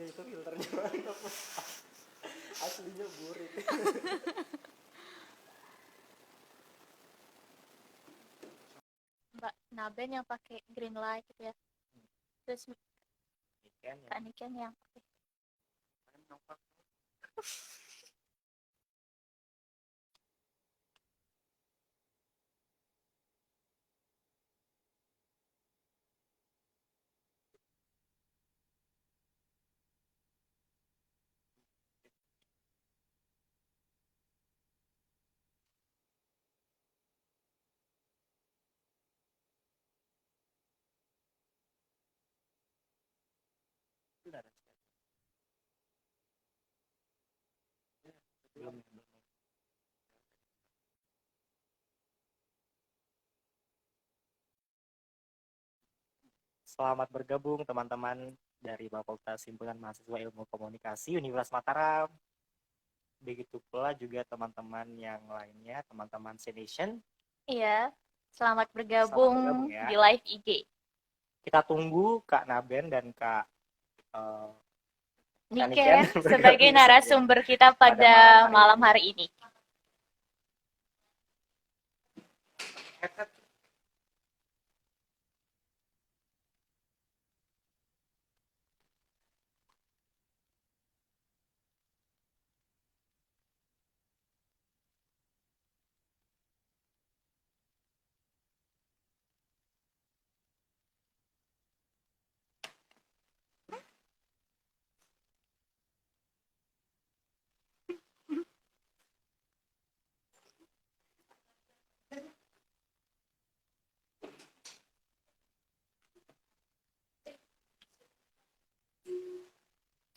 itu filternya mantap. Aslinya burik. Mbak Naben yang pakai green light gitu ya. Terus Ikan Kak Niken yang pakai. belum. Selamat bergabung teman-teman dari Fakultas Himpunan Mahasiswa Ilmu Komunikasi Universitas Mataram. Begitu pula juga teman-teman yang lainnya, teman-teman Senation. Iya, selamat Selamat bergabung bergabung ya. di live IG. Kita tunggu Kak Naben dan Kak Niken bergabung sebagai di narasumber kita pada malam hari ini. headset.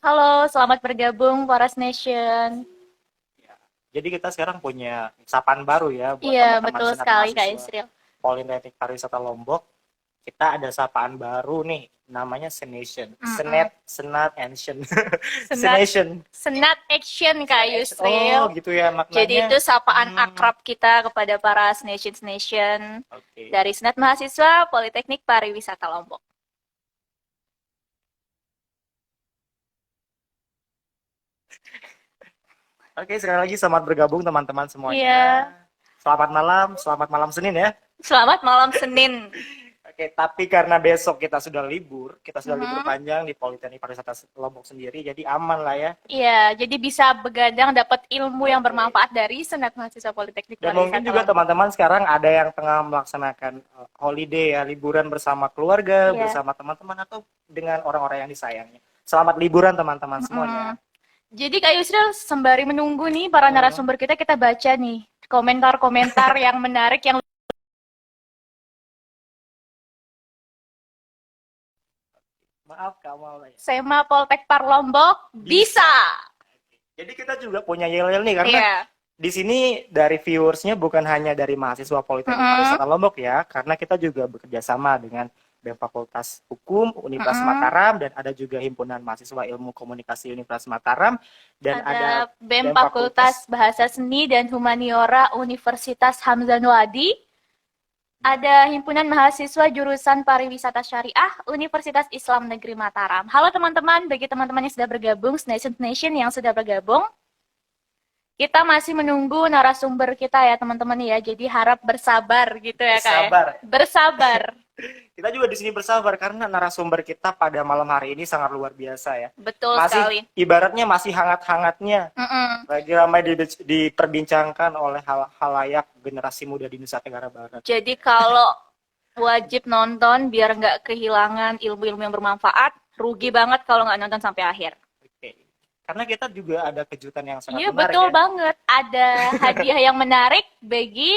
Halo, selamat bergabung Poros Nation. Ya. Jadi kita sekarang punya sapaan baru ya buat Iya, teman-teman betul senat sekali Kak mahasiswa Yusril. Politeknik Pariwisata Lombok. Kita ada sapaan baru nih, namanya Senation. Mm-mm. Senat Action. Senat, Senation. senat action Kak Oh, Yusril. gitu ya Jadi maknanya. itu sapaan akrab kita kepada para Nation Oke. dari Senat Mahasiswa Politeknik Pariwisata Lombok. Oke, sekali lagi selamat bergabung teman-teman Iya, semuanya. Selamat malam Senin ya. selamat malam Senin. Oke, tapi karena besok kita sudah libur Mhm. panjang di Politeknik Pariwisata Lombok sendiri, jadi aman lah ya. Iya, jadi bisa begadang dapat ilmu yang bermanfaat dari Senat Mahasiswa Politeknik Dan mungkin Pariwisata juga Lombok. teman-teman sekarang ada yang tengah melaksanakan holiday ya, liburan bersama keluarga, Iya. bersama teman-teman atau dengan orang-orang yang disayangnya. Selamat liburan teman-teman semuanya. Jadi Kak Yusril, sembari menunggu nih para narasumber kita baca nih komentar-komentar yang menarik yang Maaf Kak Maulaya. SEMA Poltek Par Lombok bisa. Jadi kita juga punya yel-yel nih karena Iya. di sini dari viewersnya bukan hanya dari mahasiswa Politeknik Pariwisata Lombok ya, karena kita juga bekerja sama dengan BEM Fakultas Hukum Universitas Mataram dan ada juga Himpunan Mahasiswa Ilmu Komunikasi Universitas Mataram dan ada BEM Fakultas Bahasa Seni dan Humaniora Universitas Hamzah-Nuadi. Ada Himpunan Mahasiswa Jurusan Pariwisata Syariah Universitas Islam Negeri Mataram. Halo teman-teman, bagi teman-teman yang sudah bergabung, Nation yang sudah bergabung, kita masih menunggu narasumber kita ya teman-teman ya. Jadi harap bersabar gitu ya Kak. Bersabar. Kita juga di sini bersabar karena narasumber kita pada malam hari ini sangat luar biasa ya. Betul masih, sekali. Ibaratnya masih hangat-hangatnya. Lagi ramai diperbincangkan oleh halayak generasi muda di Nusa Tenggara Barat. Jadi kalau wajib nonton biar nggak kehilangan ilmu-ilmu yang bermanfaat, rugi banget kalau nggak nonton sampai akhir. Karena kita juga ada kejutan yang sangat menarik. Iya menarik. Betul banget. Ada hadiah yang menarik bagi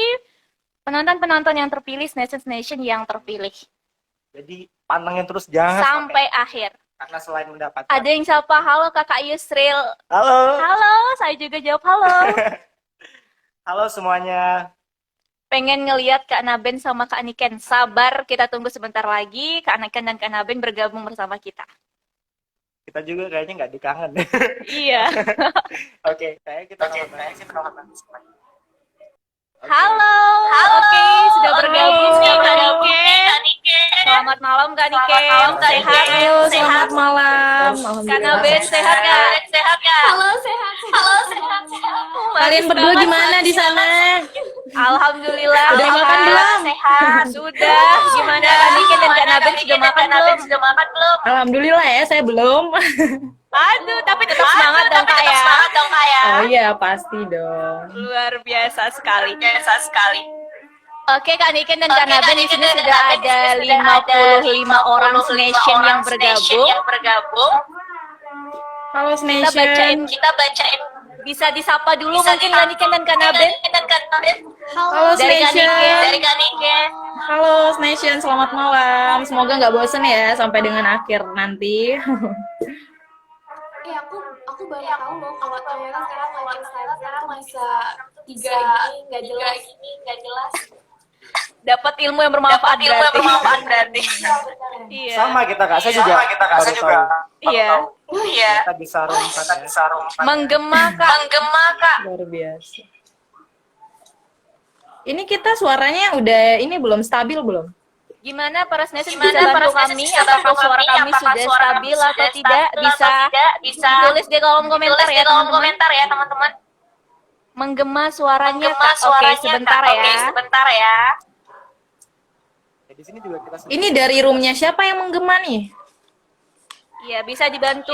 penonton-penonton yang terpilih, Nation yang terpilih. Jadi pantengin terus jangan sampai akhir. Karena selain mendapatkan. Ada yang sapa, halo Kakak Yusril. Halo. Halo, saya juga jawab halo. Halo semuanya. Pengen ngelihat Kak Naben sama Kak Niken. Sabar, kita tunggu sebentar lagi Kak Niken dan Kak Naben bergabung bersama kita. Kita juga kayaknya nggak dikangen. Iya. Oke, kita kenalan. Halo. Oke, sudah bergabung nih Kak Niken. Selamat malam Kak Niken. Sehat? Halo, selamat malam. Kak Naben sehat Kak? Halo, sehat. Kalian berdua gimana di sana? Alhamdulillah. Udah makan belum? Sehat. Sudah. Gimana Kak Niken dan Kak Naben sudah makan belum? Alhamdulillah ya, saya belum. Aduh, tapi tetap semangat dong Kak ya. Oh iya, pasti dong. Luar biasa sekali. Oke Kak Niken dan Kak Naben di sini sudah ada 55 orang nation yang bergabung. Halo Kita bacain, Snation. bisa disapa dulu mungkin Kak Niken dan Kak Naben. Halo Dari Kak Snation. Niken. Halo Snation, selamat malam. Semoga nggak bosen ya sampai dengan akhir nanti. Aku baru tahu loh kalau ternyata sekarang like Instagram tuh bisa 3 gini nggak jelas. Dapat ilmu yang bermanfaat berarti. Iya. Sama kita Kak, saya juga baru tahu. Iya. Kita bisa room 4 ya. Menggema Kak. Luar biasa. Ini kita suaranya udah ini belum stabil belum? Gimana para nation bisa bantu kami? Apakah suara kami sudah stabil atau tidak? Bisa ditulis di kolom komentar ya teman-teman. Menggema suaranya Kak. Oke, sebentar ya. Di sini juga kita Ini dari roomnya siapa yang menggema nih? Iya, bisa dibantu.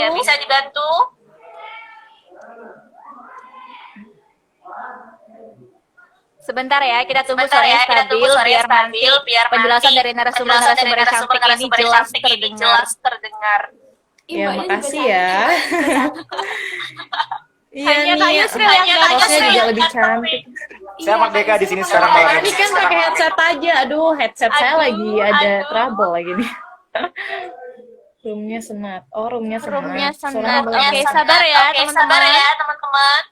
Sebentar ya, kita tunggu suaranya stabil biar nanti penjelasan dari narasumber-narasumber yang cantik ini jelas terdengar. Ya, makasih ya. Iya Hanya Kak nih, Yusril yang gak hostnya juga lebih cantik. Saya Merdeka di sini sekarang malam Tadi ini. kan pakai headset aja. Aduh, headset saya lagi ada trouble lagi nih. Roomnya senat. Oh, roomnya senat. Roomnya senat. Suaranya bagus. Oke, sabar ya teman-teman.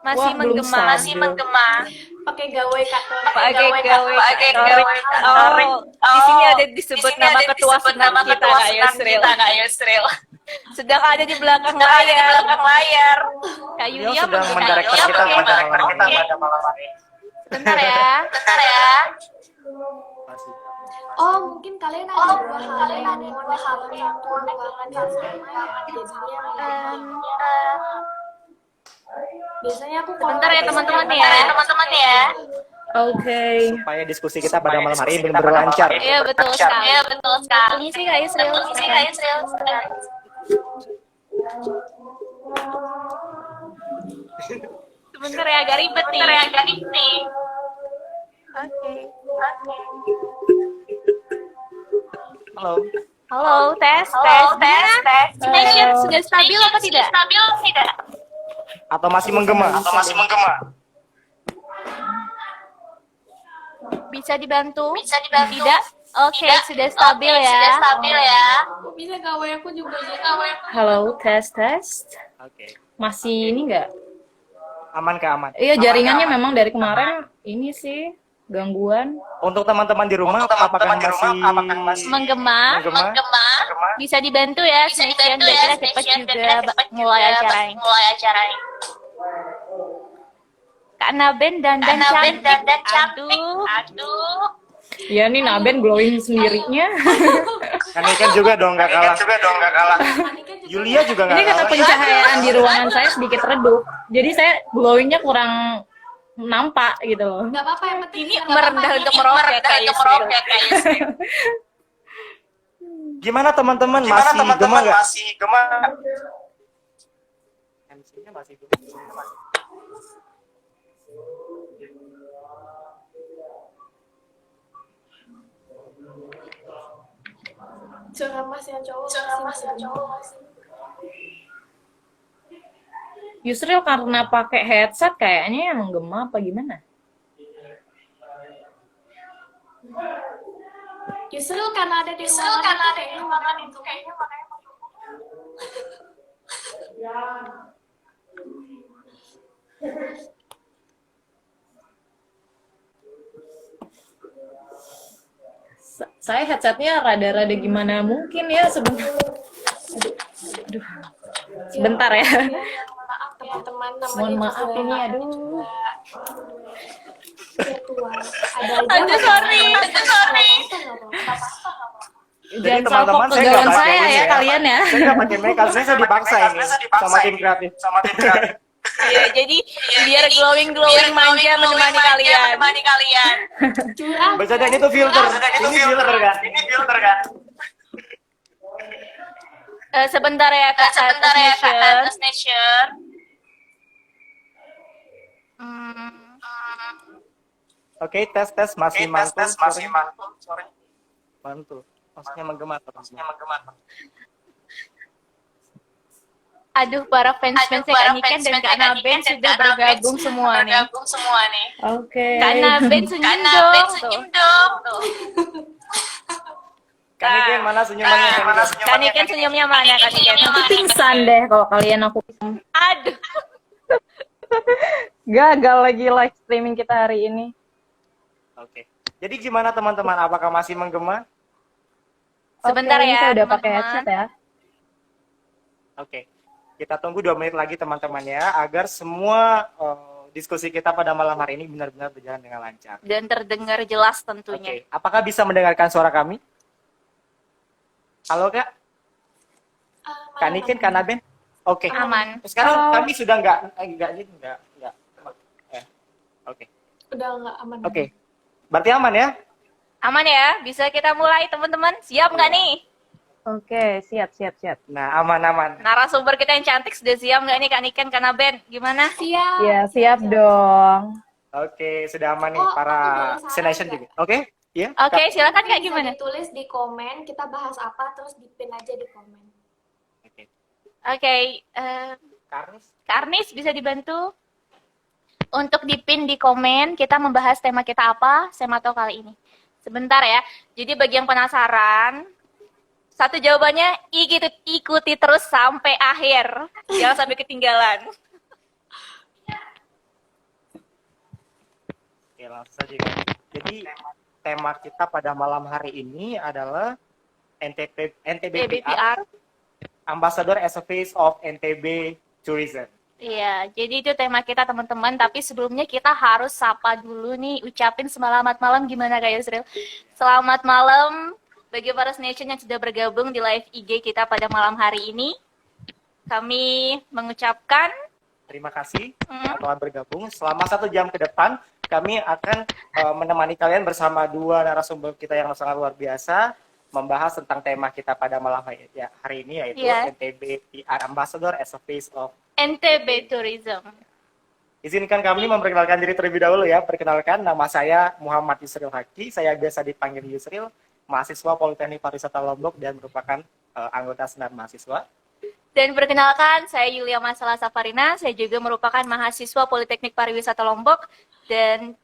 Masih Wah, belum menggema. Pakai gawe Kak. Pakai gawe. Oh, di sini ada disebut nama ketua senat kita Kak Yusril. Sedang ada di belakang layar. Kak Beliau Yulia sedang mendirektor kita pada malam hari. Bentar ya. Masih. Oh, mungkin kalian ada dua hal yang ruangan yang sama. Jadinya biasanya aku Bentar ya teman-teman ya. Oke. Supaya diskusi kita pada malam hari ini benar-benar lancar. Iya betul sekali. Permisi Kak Yusril. Sebentar ya, agak ribet nih. Oke. Halo. Tes. Nation sudah stabil apa tidak? Atau masih menggema? Bisa dibantu? Tidak? Oke, sudah stabil ya. bisa gawe aku juga Halo, tes. Oke. Masih ini enggak? Aman Kak, aman. Iya, jaringannya memang dari kemarin ini sih gangguan. Untuk teman-teman di rumah, apakah masih Menggema? Bisa dibantu ya, Nation biar kita cepat juga mulai acara ini. Kak Naben dan cantik. Aduh. Ya nih Naben glowing sendirinya. Kan ini kan juga dong nggak kalah. Yulia juga nggak Ini karena kalah. pencahayaan di ruangan saya sedikit redup. Jadi saya glowingnya kurang nampak gitu loh. nggak apa-apa yang penting Ini merendah untuk merokok ya Kak Yusril. Gimana teman-teman masih gema nggak? MC-nya masih gema. suara mas yang cowok Yusril karena pakai headset kayaknya emang gema apa gimana? Yusril karena ada di ruangan itu kayaknya makanya Saya headsetnya rada-rada gimana mungkin ya sebentar. Aduh. Sebentar ya. maaf teman-teman Mohon maaf ini aduh. virtual ada Aduh, sorry. nggak apa-apa. Jadi Jangan teman-teman, salpok saya ke nggak gaun pakai saya ini ya ya. kalian ya. Saya nggak pakai makeup, saya dipaksa ini sama tim kreatif. Iya, jadi biar glowing manja menemani kalian. Curang. Bercanda, ini tuh filter. Ini filter kan? Sebentar ya Kak Atas Nation. Oke, tes masih mantul. Sorry. Mantul. Maksudnya menggema. Aduh, para fans-fansnya Kak Niken dan Kak Naben sudah bergabung semua nih. Oke. Kak Naben senyum dong. Tuh. Kak Niken, mana senyumannya? Kak Niken senyumnya mana Kak Niken? Aku pingsan deh kalau kalian aku Aduh. gagal lagi live streaming kita hari ini. Oke. Jadi gimana teman-teman? Apakah masih menggema? Sebentar Oke, ini ya, saya udah pakai teman-teman. headset ya. Oke. Kita tunggu 2 menit lagi teman-teman ya, agar semua diskusi kita pada malam hari ini benar-benar berjalan dengan lancar. Dan terdengar jelas tentunya. Oke. Apakah bisa mendengarkan suara kami? Halo Kak? Kak Niken, Kak Naben? Oke. Aman. Sekarang kami sudah enggak. Oke. Udah nggak aman. Oke. Berarti aman ya? Aman ya? Bisa kita mulai teman-teman? Siap nggak nih? Oke, siap. Nah, aman. Narasumber kita yang cantik sudah siap nggak nih Kak Niken, Kak Naben? Gimana? Siap. Ya, siap dong. Oke, sudah aman nih Oh, para aku boleh saran Senation nggak? juga. Oke? Iya? Oke, silakan Kak, Bisa gimana? ditulis di komen, kita bahas apa, terus dipin aja di komen. Oke. Oke, Karnis? Kak Arnis bisa dibantu? Untuk dipin di komen, kita membahas tema kita apa, Semato kali ini. Sebentar ya, jadi bagi yang penasaran, satu jawabannya ikuti terus sampai akhir. Jangan sampai ketinggalan. Oke, langsung saja kan. Jadi tema kita pada malam hari ini adalah NTB PR, BBPR. Ambassador as a Face of NTB Tourism. Iya, jadi itu tema kita teman-teman. Tapi sebelumnya kita harus sapa dulu nih, ucapin selamat malam gimana Kak Yusril? Selamat malam bagi para Nation yang sudah bergabung di live IG kita pada malam hari ini. Kami mengucapkan Terima kasih yang telah bergabung. Selama 1 jam ke depan, kami akan menemani kalian bersama 2 narasumber kita yang sangat luar biasa, membahas tentang tema kita pada malam hari ini, yaitu NTB PR Ambassador as a Face of NTB Tourism. Izinkan kami memperkenalkan diri terlebih dahulu ya. Perkenalkan, nama saya Muhammad Yusril Haki. Saya biasa dipanggil Yusril, mahasiswa Politeknik Pariwisata Lombok dan merupakan anggota Senat Mahasiswa. Dan perkenalkan, saya Yulia Masala Safarina. Saya juga merupakan mahasiswa Politeknik Pariwisata Lombok dan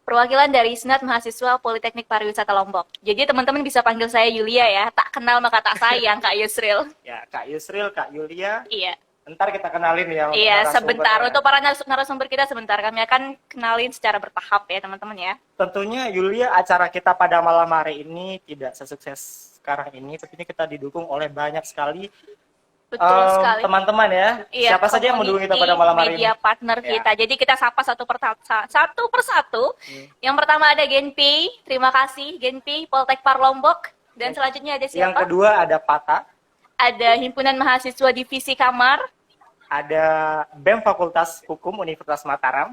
perwakilan dari Senat Mahasiswa Politeknik Pariwisata Lombok. Jadi teman-teman bisa panggil saya Yulia ya. Tak kenal maka tak sayang, Kak Yusril. Ya, Kak Yusril, Kak Yulia. Iya. Ntar kita kenalin ya. Iya, sebentar. Untuk para narasumber kita sebentar. Kami akan kenalin secara bertahap ya, teman-teman ya. Tentunya Yulia, acara kita pada malam hari ini tidak sesukses sekarang ini. Tentunya kita didukung oleh banyak sekali Betul sekali. teman-teman ya. Iya, Siapa saja yang mendukung kita pada malam hari ini? Media partner kita. Jadi kita sapa satu persatu. Yang pertama ada Genpi. Terima kasih Genpi, Poltek Par Lombok. Dan selanjutnya ada siapa? Yang kedua ada Pata. Ada Himpunan Mahasiswa Divisi Kamar. Ada BEM Fakultas Hukum Universitas Mataram.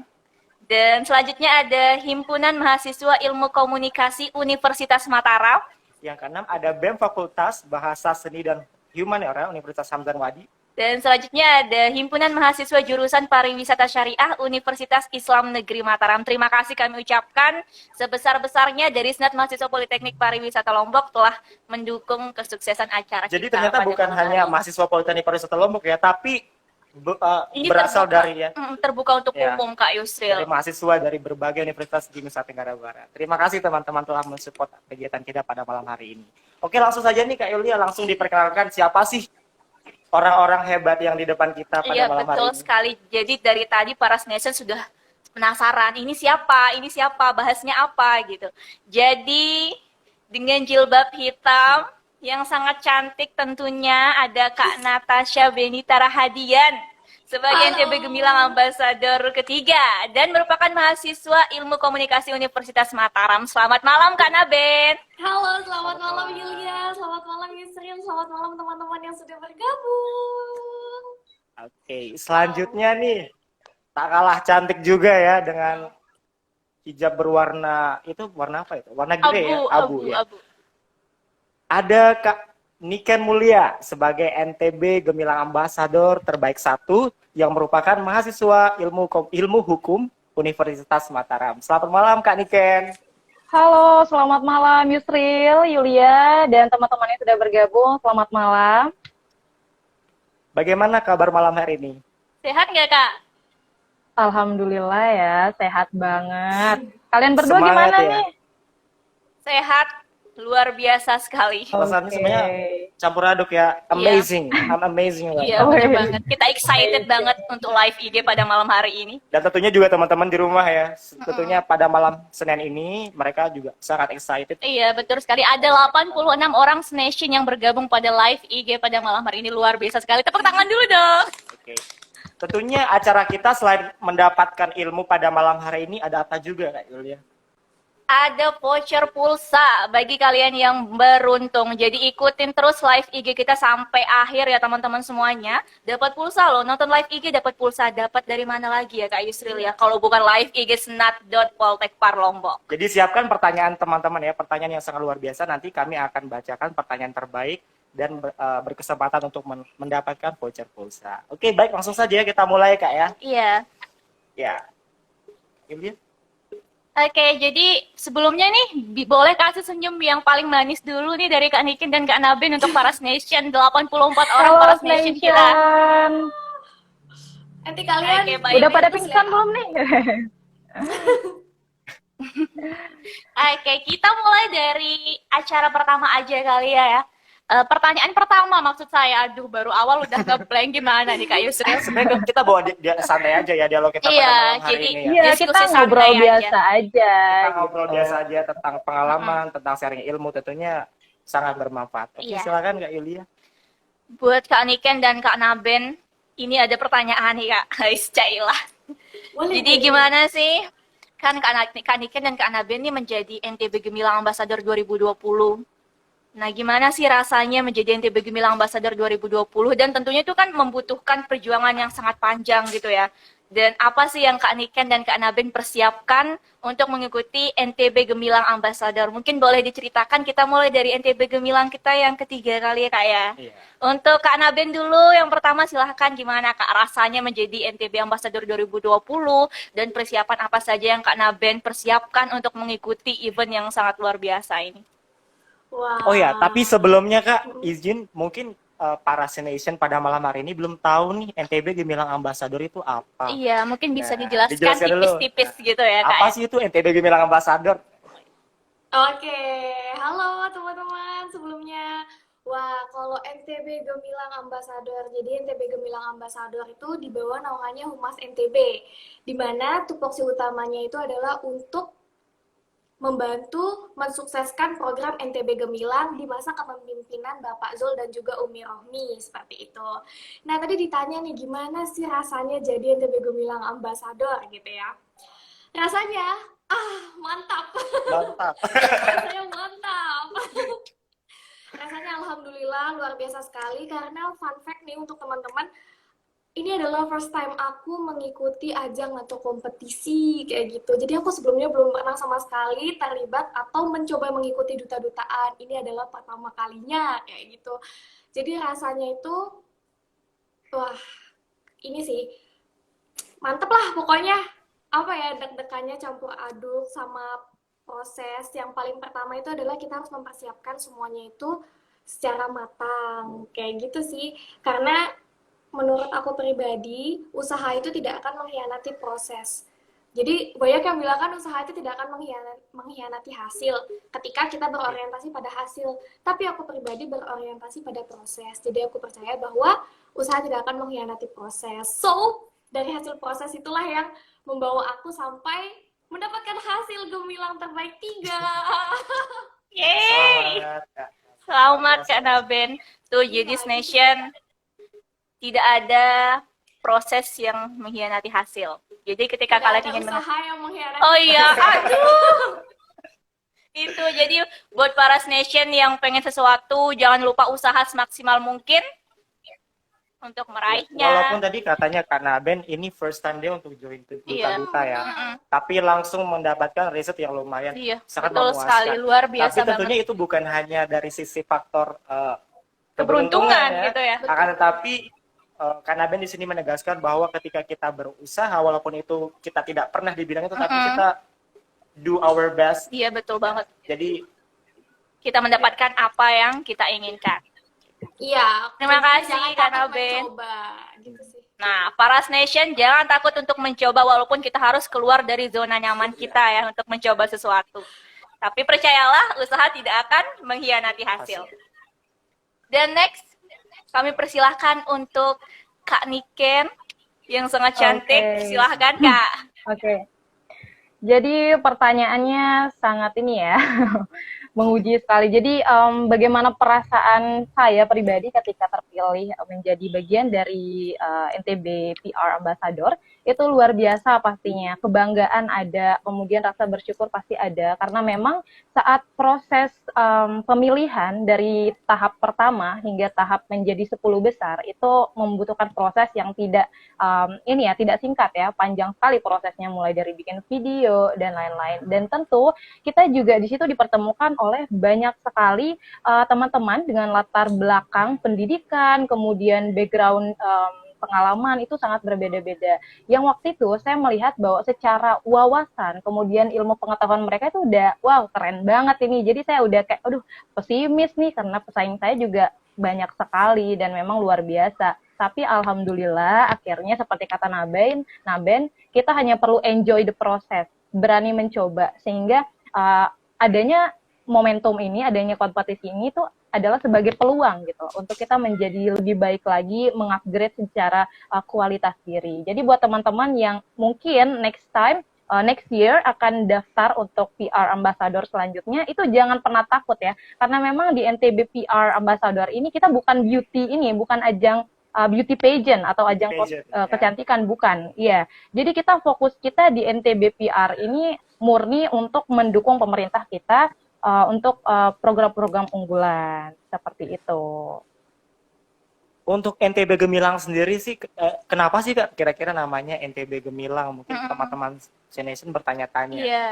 Dan selanjutnya ada Himpunan Mahasiswa Ilmu Komunikasi Universitas Mataram. Yang keenam ada BEM Fakultas Bahasa Seni dan Humaniora Universitas Hamzah Wadi. Dan selanjutnya ada Himpunan Mahasiswa Jurusan Pariwisata Syariah Universitas Islam Negeri Mataram. Terima kasih kami ucapkan sebesar-besarnya dari Senat Mahasiswa Politeknik Pariwisata Lombok telah mendukung kesuksesan acara Jadi kita ternyata pada bukan malam hanya hari. mahasiswa Politeknik Pariwisata Lombok ya, tapi Ini berasal terbuka, dari terbuka untuk Ya. umum Kak Yusril. dari mahasiswa dari berbagai universitas di Nusa Tenggara Barat. Terima kasih teman-teman telah mensupport kegiatan kita pada malam hari ini. Oke, langsung saja nih Kak Yulia, langsung diperkenalkan siapa sih orang-orang hebat yang di depan kita pada Iya, malam hari betul ini. sekali. Jadi dari tadi para Nation sudah penasaran, ini siapa, bahasnya apa gitu. Jadi dengan jilbab hitam yang sangat cantik tentunya ada Kak Natasha Benita Rahadian. sebagai NTB Gemilang Ambassador ketiga dan merupakan mahasiswa Ilmu Komunikasi Universitas Mataram. Selamat malam Kak Naben. Halo, selamat malam Yulia, selamat malam Yusrin, selamat malam teman-teman yang sudah bergabung. Oke, selanjutnya nih tak kalah cantik juga ya dengan hijab berwarna itu warna apa itu? Warna grey ya, abu ya. Ada Kak Niken Mulia sebagai NTB Gemilang Ambassador terbaik 1 yang merupakan mahasiswa ilmu hukum Universitas Mataram. Selamat malam Kak Niken. Halo, selamat malam Yusril, Yulia, dan teman-teman yang sudah bergabung. Selamat malam. Bagaimana kabar malam hari ini? Sehat nggak Kak? Alhamdulillah ya, sehat banget. Kalian berdua Semangat gimana ya? nih? Sehat, luar biasa sekali. Alasannya sebenarnya campur aduk ya, amazing, I'm amazing lah. Iya, bener banget. Kita excited banget untuk live IG pada malam hari ini. Dan tentunya juga teman-teman di rumah ya, tentunya pada malam Senin ini mereka juga sangat excited. Iya, betul sekali. Ada 86 orang Snation yang bergabung pada live IG pada malam hari ini. Luar biasa sekali. Tepuk tangan dulu dong. Oke. Tentunya acara kita selain mendapatkan ilmu pada malam hari ini ada apa juga Kak Yulia? Ada voucher pulsa bagi kalian yang beruntung. Jadi ikutin terus live IG kita sampai akhir ya teman-teman semuanya. Dapat pulsa loh, nonton live IG dapat pulsa. Dapat dari mana lagi ya Kak Yusril ya? Kalau bukan live IG senat.poltekpar Lombok. Jadi siapkan pertanyaan teman-teman ya, pertanyaan yang sangat luar biasa. Nanti kami akan bacakan pertanyaan terbaik dan berkesempatan untuk mendapatkan voucher pulsa. Oke, baik langsung saja kita mulai Kak ya. Iya. Ya. Yulia? Oke, jadi sebelumnya nih boleh kasih senyum yang paling manis dulu nih dari Kak Niken dan Kak Naben untuk para Nation 84 orang Halo, para Nation kita. Nanti kalian Oke, baik. Udah pada pingsan belum nih? Oke, kita mulai dari acara pertama aja kali ya. Pertanyaan pertama maksud saya, aduh baru awal udah nge-blank gimana nih Kak Yusril? Sebenarnya kita bawa dia santai aja ya dialog kita pada Iya, malam hari jadi ini ya. Iya, kita Diskusi ngobrol santai biasa aja. Kita ngobrol biasa aja tentang pengalaman, tentang sharing ilmu tentunya sangat bermanfaat. Oke, Iya. silakan Kak Yulia. Buat Kak Niken dan Kak Naben, ini ada pertanyaan nih Kak. Cailah. boleh. Jadi gimana sih? Kan Kak Niken dan Kak Naben ini menjadi NTB Gemilang Ambassador 2020. Nah, gimana sih rasanya menjadi NTB Gemilang Ambassador 2020? Dan tentunya itu kan membutuhkan perjuangan yang sangat panjang gitu ya. Dan apa sih yang Kak Niken dan Kak Naben persiapkan untuk mengikuti NTB Gemilang Ambassador? Mungkin boleh diceritakan, kita mulai dari NTB Gemilang kita yang ketiga kali ya Kak ya. Iya. Untuk Kak Naben dulu, yang pertama silahkan gimana Kak rasanya menjadi NTB Ambassador 2020 dan persiapan apa saja yang Kak Naben persiapkan untuk mengikuti event yang sangat luar biasa ini. Wah. Oh ya, tapi sebelumnya Kak, izin mungkin para Senation pada malam hari ini belum tahu nih NTB Gemilang Ambassador itu apa. Iya, mungkin bisa Nah, dijelaskan dijelaskan dulu. tipis-tipis gitu ya Kak. Apa sih itu NTB Gemilang Ambassador? Oke, halo teman-teman sebelumnya. Wah, kalau NTB Gemilang Ambassador, jadi NTB Gemilang Ambassador itu di bawah naungannya Humas NTB, di mana tupoksi utamanya itu adalah untuk membantu mensukseskan program NTB Gemilang di masa kepemimpinan Bapak Zul dan juga Umi Rohmi, seperti itu. Nah, tadi ditanya nih, gimana sih rasanya jadi NTB Gemilang Ambassador gitu ya? Rasanya, mantap. Mantap. Rasanya mantap. Rasanya alhamdulillah luar biasa sekali, karena fun fact nih untuk teman-teman, ini adalah first time aku mengikuti ajang atau kompetisi kayak gitu. Jadi aku sebelumnya belum pernah sama sekali terlibat atau mencoba mengikuti duta-dutaan. Ini adalah pertama kalinya kayak gitu. Jadi rasanya itu, wah, ini sih mantep lah pokoknya. Apa ya, deg-degannya campur aduk sama proses. Yang paling pertama itu adalah kita harus mempersiapkan semuanya itu secara matang kayak gitu sih. Karena menurut aku pribadi, usaha itu tidak akan mengkhianati proses. Jadi banyak yang bilang kan usaha itu tidak akan mengkhianati hasil ketika kita berorientasi pada hasil. Tapi aku pribadi berorientasi pada proses. Jadi aku percaya bahwa usaha tidak akan mengkhianati proses. So, dari hasil proses itulah yang membawa aku sampai mendapatkan hasil Gemilang terbaik 3. Yeay! Selamat Kak Naben. Tuh, jadi Nation tidak ada proses yang mengkhianati hasil. Jadi ketika Tidak kalian ada ingin usaha yang mengkhianati. Oh iya, aduh. Itu jadi buat para nation yang pengen sesuatu, jangan lupa usaha semaksimal mungkin untuk meraihnya. Walaupun tadi katanya karena Ben ini first time dia untuk join Iya. duta ya, tapi langsung mendapatkan riset yang lumayan Iya, sangat betul memuaskan. sekali, luar biasa Tapi tentunya banget. itu bukan hanya dari sisi faktor Keberuntungan ya. gitu ya. Akan tetapi karena Ben di sini menegaskan bahwa ketika kita berusaha, walaupun itu kita tidak pernah di bidang itu, tapi kita do our best. Iya, betul banget. Jadi Kita mendapatkan apa yang kita inginkan. Iya. Terima kasih, jangan Kak takut Ben. mencoba, gitu sih. Nah, para nation jangan takut untuk mencoba walaupun kita harus keluar dari zona nyaman kita ya untuk mencoba sesuatu. Tapi percayalah, usaha tidak akan mengkhianati hasil. Dan next, kami persilahkan untuk Kak Niken yang sangat cantik. Oke. Silahkan, Kak. Oke. Jadi pertanyaannya sangat ini ya, menguji sekali. Jadi bagaimana perasaan saya pribadi ketika terpilih menjadi bagian dari NTB PR Ambassador, itu luar biasa pastinya. Kebanggaan ada, kemudian rasa bersyukur pasti ada, karena memang saat proses pemilihan dari tahap pertama hingga tahap menjadi 10 besar, itu membutuhkan proses yang tidak tidak singkat ya, panjang sekali prosesnya, mulai dari bikin video dan lain-lain. Dan tentu kita juga di situ dipertemukan oleh banyak sekali teman-teman dengan latar belakang pendidikan, kemudian background pengalaman itu sangat berbeda-beda. Yang waktu itu saya melihat bahwa secara wawasan, kemudian ilmu pengetahuan mereka itu udah, wow, keren banget ini. Jadi saya udah kayak, aduh, pesimis nih, karena pesaing saya juga banyak sekali dan memang luar biasa. Tapi alhamdulillah akhirnya seperti kata Naben, kita hanya perlu enjoy the process, berani mencoba, sehingga adanya momentum ini, adanya kompetisi ini tuh adalah sebagai peluang gitu untuk kita menjadi lebih baik lagi, mengupgrade secara kualitas diri. Jadi buat teman-teman yang mungkin next year akan daftar untuk PR Ambassador selanjutnya, itu jangan pernah takut ya, karena memang di NTB PR Ambassador ini kita bukan bukan ajang beauty pageant atau ajang kecantikan, bukan. Iya. Jadi fokus kita di NTB PR ini murni untuk mendukung pemerintah kita untuk program-program unggulan seperti itu. Untuk NTB Gemilang sendiri sih, kenapa sih Kak kira-kira namanya NTB Gemilang? Mungkin teman-teman Nation bertanya-tanya. Iya.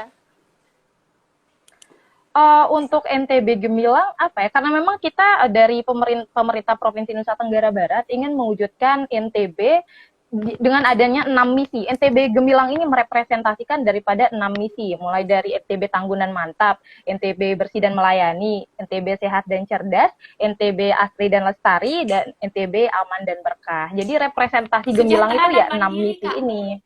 Untuk NTB Gemilang apa ya? Karena memang kita dari pemerintah Provinsi Nusa Tenggara Barat ingin mewujudkan NTB dengan adanya 6 misi. NTB Gemilang ini merepresentasikan daripada 6 misi, mulai dari NTB Tanggunan Mantap, NTB Bersih dan Melayani, NTB Sehat dan Cerdas, NTB Asri dan Lestari, dan NTB Aman dan Berkah. Jadi representasi Gemilang itu ya 6 misi ini.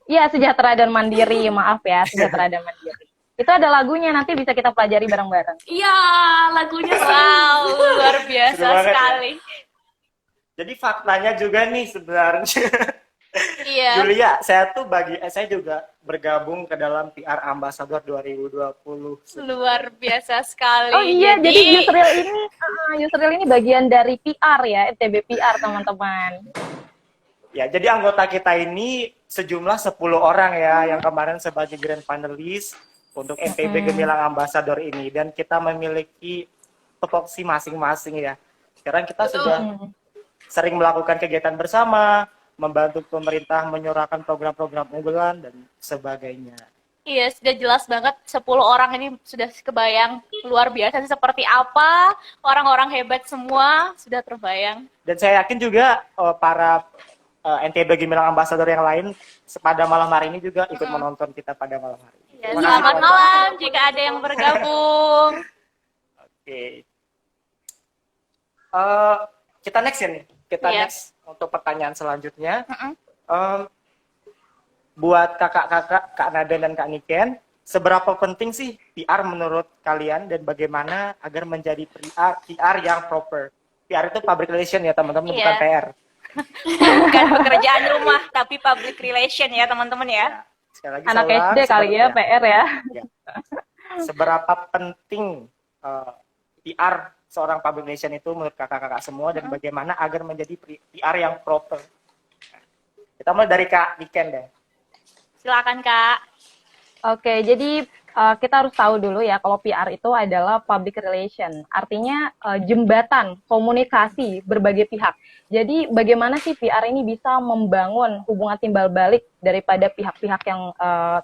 Iya, sejahtera dan mandiri, maaf ya, sejahtera dan mandiri. Itu ada lagunya, nanti bisa kita pelajari bareng-bareng. Iya, lagunya Wow, luar biasa sekali. Jadi faktanya juga nih sebenarnya. Iya. Julia, saya juga bergabung ke dalam PR Ambassador 2020. Luar biasa sekali. Oh iya, jadi Yusril ini bagian dari PR ya, NTB PR teman-teman. Ya, jadi anggota kita ini sejumlah 10 orang ya, yang kemarin sebagai grand panelis untuk NTB Gemilang Ambassador ini, dan kita memiliki tupoksi masing-masing ya. Sekarang kita sudah sering melakukan kegiatan bersama, membantu pemerintah menyuarakan program-program unggulan dan sebagainya. Iya, sudah jelas banget 10 orang ini sudah kebayang luar biasa seperti apa, orang-orang hebat semua sudah terbayang. Dan saya yakin juga para NTB Gemilang Ambassador yang lain pada malam hari ini juga ikut menonton kita pada malam hari ini. Ya, selamat malam jika ada yang bergabung. Oke. Kita next ya nih. Next untuk pertanyaan selanjutnya. Buat kakak-kakak, Kak Nada dan Kak Niken, seberapa penting sih PR menurut kalian dan bagaimana agar menjadi PR yang proper? PR itu public relation ya teman-teman, bukan PR. Bukan pekerjaan rumah, tapi public relation ya teman-teman ya. Sekali lagi, Anak SD kali ya, PR ya. Seberapa penting PR seorang public relation itu menurut kakak-kakak semua, dan bagaimana agar menjadi PR yang proper? Kita mulai dari Kak Niken deh. Silakan Kak. Oke, jadi kita harus tahu dulu ya kalau PR itu adalah public relation, artinya jembatan komunikasi berbagai pihak. Jadi bagaimana sih PR ini bisa membangun hubungan timbal balik daripada pihak-pihak yang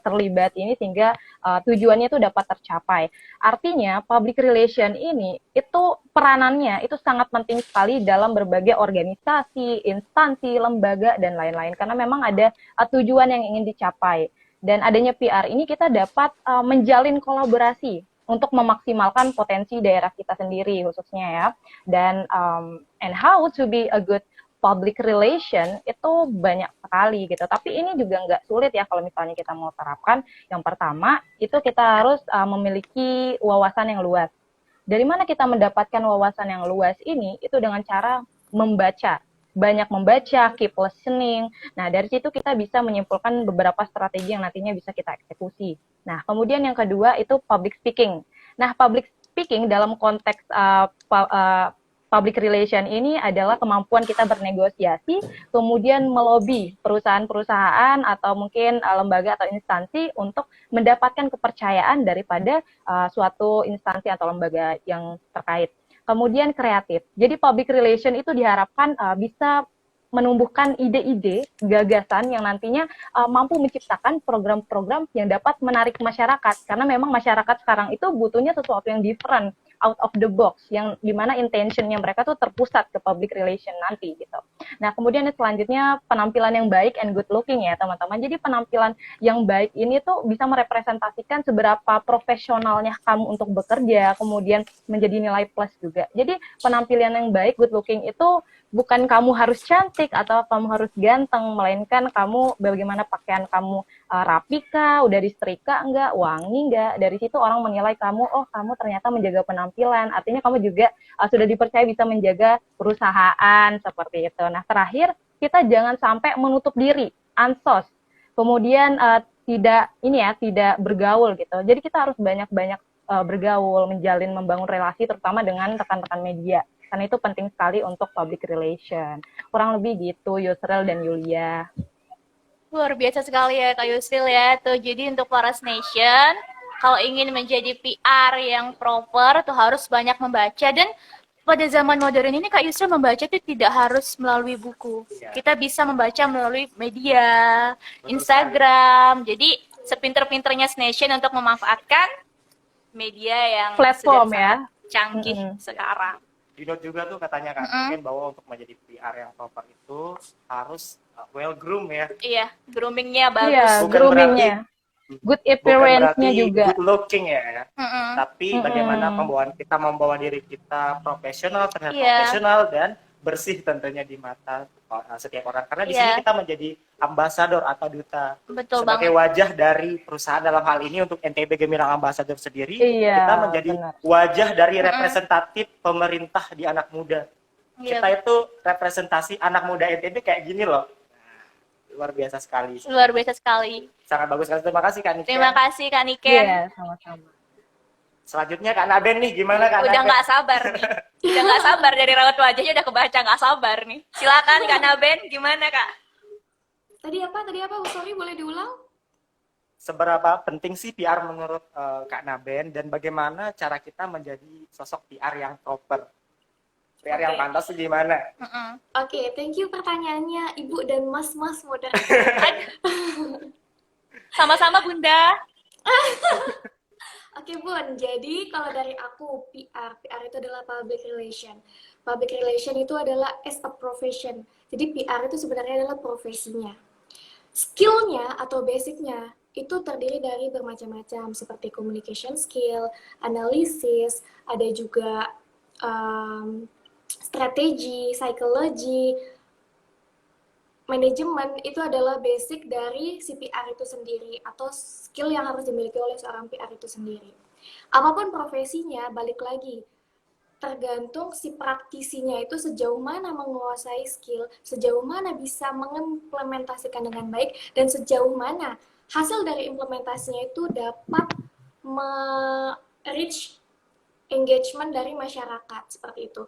terlibat ini sehingga tujuannya itu dapat tercapai. Artinya public relation ini itu peranannya itu sangat penting sekali dalam berbagai organisasi, instansi, lembaga dan lain-lain karena memang ada tujuan yang ingin dicapai. Dan adanya PR ini kita dapat menjalin kolaborasi untuk memaksimalkan potensi daerah kita sendiri khususnya ya. Dan and how to be a good public relation itu banyak sekali gitu. Tapi ini juga nggak sulit ya kalau misalnya kita mau terapkan. Yang pertama itu kita harus memiliki wawasan yang luas. Dari mana kita mendapatkan wawasan yang luas ini? Itu dengan cara membaca. Banyak membaca, keep listening. Nah, dari situ kita bisa menyimpulkan beberapa strategi yang nantinya bisa kita eksekusi. Nah, kemudian yang kedua itu public speaking. Nah, public speaking dalam konteks public relation ini adalah kemampuan kita bernegosiasi, kemudian melobi perusahaan-perusahaan atau mungkin lembaga atau instansi untuk mendapatkan kepercayaan daripada suatu instansi atau lembaga yang terkait. Kemudian kreatif. Jadi public relation itu diharapkan bisa menumbuhkan ide-ide, gagasan yang nantinya mampu menciptakan program-program yang dapat menarik masyarakat. Karena memang masyarakat sekarang itu butuhnya sesuatu yang different, out of the box, yang dimana intentionnya mereka tuh terpusat ke public relation nanti gitu. Nah kemudian selanjutnya penampilan yang baik and good looking ya teman-teman. Jadi penampilan yang baik ini tuh bisa merepresentasikan seberapa profesionalnya kamu untuk bekerja, kemudian menjadi nilai plus juga. Jadi penampilan yang baik, good looking itu bukan kamu harus cantik atau kamu harus ganteng, melainkan kamu bagaimana pakaian kamu rapi kah, udah disetrika enggak, wangi enggak. Dari situ orang menilai kamu, oh kamu ternyata menjaga penampilan. Artinya kamu juga sudah dipercaya bisa menjaga perusahaan seperti itu. Nah terakhir kita jangan sampai menutup diri, ansos. Kemudian tidak bergaul gitu. Jadi kita harus banyak-banyak bergaul, menjalin, membangun relasi terutama dengan rekan-rekan media. Karena itu penting sekali untuk public relation. Kurang lebih gitu, Yusril dan Yulia. Luar biasa sekali ya Kak Yusril ya. Tuh, jadi untuk Laras Nation, kalau ingin menjadi PR yang proper, tuh harus banyak membaca. Dan pada zaman modern ini Kak Yusril membaca itu tidak harus melalui buku. Kita bisa membaca melalui media, Instagram. Jadi sepinter-pinternya Nation untuk memanfaatkan media yang platform sudah ya canggih sekarang. Di note juga tuh katanya Kak Niken bahwa untuk menjadi PR yang proper itu harus well groom ya. Iya, groomingnya bagus. Iya, Bukan groomingnya. Good appearance-nya juga. Good looking ya. Tapi bagaimana kita membawa diri kita profesional, terlihat profesional dan bersih tentunya di mata setiap orang. Karena di sini kita menjadi ambasador atau duta. Betul sebagai banget. wajah dari perusahaan dalam hal ini untuk NTB Gemilang Ambassador sendiri, Iya, kita menjadi wajah dari representatif pemerintah di anak muda. Kita itu representasi anak muda NTB kayak gini loh. Luar biasa sekali. Luar biasa sekali. Sangat bagus sekali. Terima kasih Kak Niken. Terima kasih Kak Niken. Iya, sama-sama. Selanjutnya Kak Naben nih, gimana Kak Udah Naben? nggak sabar nih. Udah nggak sabar dari raut wajahnya udah kebaca nggak sabar nih. Silakan Kak Naben, gimana Kak? Tadi apa? Sorry, boleh diulang? Seberapa penting sih PR menurut Kak Naben dan bagaimana cara kita menjadi sosok PR yang proper? PR yang pantas tuh gimana? Oke, thank you pertanyaannya Ibu dan Mas-mas moderator. Sama-sama Bunda. Oke Bun, jadi kalau dari aku PR itu adalah public relation. Public relation itu adalah as a profession. Jadi PR itu sebenarnya adalah profesinya. Skill-nya atau basic-nya itu terdiri dari bermacam-macam seperti communication skill, analisis, ada juga strategi, psikologi, manajemen. Itu adalah basic dari si PR itu sendiri atau skill yang harus dimiliki oleh seorang PR itu sendiri. Apapun profesinya, balik lagi, tergantung si praktisinya itu sejauh mana menguasai skill, sejauh mana bisa mengimplementasikan dengan baik, dan sejauh mana hasil dari implementasinya itu dapat reach engagement dari masyarakat, seperti itu.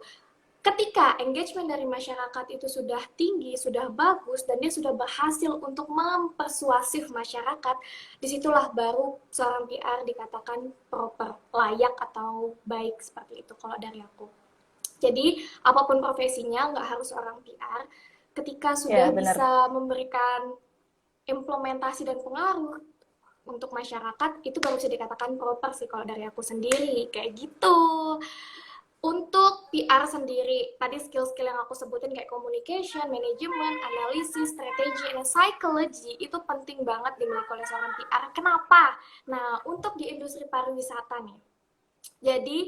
ketika engagement dari masyarakat itu sudah tinggi, sudah bagus, dan dia sudah berhasil untuk mempersuasif masyarakat, disitulah baru seorang PR dikatakan proper, layak atau baik, seperti itu kalau dari aku. Jadi, apapun profesinya, nggak harus orang PR, ketika sudah bisa memberikan implementasi dan pengaruh untuk masyarakat, itu baru bisa dikatakan proper sih kalau dari aku sendiri, kayak gitu. Untuk PR sendiri, tadi skill-skill yang aku sebutin kayak communication, management, analisis, strategi, and psychology itu penting banget dimiliki oleh seorang PR. Kenapa? Nah, untuk di industri pariwisata nih. Jadi,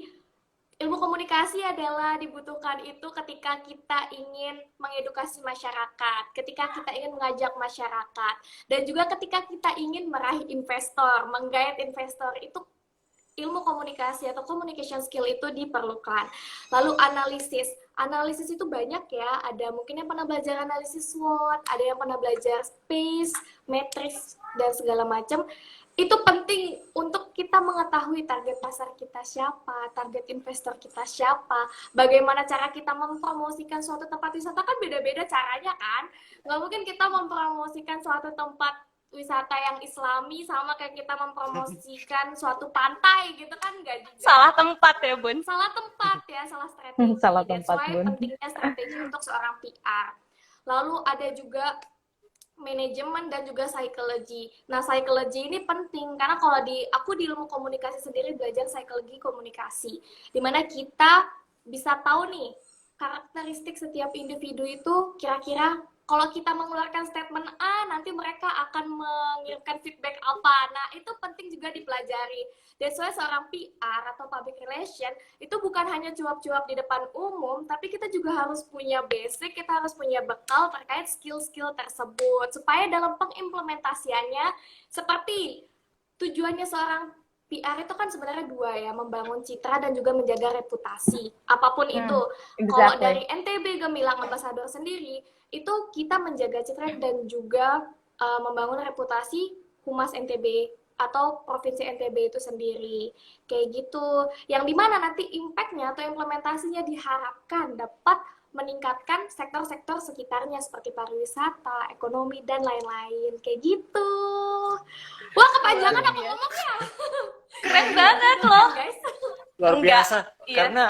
ilmu komunikasi adalah dibutuhkan itu ketika kita ingin mengedukasi masyarakat, ketika kita ingin mengajak masyarakat, dan juga ketika kita ingin meraih investor, menggait investor, itu ilmu komunikasi atau communication skill itu diperlukan. Lalu analisis itu banyak ya, ada mungkin yang pernah belajar analisis SWOT, ada yang pernah belajar space, matrix, dan segala macam. Itu penting untuk kita mengetahui target pasar kita siapa, target investor kita siapa, bagaimana cara kita mempromosikan suatu tempat wisata, kan beda-beda caranya kan. Nggak mungkin kita mempromosikan suatu tempat wisata yang islami sama kayak kita mempromosikan suatu pantai gitu kan, nggak juga. Salah tempat ya, Bun. Salah tempat ya, salah strategi. Salah That's tempat, why Bun. pentingnya strategi untuk seorang PR. Lalu ada juga manajemen dan juga psikologi. Nah, psikologi ini penting karena kalau aku di ilmu komunikasi sendiri belajar psikologi komunikasi, dimana kita bisa tahu nih karakteristik setiap individu itu kira-kira kalau kita mengeluarkan statement A, nanti mereka akan mengirimkan feedback apa. Nah, itu penting juga dipelajari. That's why seorang PR atau public relation itu bukan hanya cuap-cuap di depan umum, tapi kita juga harus punya basic, kita harus punya bekal terkait skill-skill tersebut. Supaya dalam pengimplementasiannya, seperti tujuannya seorang PR itu kan sebenarnya dua ya, membangun citra dan juga menjaga reputasi. Apapun itu. Kalau dari NTB Gemilang Ambassador sendiri, itu kita menjaga citra dan juga membangun reputasi Humas NTB atau Provinsi NTB itu sendiri. Kayak gitu. Yang dimana nanti impact-nya atau implementasinya diharapkan dapat meningkatkan sektor-sektor sekitarnya seperti pariwisata, ekonomi, dan lain-lain. Kayak gitu. Wah, kepanjangan aku ngomongnya. Keren banget loh. Guys. Luar biasa. Iya. Karena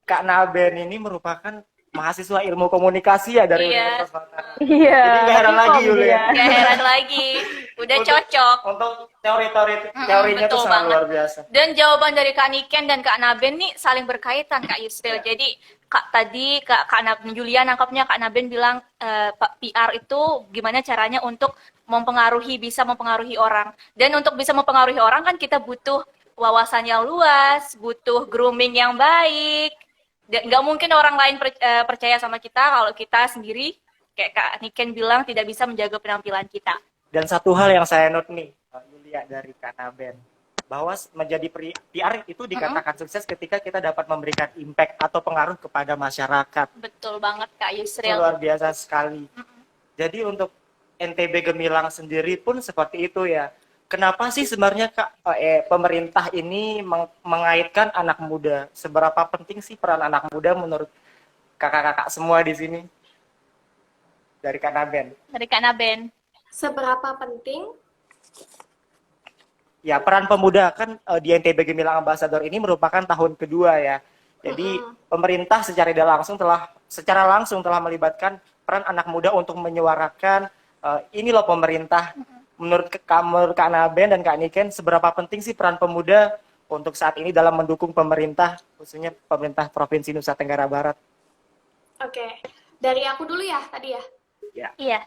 Kak Naben ini merupakan mahasiswa ilmu komunikasi ya dari Universitas Mataram. Iya. Jadi nggak heran lagi Yulia. Gak heran lagi. Udah cocok. Untuk teorinya tuh betul sangat banget. luar biasa. Dan jawaban dari Kak Niken dan Kak Naben nih saling berkaitan, Kak Yusril. Jadi Kak Naben Julia nangkapnya Kak Naben bilang PR itu gimana caranya untuk bisa mempengaruhi orang. Dan untuk bisa mempengaruhi orang kan kita butuh wawasan yang luas, butuh grooming yang baik. Nggak mungkin orang lain percaya sama kita kalau kita sendiri, kayak Kak Niken bilang, tidak bisa menjaga penampilan kita. Dan satu hal yang saya note nih, Yulia dari Kak Naben, bahwa menjadi PR itu dikatakan sukses ketika kita dapat memberikan impact atau pengaruh kepada masyarakat. Betul banget Kak Yusril. Luar biasa sekali. Jadi untuk NTB Gemilang sendiri pun seperti itu ya. Kenapa sih sebenarnya pemerintah ini mengaitkan anak muda? Seberapa penting sih peran anak muda menurut kakak-kakak semua di sini? Dari Kak Naben. Dari Kak Naben. Seberapa penting? Ya, peran pemuda kan di NTB Gemilang Ambassador ini merupakan tahun kedua ya. Jadi pemerintah secara langsung telah melibatkan peran anak muda untuk menyuarakan ini loh pemerintah. Menurut Kak Naben dan Kak Niken, seberapa penting sih peran pemuda untuk saat ini dalam mendukung pemerintah, khususnya pemerintah Provinsi Nusa Tenggara Barat? Oke, dari aku dulu ya tadi ya? Iya.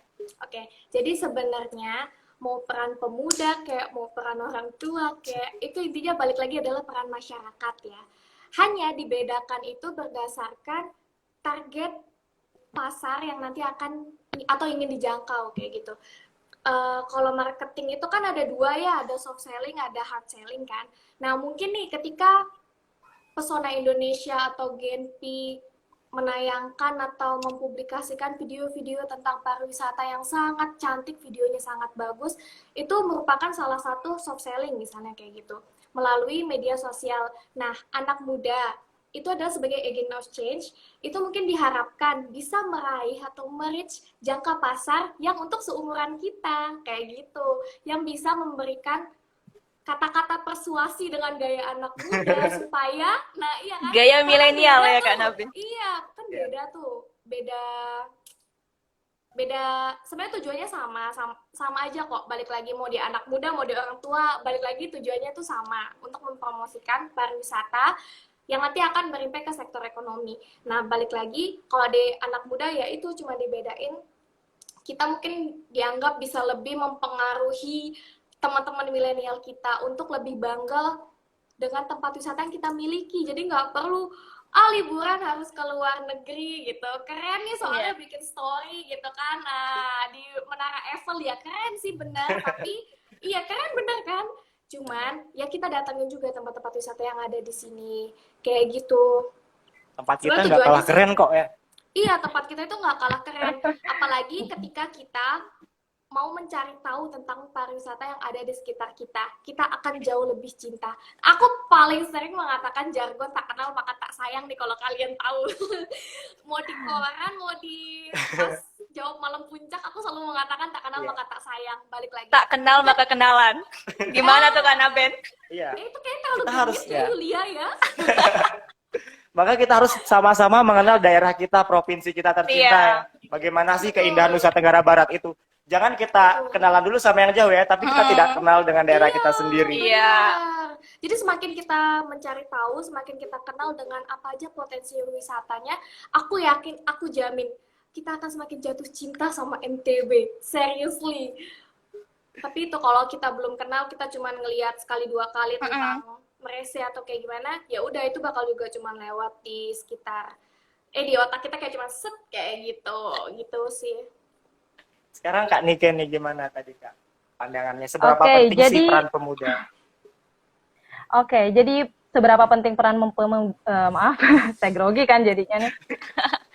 Oke, jadi sebenarnya mau peran pemuda kayak mau peran orang tua kayak itu intinya balik lagi adalah peran masyarakat ya. Hanya dibedakan itu berdasarkan target pasar yang nanti akan atau ingin dijangkau kayak gitu. Kalau marketing itu kan ada dua ya, ada soft selling, ada hard selling kan. Nah mungkin nih ketika Pesona Indonesia atau Genpi menayangkan atau mempublikasikan video-video tentang pariwisata yang sangat cantik, videonya sangat bagus, itu merupakan salah satu soft selling misalnya kayak gitu, melalui media sosial. Nah, anak muda itu adalah sebagai agent of change, itu mungkin diharapkan bisa meraih atau merich jangka pasar yang untuk seumuran kita, kayak gitu, yang bisa memberikan kata-kata persuasi dengan gaya anak muda supaya, nah iya kan, Gaya karena milenial beda ya Kak tuh, Nabin. iya kan beda tuh, beda sebenarnya tujuannya sama aja kok, balik lagi mau di anak muda mau di orang tua, balik lagi tujuannya tuh sama, untuk mempromosikan pariwisata yang nanti akan berimpact ke sektor ekonomi. Nah balik lagi kalau di anak muda ya itu cuma dibedain, kita mungkin dianggap bisa lebih mempengaruhi teman-teman milenial kita untuk lebih bangga dengan tempat wisata yang kita miliki. Jadi nggak perlu liburan harus ke luar negeri gitu. Keren nih soalnya bikin story gitu kan. Nah, di Menara Eiffel ya keren sih benar, tapi iya keren bener kan. Cuman ya kita datangin juga tempat-tempat wisata yang ada di sini. Kayak gitu. Tempat kita Sebenarnya nggak kalah tujuannya sih, keren kok ya. iya tempat kita itu nggak kalah keren. Apalagi ketika kita mau mencari tahu tentang pariwisata yang ada di sekitar kita, kita akan jauh lebih cinta. Aku paling sering mengatakan jargon tak kenal maka tak sayang nih kalau kalian tahu. Mau di koran, mau di pas jawab malam puncak, aku selalu mengatakan tak kenal maka tak sayang. Balik lagi. Tak kenal maka kenalan. Gimana tuh Kak Naben? Iya. Itu kayak terlalu Kita harus, genius ya, ya. Yulia ya. Maka kita harus sama-sama mengenal daerah kita, provinsi kita tercinta. Ya. Bagaimana sih keindahan Nusa Tenggara Barat itu? Jangan kita kenalan dulu sama yang jauh ya, tapi kita tidak kenal dengan daerah kita sendiri. Iya. Benar. Jadi semakin kita mencari tahu, semakin kita kenal dengan apa aja potensi wisatanya, aku yakin, aku jamin, kita akan semakin jatuh cinta sama NTB. Seriously. Tapi itu kalau kita belum kenal, kita cuma ngelihat sekali dua kali tentang Merese atau kayak gimana, ya udah itu bakal juga cuma lewat di sekitar, di otak kita kayak cuma set kayak gitu sih. Sekarang Kak Niken nih gimana tadi Kak? Pandangannya seberapa Oke, penting sih jadi peran pemuda? Oke, jadi seberapa penting peran maaf, saya grogi kan jadinya nih.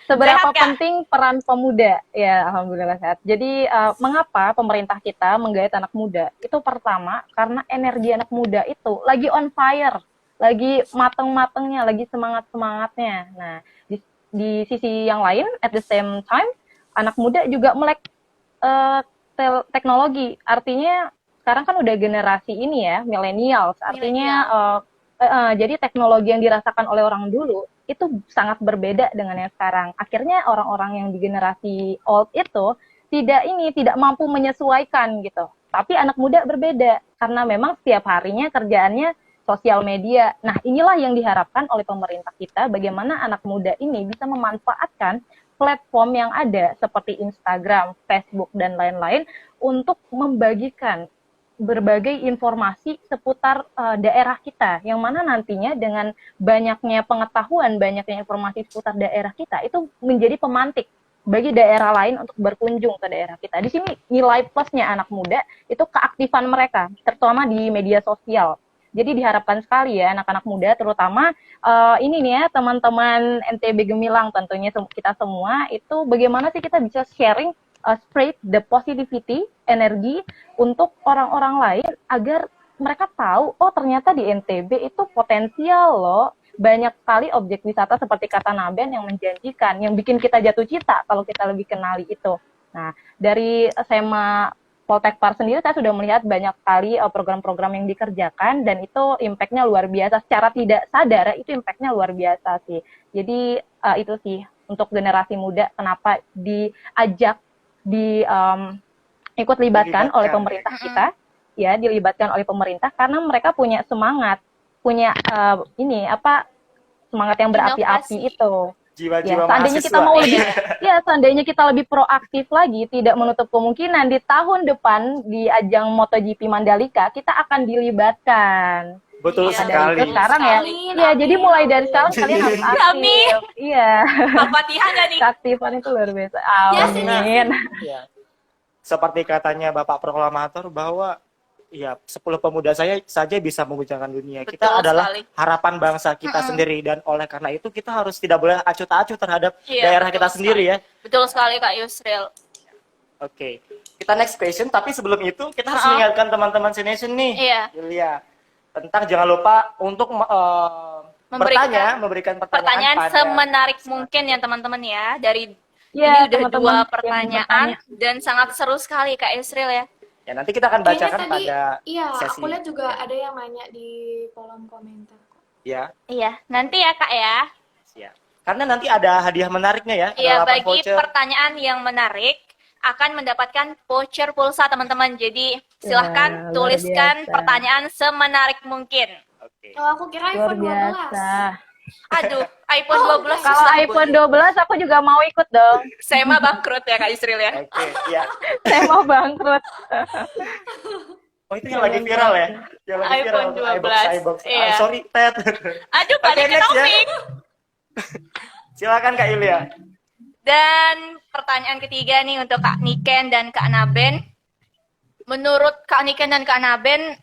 Seberapa Sehat, Kak? penting peran pemuda? Ya, alhamdulillah sehat. Jadi mengapa pemerintah kita menggait anak muda? Itu pertama karena energi anak muda itu lagi on fire, lagi mateng-matengnya, lagi semangat-semangatnya. Nah, di sisi yang lain, at the same time, anak muda juga melek teknologi. Artinya sekarang kan udah generasi ini ya, millennials. Artinya jadi teknologi yang dirasakan oleh orang dulu itu sangat berbeda dengan yang sekarang. Akhirnya orang-orang yang di generasi old itu tidak mampu menyesuaikan gitu. Tapi anak muda berbeda karena memang setiap harinya kerjaannya sosial media. Nah, inilah yang diharapkan oleh pemerintah kita, bagaimana anak muda ini bisa memanfaatkan platform yang ada seperti Instagram, Facebook, dan lain-lain untuk membagikan berbagai informasi seputar daerah kita, yang mana nantinya dengan banyaknya pengetahuan, banyaknya informasi seputar daerah kita, itu menjadi pemantik bagi daerah lain untuk berkunjung ke daerah kita. Di sini nilai plusnya anak muda itu keaktifan mereka, terutama di media sosial. Jadi diharapkan sekali ya anak-anak muda, terutama ini nih ya teman-teman NTB Gemilang, tentunya kita semua itu bagaimana sih kita bisa sharing, spread the positivity, energi untuk orang-orang lain agar mereka tahu, oh ternyata di NTB itu potensial loh, banyak sekali objek wisata seperti kata Naben yang menjanjikan, yang bikin kita jatuh cinta kalau kita lebih kenali itu. Nah, dari SMA Poltekpar sendiri saya sudah melihat banyak sekali program-program yang dikerjakan dan itu impact-nya luar biasa. Secara tidak sadar itu impact-nya luar biasa sih. Jadi itu sih untuk generasi muda kenapa diajak ikut libatkan oleh pemerintah kita, ya dilibatkan oleh pemerintah karena mereka punya semangat, punya semangat yang berapi-api itu. Jiwa-jiwa seandainya mahasiswa. kita mau lebih, seandainya kita lebih proaktif lagi, tidak menutup kemungkinan di tahun depan di ajang MotoGP Mandalika kita akan dilibatkan. Betul sekali. Itu sekarang ya. Iya, jadi mulai dari sekarang kalian harus aktif. Iya. Al-Fatihah nggak nih? Keaktifan itu luar biasa. Amin. Ya. Seperti katanya Bapak Proklamator bahwa ya 10 pemuda saya saja bisa mengguncangkan dunia. Betul Kita adalah sekali. harapan bangsa kita sendiri, dan oleh karena itu kita harus tidak boleh acuh tak acuh terhadap daerah kita sendiri ya. Betul sekali Kak Yusril. Oke. Kita next question, tapi sebelum itu kita harus mengingatkan teman-teman Cination nih. Iya. Yulia, tentang jangan lupa untuk memberikan pertanyaan pada semenarik mungkin ya teman-teman ya. Dari Ya, ini udah teman-teman 2 yang pertanyaan bertanya. dan sangat seru sekali Kak Yusril ya. Ya, nanti kita akan Kayaknya bacakan tadi, pada iya, sesi. aku lihat juga Ya. ada yang nanya di kolom komentar. Ya, Iya, nanti ya Kak ya. siap. Karena nanti ada hadiah menariknya ya, Iya, ada 8 bagi voucher. pertanyaan yang menarik akan mendapatkan voucher pulsa teman-teman. Jadi silahkan Wah, luar tuliskan biasa. pertanyaan semenarik mungkin. Oke. Oh, aku kira Luar iPhone 12. biasa. Aduh, iPhone 12 Kalau susah iPhone Bu. 12 aku juga mau ikut dong. Saya mah bangkrut ya Kak Yusril ya. Oke, ya. Saya mau bangkrut. Oh, itu yang lagi viral ya? Yang lagi viral iPhone tuh, 12, iBox. iya. Sorry, Ted. Aduh, Oke, balik ke next ya. topik. Silakan Kak Yulia. Dan pertanyaan ketiga nih untuk Kak Niken dan Kak Naben. Menurut Kak Niken dan Kak Naben,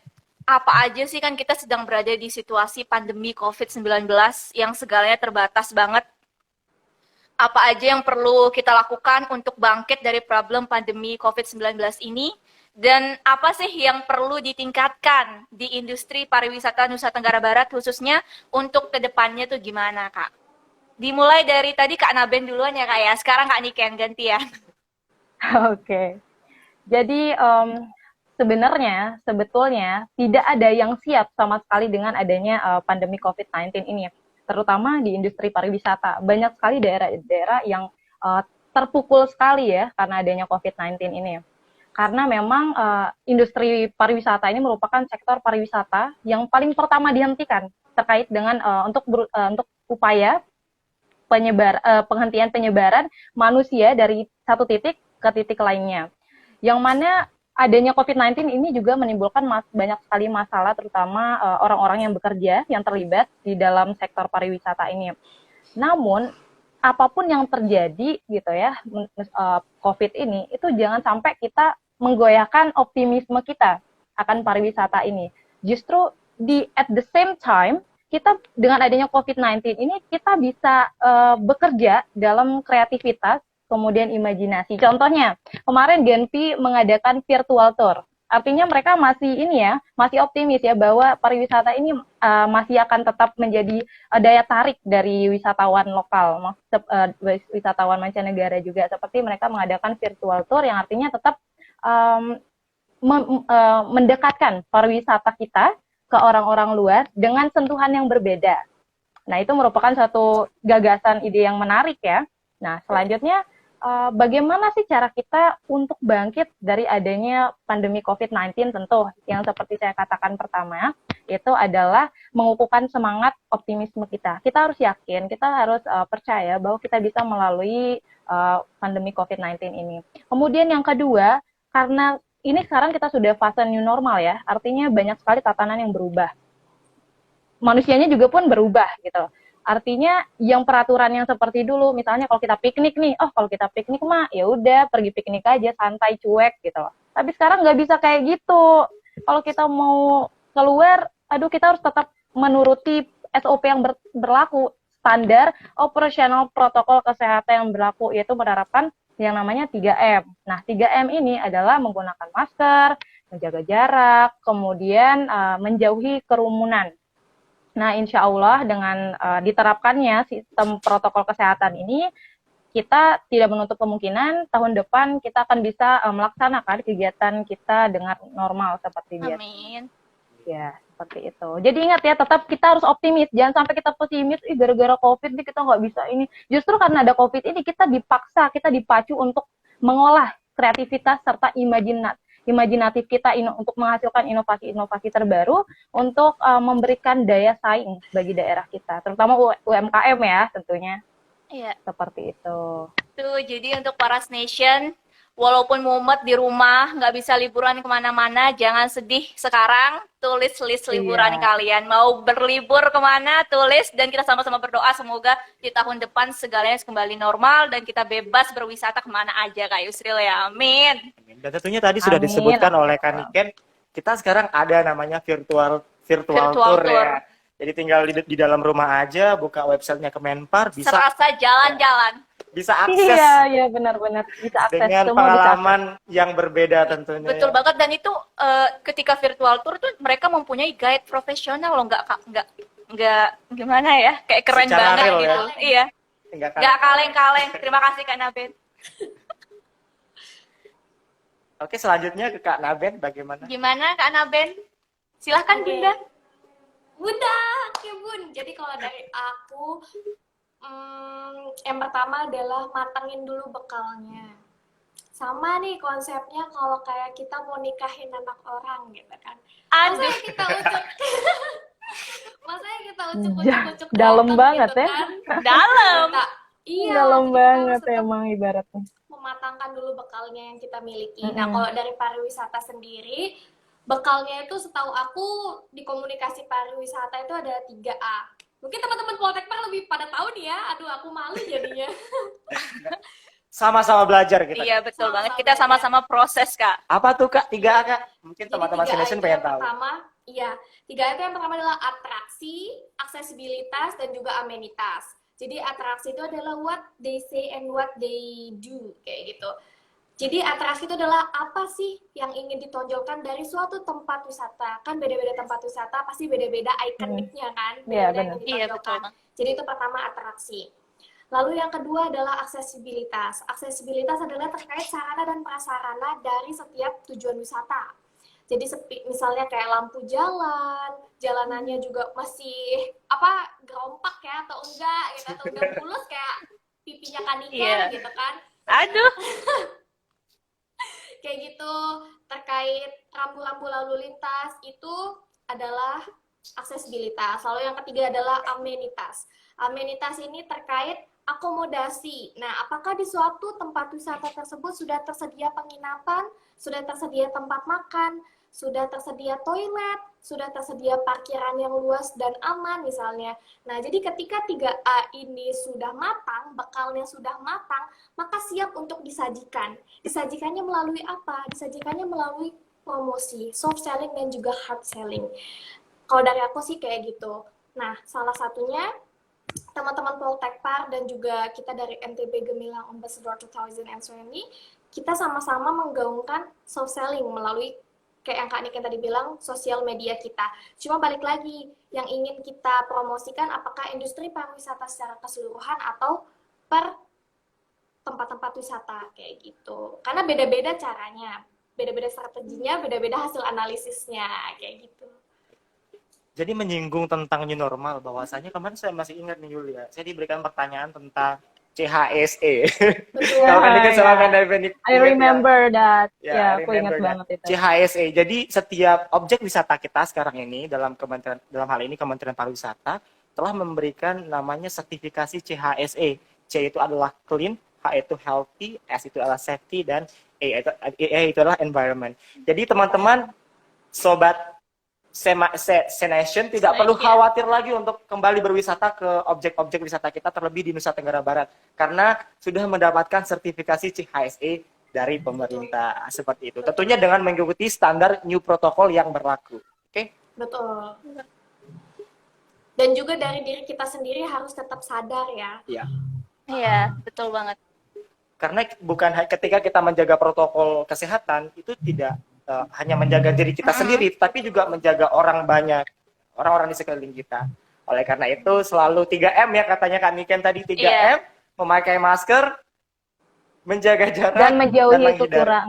apa aja sih, kan kita sedang berada di situasi pandemi COVID-19 yang segalanya terbatas banget. Apa aja yang perlu kita lakukan untuk bangkit dari problem pandemi COVID-19 ini? Dan apa sih yang perlu ditingkatkan di industri pariwisata Nusa Tenggara Barat khususnya untuk kedepannya tuh gimana Kak? Dimulai dari tadi Kak Naben duluan ya Kak ya, sekarang Kak Niken gantian. Oke. Jadi sebetulnya tidak ada yang siap sama sekali dengan adanya pandemi COVID-19 ini, terutama di industri pariwisata. Banyak sekali daerah-daerah yang terpukul sekali ya karena adanya COVID-19 ini. Karena memang industri pariwisata ini merupakan sektor pariwisata yang paling pertama dihentikan terkait dengan untuk upaya penghentian penyebaran manusia dari satu titik ke titik lainnya. Yang mana adanya COVID-19 ini juga menimbulkan banyak sekali masalah, terutama orang-orang yang bekerja, yang terlibat di dalam sektor pariwisata ini. Namun, apapun yang terjadi gitu ya, COVID ini, itu jangan sampai kita menggoyahkan optimisme kita akan pariwisata ini. Justru at the same time, kita dengan adanya COVID-19 ini, kita bisa bekerja dalam kreativitas, kemudian imajinasi. Contohnya, kemarin Genpi mengadakan virtual tour. Artinya mereka masih optimis ya bahwa pariwisata ini masih akan tetap menjadi daya tarik dari wisatawan lokal, wisatawan mancanegara juga. Seperti mereka mengadakan virtual tour yang artinya tetap mendekatkan pariwisata kita ke orang-orang luar dengan sentuhan yang berbeda. Nah, itu merupakan suatu gagasan ide yang menarik ya. Nah, selanjutnya bagaimana sih cara kita untuk bangkit dari adanya pandemi COVID-19? Tentu yang seperti saya katakan pertama, itu adalah mengukuhkan semangat optimisme kita. Kita harus yakin, kita harus percaya bahwa kita bisa melalui pandemi COVID-19 ini. Kemudian yang kedua, karena ini sekarang kita sudah fase new normal ya, artinya banyak sekali tatanan yang berubah. Manusianya juga pun berubah gitu. Artinya yang peraturan yang seperti dulu, misalnya kalau kita piknik nih, kalau kita piknik mah ya udah pergi piknik aja, santai, cuek gitu loh. Tapi sekarang nggak bisa kayak gitu. Kalau kita mau keluar, kita harus tetap menuruti SOP yang berlaku, standar operasional protokol kesehatan yang berlaku, yaitu menerapkan yang namanya 3M. Nah, 3M ini adalah menggunakan masker, menjaga jarak, kemudian menjauhi kerumunan. Nah, insya Allah dengan diterapkannya sistem protokol kesehatan ini, kita tidak menutup kemungkinan tahun depan kita akan bisa melaksanakan kegiatan kita dengan normal seperti biasa. Amin. Ya, seperti itu. Jadi ingat ya, tetap kita harus optimis. Jangan sampai kita pesimis, gara-gara COVID ini kita nggak bisa ini. Justru karena ada COVID ini, kita dipacu untuk mengolah kreativitas serta imajinatif kita untuk menghasilkan inovasi-inovasi terbaru untuk memberikan daya saing bagi daerah kita, terutama UMKM ya tentunya. Iya. Seperti itu. Tuh, jadi untuk Paras Nation, walaupun mumet di rumah, nggak bisa liburan kemana-mana, jangan sedih sekarang, tulis list liburan kalian. Mau berlibur kemana, tulis, dan kita sama-sama berdoa semoga di tahun depan segalanya kembali normal, dan kita bebas berwisata kemana aja, Kak Yusril ya. Amin. Dan tentunya tadi sudah disebutkan oleh Kak Niken, kita sekarang ada namanya virtual tour ya. Jadi tinggal di dalam rumah aja, buka websitenya Kemenpar, bisa serasa jalan-jalan. Bisa akses. Iya, benar-benar bisa akses dengan semua pengalaman yang berbeda tentunya. Betul banget, dan itu ketika virtual tour tuh mereka mempunyai guide profesional loh, nggak nggak gimana ya, kayak keren Secara banget real, gitu. ya? Iya, Enggak nggak kan? kaleng-kaleng. Terima kasih Kak Naben. Oke, selanjutnya ke Kak Naben, bagaimana? Gimana Kak Naben? Silahkan Oke. Bunda. Bunda, oke Bun. Jadi kalau dari aku, yang pertama adalah matangin dulu bekalnya. Sama nih konsepnya kalau kayak kita mau nikahin anak orang gitu kan. Masa Aduh, ya kita ucuk, masa ya kita ucuk Dalam datang banget gitu ya. kan. dalam. Iya, Dalam jadi kita harus banget tetap emang ibaratnya. mematangkan dulu bekalnya yang kita miliki. Nah, kalau dari pariwisata sendiri, bekalnya itu setahu aku di komunikasi pariwisata itu ada 3A. Mungkin teman-teman Poltekpar lebih pada tahu nih ya. Aduh, aku malu jadinya. Sama-sama belajar kita. Iya, betul banget. Sama-sama Kita belajar. sama-sama proses, Kak. Apa tuh Kak? 3A Kak? Mungkin Jadi teman-teman 3A Sination itu pengen yang tahu. pertama, iya, 3A itu yang pertama adalah atraksi, aksesibilitas, dan juga amenitas. Jadi atraksi itu adalah what they say and what they do, kayak gitu. Jadi atraksi itu adalah apa sih yang ingin ditonjolkan dari suatu tempat wisata. Kan beda-beda tempat wisata, pasti beda-beda ikoniknya kan, Iya, beda-beda yang benar. Iya, betul ditonjolkan. banget. Jadi itu pertama atraksi. Lalu yang kedua adalah aksesibilitas. Aksesibilitas adalah terkait sarana dan prasarana dari setiap tujuan wisata. Jadi misalnya kayak lampu jalan, jalanannya juga masih gerompak ya atau enggak gitu, atau udah mulus kayak pipinya kanikan Iya. gitu kan. Aduh, Kayak gitu. Terkait rambu-rambu lalu lintas itu adalah aksesibilitas. Lalu yang ketiga adalah amenitas. Amenitas ini terkait akomodasi. Nah, apakah di suatu tempat wisata tersebut sudah tersedia penginapan, sudah tersedia tempat makan, sudah tersedia toilet, sudah tersedia parkiran yang luas dan aman misalnya. Nah, jadi ketika 3A ini sudah matang, bekalnya sudah matang, maka siap untuk disajikan. Disajikannya melalui apa? Disajikannya melalui promosi, soft selling dan juga hard selling. Kalau dari aku sih kayak gitu. Nah, salah satunya teman-teman Poltekpar dan juga kita dari MTB Gemilang Ambassador 2020, kita sama-sama menggaungkan soft selling melalui kayak yang Kak Niken tadi bilang, sosial media kita. Cuma balik lagi, yang ingin kita promosikan apakah industri pariwisata secara keseluruhan atau per tempat-tempat wisata kayak gitu. Karena beda-beda caranya, beda-beda strateginya, beda-beda hasil analisisnya kayak gitu. Jadi menyinggung tentang new normal, bahwasanya kemarin saya masih ingat nih Yulia, saya diberikan pertanyaan tentang CHSE. Betul. Kalau kan ini sama Ya. Mendagri I remember that. Ya, Ya, I aku ingat remember banget that. itu. CHSE. Jadi setiap objek wisata kita sekarang ini dalam hal ini Kementerian Pariwisata telah memberikan namanya sertifikasi CHSE. C itu adalah clean, H itu healthy, S itu adalah safety, dan E itu adalah environment. Jadi teman-teman, sobat Senation tidak perlu khawatir lagi untuk kembali berwisata ke objek-objek wisata kita, terlebih di Nusa Tenggara Barat, karena sudah mendapatkan sertifikasi CHSE dari pemerintah. Seperti itu. Tentunya dengan mengikuti standar new protokol yang berlaku. Oke? Betul. Dan juga dari diri kita sendiri harus tetap sadar ya. Iya. iya, betul banget. Karena bukan ketika kita menjaga protokol kesehatan itu tidak hanya menjaga diri kita sendiri, tapi juga menjaga orang banyak, orang-orang di sekeliling kita. Oleh karena itu selalu 3M ya katanya Kak Niken tadi, 3M, Iya. memakai masker, menjaga jarak, Dan menjauhi menghindari kerumunan.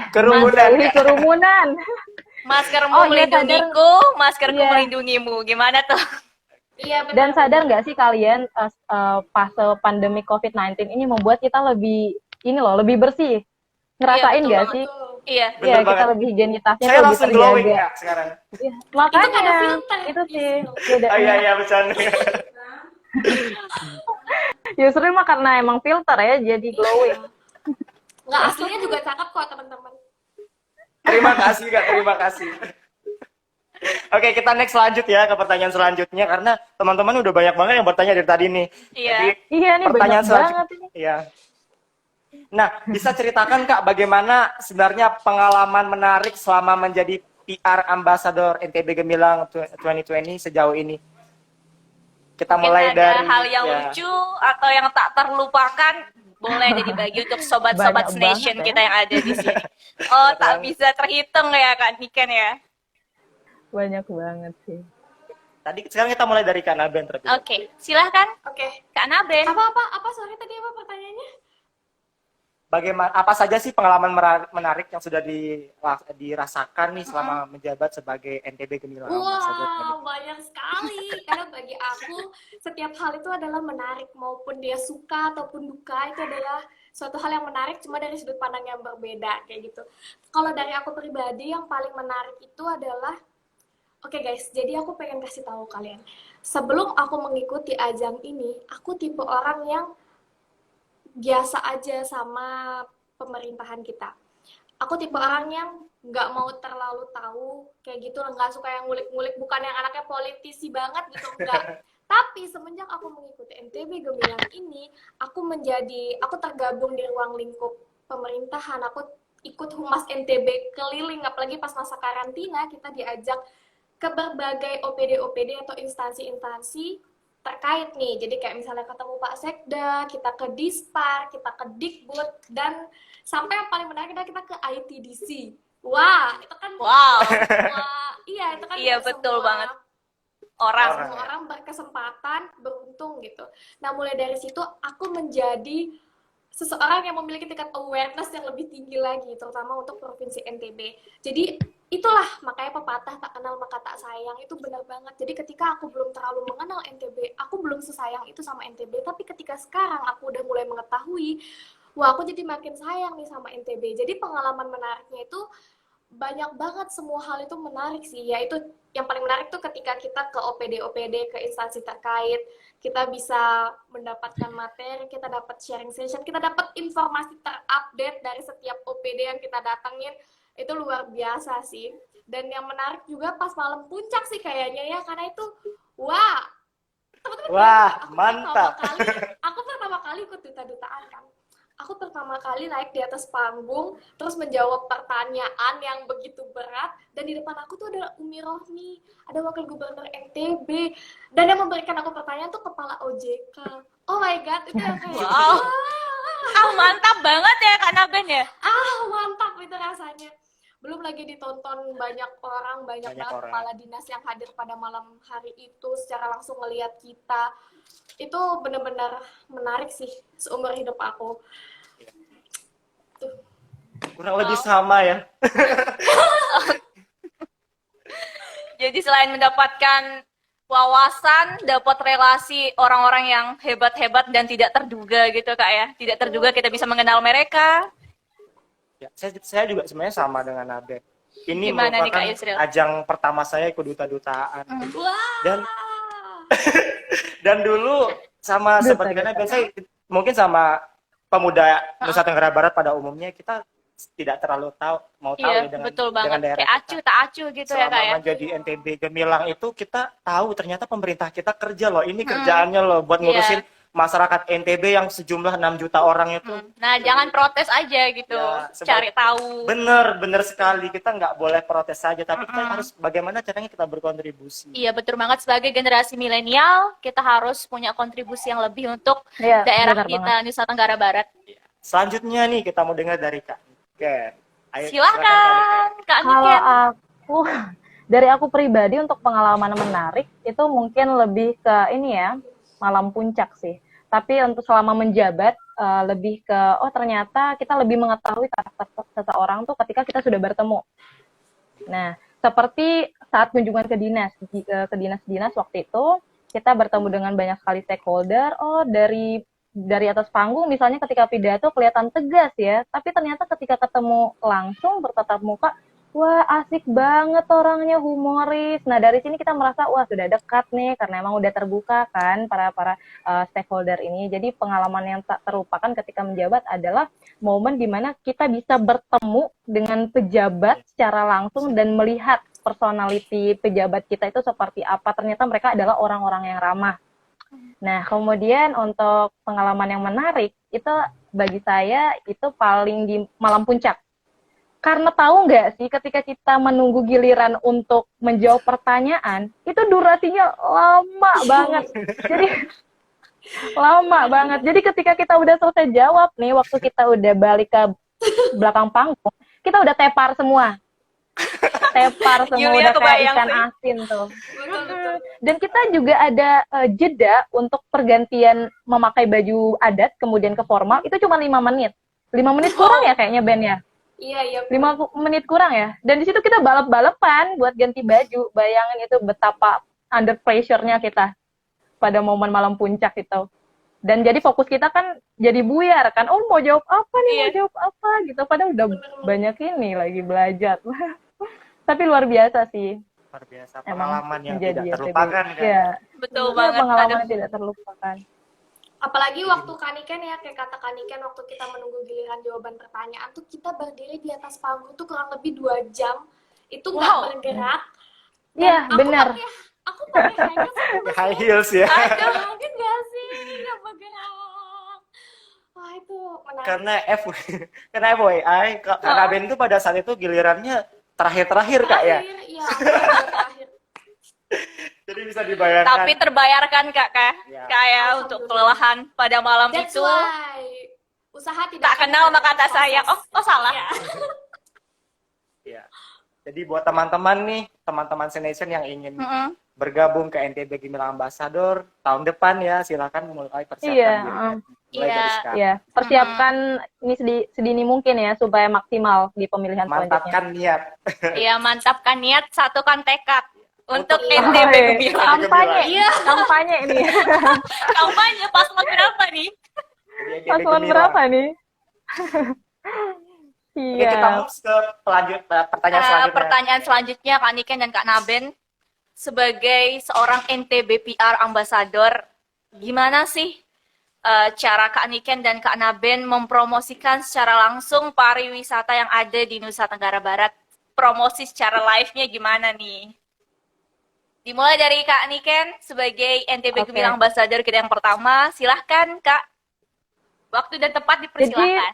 kerumunan. kerumunan. Maskermu Oh, iya, melindungiku, maskerku Iya. melindungimu. Gimana tuh? Iya benar. Dan sadar nggak sih kalian fase pandemi COVID-19 ini membuat kita lebih lebih bersih. Ngerasain betul nggak banget. sih? Betul. Iya, Betul Iya, kita banget. lebih higienitasnya Saya lebih langsung glowing terjaga. ya sekarang. Iya, Itu makanya ada filter. itu sih Justru. beda. Oh iya bercanda. Justru mah karena emang filter ya jadi glowing. Nggak, aslinya juga cakep kok teman-teman. Terima kasih Kak, terima kasih. Oke, kita next lanjut ya ke pertanyaan selanjutnya, karena teman-teman udah banyak banget yang bertanya dari tadi nih. Iya. Jadi Iya nih pertanyaan banyak banget selanjutnya. ini. Iya. Nah, bisa ceritakan Kak bagaimana sebenarnya pengalaman menarik selama menjadi PR Ambassador NTB Gemilang 2020 sejauh ini? Kita Mungkin mulai ada dari hal yang ya, lucu atau yang tak terlupakan, boleh jadi bagi untuk sobat-sobat Banyak Nation banget ya. kita yang ada di sini. Oh, tak bisa terhitung ya Kak Niken ya. Banyak banget sih. Tadi sekarang kita mulai dari Kak Naben terlebih dahulu. Oke, silahkan Oke. Kak Naben. Apa? Sorry tadi apa pertanyaannya? Bagaimana, apa saja sih pengalaman menarik yang sudah dirasakan nih selama menjabat sebagai NTB Gemilang Ambassador? Wah, banyak sekali. Karena bagi aku, setiap hal itu adalah menarik. Maupun dia suka ataupun duka, itu adalah suatu hal yang menarik, cuma dari sudut pandang yang berbeda, kayak gitu. Kalau dari aku pribadi, yang paling menarik itu adalah, oke guys, jadi aku pengen kasih tahu kalian. Sebelum aku mengikuti ajang ini, aku tipe orang yang biasa aja sama pemerintahan kita. Aku tipe orang yang nggak mau terlalu tahu kayak gitu, nggak suka yang ngulik-ngulik, bukan yang anaknya politisi banget gitu, enggak. Tapi semenjak aku mengikuti NTB Gemilang ini, aku tergabung di ruang lingkup pemerintahan, aku ikut humas NTB keliling, apalagi pas masa karantina kita diajak ke berbagai OPD-OPD atau instansi-instansi terkait nih. Jadi kayak misalnya ketemu Pak Sekda, kita ke Dispar, kita ke Dikbud, dan sampai yang paling menarik adalah kita ke ITDC. Wah, itu kan Wow. iya, itu kan Iya, betul banget. Orang. semua orang berkesempatan, beruntung gitu. Nah, mulai dari situ aku menjadi seseorang yang memiliki tingkat awareness yang lebih tinggi lagi, terutama untuk Provinsi NTB. Jadi itulah makanya pepatah tak kenal maka tak sayang itu benar banget. Jadi ketika aku belum terlalu mengenal NTB, aku belum sesayang itu sama NTB. Tapi ketika sekarang aku udah mulai mengetahui, wah aku jadi makin sayang nih sama NTB. Jadi pengalaman menariknya itu banyak banget, semua hal itu menarik sih. Yaitu yang paling menarik tuh ketika kita ke OPD-OPD, ke instansi terkait, kita bisa mendapatkan materi, kita dapat sharing session, kita dapat informasi terupdate dari setiap OPD yang kita datengin. Itu luar biasa sih. Dan yang menarik juga pas malam puncak sih kayaknya ya, karena itu wah, teman-teman, Wah, mantap. Aku pertama kali ikut duta-dutaan kan. Aku pertama kali naik di atas panggung, terus menjawab pertanyaan yang begitu berat, dan di depan aku tuh ada Umi Rohmi, ada Wakil Gubernur NTB, dan yang memberikan aku pertanyaan tuh Kepala OJK. Oh my God, itu yang kayak, Wow. Mantap banget ya Kak Naben ya. Mantap itu rasanya. Belum lagi ditonton banyak orang, banyak banget orang. kepala dinas yang hadir pada malam hari itu, secara langsung melihat kita. Itu benar-benar menarik sih seumur hidup aku. Kurang lebih sama ya. Jadi selain mendapatkan wawasan, dapat relasi orang-orang yang hebat-hebat dan tidak terduga gitu Kak ya. Tidak terduga kita bisa mengenal mereka. Ya, saya juga sebenarnya sama dengan Naben. Ini Gimana nih, merupakan Kak Yusril? ajang pertama saya ikut duta-dutaan. Wah. Dan dulu sama seperti Kak Naben, saya mungkin sama pemuda Nusa Tenggara Barat pada umumnya kita tidak terlalu tahu Iya, ya dengan betul dengan banget. daerah Kayak kita. acuh tak acuh gitu ya Kak Selama ya. menjadi NTB Gemilang itu kita tahu ternyata pemerintah kita kerja loh. Ini kerjaannya loh buat ngurusin masyarakat NTB yang sejumlah 6 juta orang itu. Nah, jangan protes aja gitu. Ya, Cari tahu. Bener sekali. Kita nggak boleh protes saja, tapi kita harus bagaimana caranya kita berkontribusi. Iya, betul banget. Sebagai generasi milenial, kita harus punya kontribusi yang lebih untuk Iya, daerah benar kita, Nusa Tenggara Barat. Selanjutnya nih kita mau dengar dari Kak Niken. Ayo, Silakan, Kak Kalau Niken. aku dari aku pribadi untuk pengalaman menarik itu mungkin lebih ke ini ya, malam puncak sih. Tapi untuk selama menjabat lebih ke ternyata kita lebih mengetahui karakter seseorang tuh ketika kita sudah bertemu. Nah, seperti saat kunjungan ke dinas waktu itu kita bertemu dengan banyak sekali stakeholder. Dari atas panggung misalnya ketika pidato kelihatan tegas ya, tapi ternyata ketika ketemu langsung bertatap muka, wah asik banget orangnya, humoris. Nah dari sini kita merasa wah sudah dekat nih karena emang udah terbuka kan para stakeholder ini. Jadi pengalaman yang tak terlupakan ketika menjabat adalah momen dimana kita bisa bertemu dengan pejabat secara langsung dan melihat personality pejabat kita itu seperti apa. Ternyata mereka adalah orang-orang yang ramah. Nah, kemudian untuk pengalaman yang menarik, itu bagi saya itu paling di malam puncak. Karena tahu nggak sih, ketika kita menunggu giliran untuk menjawab pertanyaan, itu durasinya lama banget. Jadi, lama banget. Jadi ketika kita udah selesai jawab nih, waktu kita udah balik ke belakang panggung, kita udah tepar semua. tepar semua Yulia udah kayak kebayang ikan sih. asin tuh. Betul, betul. Dan kita juga ada jeda untuk pergantian memakai baju adat kemudian ke formal itu cuma 5 menit. 5 menit kurang ya kayaknya Ben ya. Iya, iya. 5 menit kurang ya. Dan di situ kita balap-balapan buat ganti baju. Bayangin itu betapa under pressure-nya kita pada momen malam puncak itu. Dan jadi fokus kita kan jadi buyar kan. Oh mau jawab apa nih, mau Iya. jawab apa gitu. Padahal udah banyak ini lagi belajar. Tapi luar biasa sih. Luar biasa, Emang pengalaman yang menjadi tidak YTB. terlupakan kan. Iya. Betul Iya, banget. pengalaman Aduh. yang tidak terlupakan. Apalagi waktu Kaniken ya, kayak kata Kaniken waktu kita menunggu giliran jawaban pertanyaan tuh kita berdiri di atas panggung tuh kurang lebih 2 jam. Itu nggak Wow. bergerak. Iya, Aku benar. Aku pakai high heels sama High heels ya. mungkin nggak sih nggak bergerak. Wah itu menarik. Karena FYI, Kak Ben itu pada saat itu gilirannya terakhir-terakhir Kak ya. Iya, terakhir. Jadi bisa dibayangkan. Tapi terbayarkan Kak, Ya. kayak untuk kelelahan pada malam That's itu. why usaha tidak Tak kenal maka tak sayang. Oh salah. Iya. Ya. Jadi buat teman-teman nih, teman-teman Senation yang ingin Mm-mm. bergabung ke NTB Gemilang Ambassador tahun depan ya, silakan mulai persiapkan Iya, diri. Mulai Iya. dari sekarang. Ya, persiapkan ini sedini mungkin ya supaya maksimal di pemilihan selanjutnya. Mantapkan niat. Iya, mantapkan niat, satukan tekad untuk Iya. NTB Oke, Gemilang. kampanye, Iya. kampanye ini. Kampanye paslon berapa nih? Jadi NTB Paslon Gemilang. berapa nih? Oke, kita Iya. move ke pertanyaan selanjutnya. Pertanyaan selanjutnya Kak Niken dan Kak Naben, sebagai seorang NTB PR Ambassador, gimana sih cara Kak Niken dan Kak Naben mempromosikan secara langsung pariwisata yang ada di Nusa Tenggara Barat? Promosi secara live-nya gimana nih? Dimulai dari Kak Niken sebagai NTB Oke. Gemilang Ambassador kita yang pertama. Silahkan Kak. Waktu dan tempat dipersilahkan.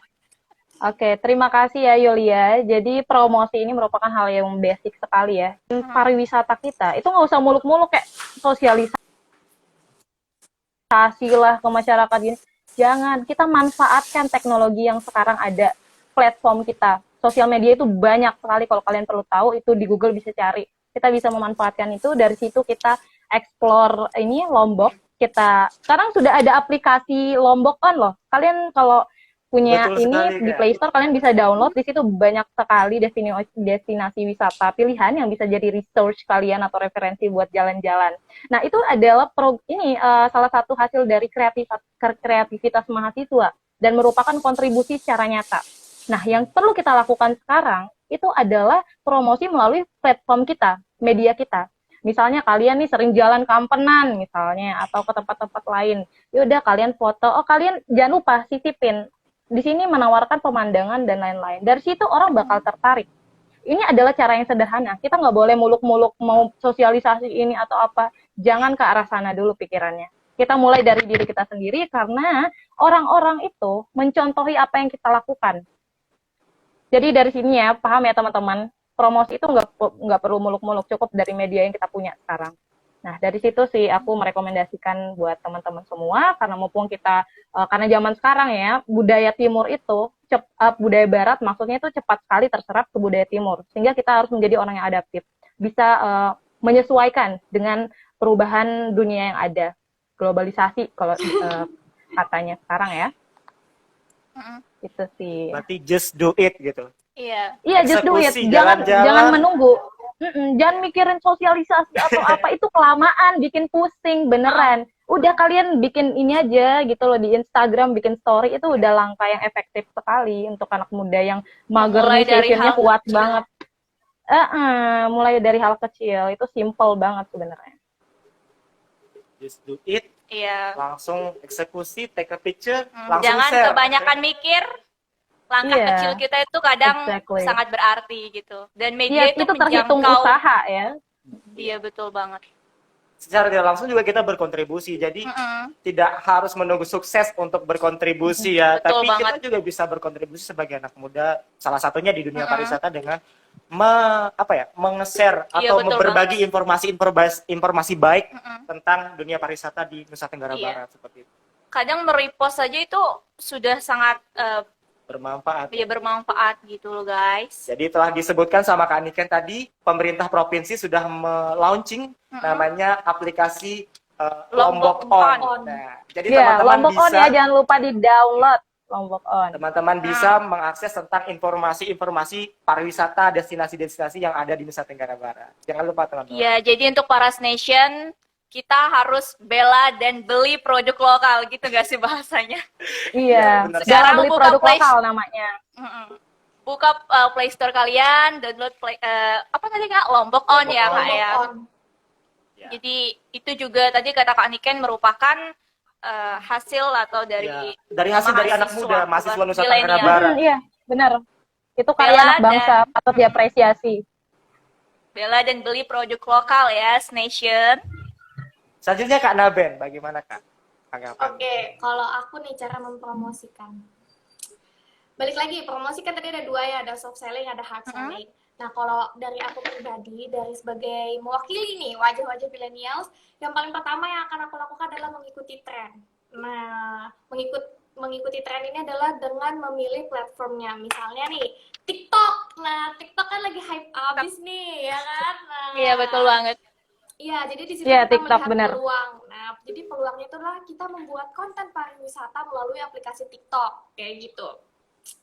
Oke, terima kasih ya Yulia. Jadi promosi ini merupakan hal yang basic sekali ya. Pariwisata kita itu nggak usah muluk-muluk kayak sosialisasi lah ke masyarakat gini. Jangan, kita manfaatkan teknologi yang sekarang ada, platform kita. Sosial media itu banyak sekali, kalau kalian perlu tahu itu di Google bisa cari. Kita bisa memanfaatkan itu, dari situ kita explore ini Lombok. Sekarang sudah ada aplikasi Lombok On loh. Kalian kalau punya Betul ini sekali, di Kak. Play Store kalian bisa download. Di situ banyak sekali destinasi wisata pilihan yang bisa jadi research kalian atau referensi buat jalan-jalan. Nah, itu adalah salah satu hasil dari kreativitas mahasiswa dan merupakan kontribusi secara nyata. Nah, yang perlu kita lakukan sekarang itu adalah promosi melalui platform kita, media kita. Misalnya kalian nih sering jalan ke Ampenan misalnya atau ke tempat-tempat lain. Yaudah kalian foto, kalian jangan lupa sisipin. Di sini menawarkan pemandangan dan lain-lain. Dari situ orang bakal tertarik. Ini adalah cara yang sederhana. Kita nggak boleh muluk-muluk mau sosialisasi ini atau apa. Jangan ke arah sana dulu pikirannya. Kita mulai dari diri kita sendiri karena orang-orang itu mencontohi apa yang kita lakukan. Jadi dari sini ya, paham ya teman-teman. Promosi itu nggak perlu muluk-muluk, cukup dari media yang kita punya sekarang. Nah, dari situ sih aku merekomendasikan buat teman-teman semua, karena mumpung kita, karena zaman sekarang ya, budaya timur itu, budaya barat maksudnya itu cepat sekali terserap ke budaya timur, sehingga kita harus menjadi orang yang adaptif, bisa menyesuaikan dengan perubahan dunia yang ada, globalisasi kalau katanya sekarang ya, itu sih. Berarti just do it gitu. Iya. Iya, just do it, Eksekusi, jangan jalan-jalan. menunggu. Jangan mikirin sosialisasi atau apa, itu kelamaan, bikin pusing beneran. Udah kalian bikin ini aja gitu loh di Instagram, bikin story, itu udah langkah yang efektif sekali untuk anak muda yang mager Mulai nih, dari sessionnya hal kuat kecil. banget. Mulai dari hal kecil, itu simple banget sebenarnya. Just do it, Iya. langsung eksekusi, take a picture, langsung Jangan share. kebanyakan mikir. Langkah Iya. kecil kita itu kadang Exactly. sangat berarti gitu. Dan media Iya, itu itu terhitung menjangkau. usaha ya. Iya, betul banget. Secara tidak langsung juga kita berkontribusi. Jadi tidak harus menunggu sukses untuk berkontribusi ya, Betul tapi banget. kita juga bisa berkontribusi sebagai anak muda. Salah satunya di dunia pariwisata dengan menge-share Iya, atau betul berbagi informasi baik tentang dunia pariwisata di Nusa Tenggara Iya. Barat seperti itu. Kadang merepost saja itu sudah sangat bermanfaat. Ya, bermanfaat gitu loh guys. Jadi telah disebutkan sama Kak Niken tadi, pemerintah provinsi sudah launching namanya aplikasi Lombok On. Nah, jadi Ya, teman-teman Lombok On bisa ya, jangan lupa di-download Lombok On. teman-teman bisa mengakses tentang informasi-informasi pariwisata destinasi-destinasi yang ada di Nusa Tenggara Barat. Jangan lupa teman-teman. Ya, jadi untuk para Nation, kita harus bela dan beli produk lokal gitu gak sih bahasanya? Iya, benar. jangan Sekarang beli buka produk Play- lokal namanya. Buka Play Store kalian, download apa tadi Kak? Lombok On ya Kak Lombok ya. On. Ya. Jadi itu juga tadi kata Kak Niken merupakan hasil atau dari Ya, dari hasil dari anak muda, mahasiswa Nusa Tenggara milenial. Barat. Iya, benar. Itu karya Bela anak bangsa, patut diapresiasi. Bela dan beli produk lokal ya, Nation. Selanjutnya Kak Naben, bagaimana Kak? Tanggapan? Oke, kalau aku nih cara mempromosikan. Balik lagi, promosi kan tadi ada dua ya, ada soft selling, ada hard selling. Nah, kalau dari aku pribadi, dari sebagai mewakili nih wajah-wajah millennials, yang paling pertama yang akan aku lakukan adalah mengikuti tren. Nah, mengikuti tren ini adalah dengan memilih platformnya. Misalnya nih, TikTok. Nah, TikTok kan lagi hype abis nih, ya kan? Nah, Iya, betul banget. iya, jadi di situ Iya, kita TikTok, melihat benar. peluang. Nah, jadi peluangnya itu adalah kita membuat konten pariwisata melalui aplikasi TikTok, kayak gitu.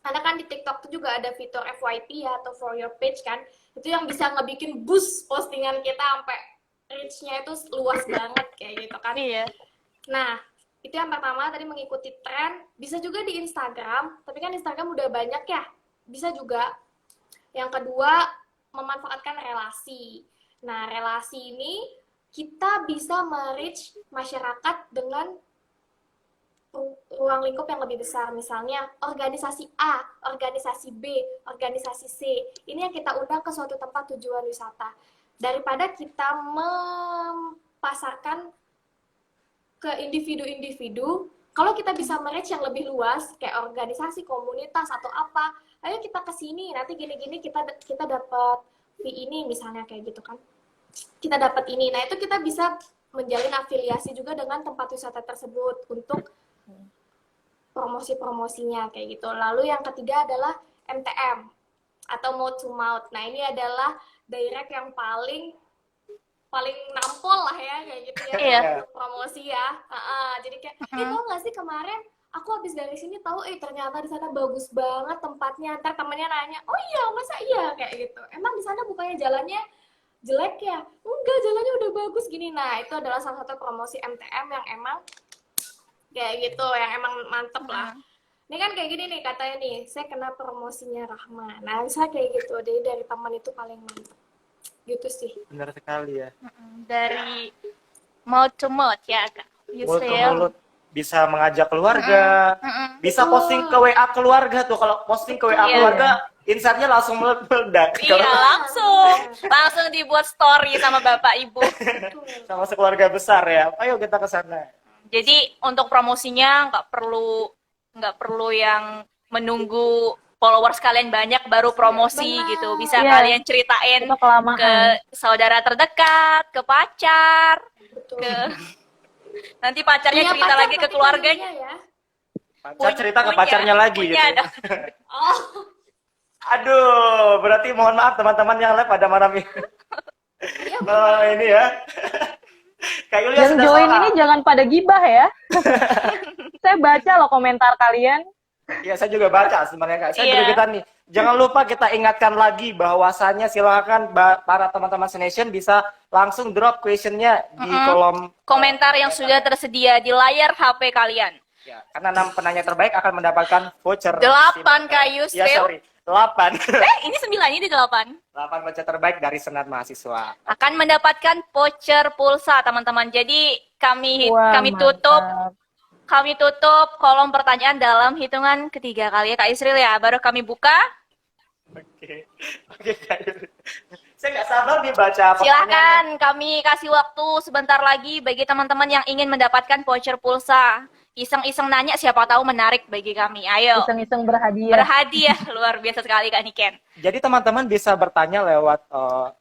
Karena kan di TikTok itu juga ada fitur FYP ya, atau For Your Page kan, itu yang bisa ngebikin boost postingan kita sampai reach-nya itu luas banget, kayak gitu kan. Iya. Nah, itu yang pertama tadi mengikuti tren, bisa juga di Instagram, tapi kan Instagram udah banyak ya, bisa juga. Yang kedua, memanfaatkan relasi. Nah, relasi ini kita bisa me-reach masyarakat dengan ruang lingkup yang lebih besar. Misalnya, organisasi A, organisasi B, organisasi C. Ini yang kita undang ke suatu tempat tujuan wisata. Daripada kita mempasarkan ke individu-individu, kalau kita bisa me-reach yang lebih luas, kayak organisasi, komunitas, atau apa, ayo kita ke sini, nanti gini-gini kita dapat fee ini, misalnya kayak gitu kan. Kita dapat ini. Nah, itu kita bisa menjalin afiliasi juga dengan tempat wisata tersebut untuk promosi-promosinya, kayak gitu. Lalu yang ketiga adalah MTM, atau mouth to mouth. Nah, ini adalah direct yang paling nampol lah ya, kayak gitu ya, Iya. untuk promosi ya. Jadi kayak, tau gak sih kemarin aku habis dari sini tahu, ternyata di sana bagus banget tempatnya. Ntar temennya nanya, oh iya, masa iya, kayak gitu. Emang di sana bukannya jalannya jelek ya? Enggak, jalannya udah bagus gini. Nah, itu adalah salah satu promosi MTM yang emang kayak gitu, yang emang mantep lah. Ini kan kayak gini nih katanya nih, saya kena promosinya Rahma. Nah, misalnya kayak gitu, jadi dari teman itu paling mantep. Gitu sih. Benar sekali ya. Dari mouth to mouth ya Kak. Mulut ke mulut, bisa mengajak keluarga, bisa posting ke WA keluarga tuh. Kalau posting ke WA Iya. keluarga, insight-nya langsung meledak. Iya, langsung dibuat story sama Bapak Ibu. Sama sekeluarga besar ya. Ayo kita ke sana. Jadi untuk promosinya nggak perlu yang menunggu followers kalian banyak baru promosi Benar. gitu. Bisa Iya. kalian ceritain Itu kelamaan. ke saudara terdekat, ke pacar, Betul. nanti pacarnya Punya cerita pacar lagi ke tapi keluarganya. kan dia ya. Pacar cerita ke Punya, pacarnya lagi punya gitu. dong. Oh, Aduh, berarti mohon maaf teman-teman yang live pada malam ini. iya Ini ya. Kak Yulia Yang sudah join salah. ini jangan pada gibah ya. Saya baca loh komentar kalian. Iya, saya juga baca sebenarnya Kak. Saya Iya. juga kita nih. Jangan lupa kita ingatkan lagi bahwasannya silakan para teman-teman Senation bisa langsung drop questionnya di kolom Komentar yang sudah tersedia di layar HP kalian. ya, karena 6 penanya terbaik akan mendapatkan voucher. 8 Kak Ya, Yusril. sorry. 8. Ini 9, ini 8. 8 voucher terbaik dari Senat Mahasiswa. Akan mendapatkan voucher pulsa, teman-teman. Jadi kami Wah, tutup mantap. kolom pertanyaan dalam hitungan ketiga kali ya Kak Yusril ya. Baru kami buka. Oke. Oke, Kak Yulia. Saya nggak sabar nih baca pertanyaan. Silakan kami kasih waktu sebentar lagi bagi teman-teman yang ingin mendapatkan voucher pulsa. Iseng-iseng nanya, siapa tahu menarik bagi kami. Ayo. Iseng-iseng berhadiah. Berhadiah luar biasa sekali Kak Niken. Jadi teman-teman bisa bertanya lewat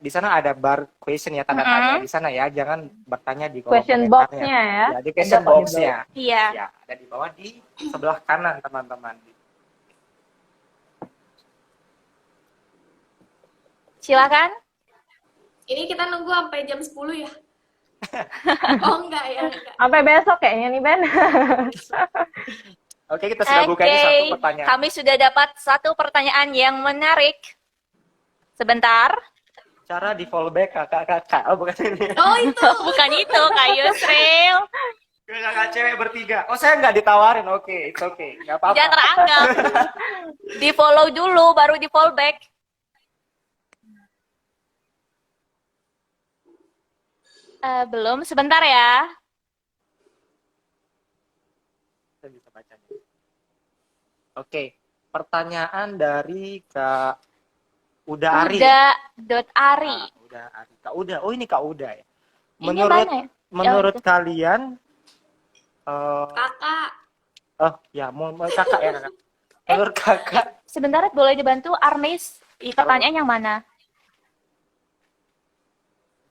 di sana ada bar question ya, tanda tanya di sana ya. Jangan bertanya di kolom Question komentarnya. box-nya ya. Ya, di question Ada kok di box-nya. Iya. Ya, ada di bawah di sebelah kanan teman-teman. Silakan. Ini kita nunggu sampai jam 10 ya? Oh enggak ya, enggak. Sampai besok kayaknya nih, Ben. Oke, kita sudah buka ini satu pertanyaan. Kami sudah dapat satu pertanyaan yang menarik. Sebentar. Cara di fallback kakak-kakak. Oh, bukan ini. Oh itu. Bukan itu, Kak Yusril. Kakak cewek bertiga. Oh, saya nggak ditawarin. Oke, it's okay. Nggak apa-apa. Jangan teranggap. Di follow dulu, baru di fallback. Belum, sebentar ya. Saya bisa bacanya. Oke, pertanyaan dari Kak Uda Ari. Uda.ari. Uda Ari. Kak Uda. Oh, ini Kak Uda ya. Ini Menurut mana ya? menurut Ya, kalian Kakak. oh ya, mau kakak ya kakak. Menurut kakak Sebentar, boleh dibantu Arnis? Pertanyaan yang mana?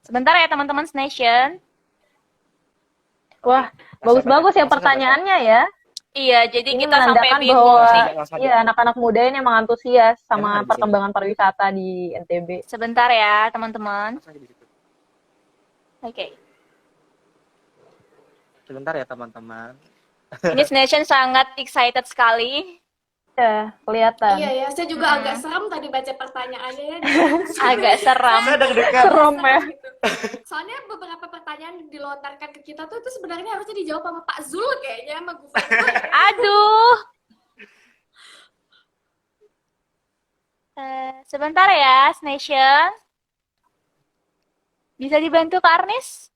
Sebentar ya teman-teman Nation. Wah, bagus-bagus ya pertanyaannya ya. Iya, jadi Ini kita sampai menandakan bingung bahwa sih. iya anak-anak muda ini emang antusias Emang sama ada di sini. perkembangan pariwisata di NTB. Sebentar ya teman-teman. langsung aja di situ. Oke. Sebentar ya teman-teman. Ini Nation sangat excited sekali. Ya, kelihatan. Iya ya, saya juga agak serem tadi baca pertanyaannya ya. Agak seram. Saya deg-degan. Serem ya. Gitu. Soalnya beberapa pertanyaan yang dilontarkan ke kita tuh itu sebenarnya harusnya dijawab sama Pak Zul kayaknya, sama Gufernur. Aduh. Sebentar ya, Nation. Bisa dibantu Kak Arnis?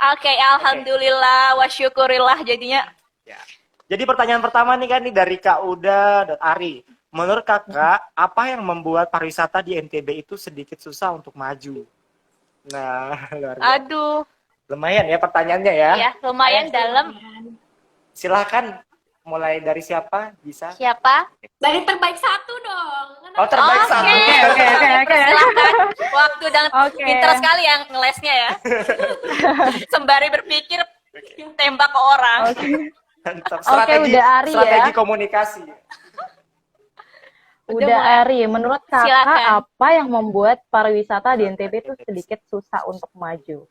Oke, alhamdulillah, wa syukurillah jadinya. Ya. Jadi pertanyaan pertama nih kan nih dari Kak Uda dan Ari. Menurut kakak, apa yang membuat pariwisata di NTB itu sedikit susah untuk maju? Nah, luar biasa. Aduh, Lumayan ya pertanyaannya ya. ya lumayan dalam. Silahkan mulai dari siapa? Bisa? Siapa? Dari terbaik satu dong. Oh, terbaik Oke. satu. Oke. Silakan. Waktu dan Oke. pinter sekali yang ngelesnya ya. Sembari berpikir tembak ke orang. Oke. Mantap. Oke, udah Ari ya. Strategi komunikasi. Udah Ari, menurut kakak Silakan. apa yang membuat pariwisata di NTB itu sedikit susah untuk maju?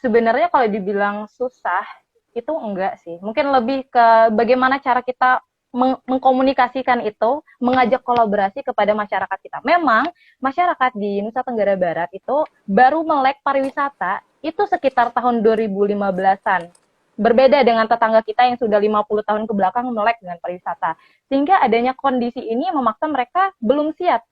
Sebenarnya kalau dibilang susah, itu enggak sih. Mungkin lebih ke bagaimana cara kita mengkomunikasikan itu, mengajak kolaborasi kepada masyarakat kita. Memang masyarakat di Nusa Tenggara Barat itu baru melek pariwisata itu sekitar tahun 2015-an. Berbeda dengan tetangga kita yang sudah 50 tahun ke belakang melek dengan pariwisata. Sehingga adanya kondisi ini memaksa mereka belum siap.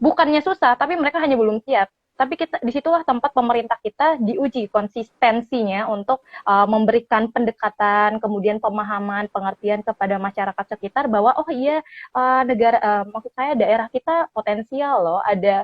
Bukannya susah, tapi mereka hanya belum siap. Tapi disitulah tempat pemerintah kita diuji konsistensinya untuk memberikan pendekatan, kemudian pemahaman, pengertian kepada masyarakat sekitar bahwa oh iya maksud saya daerah kita potensial loh, ada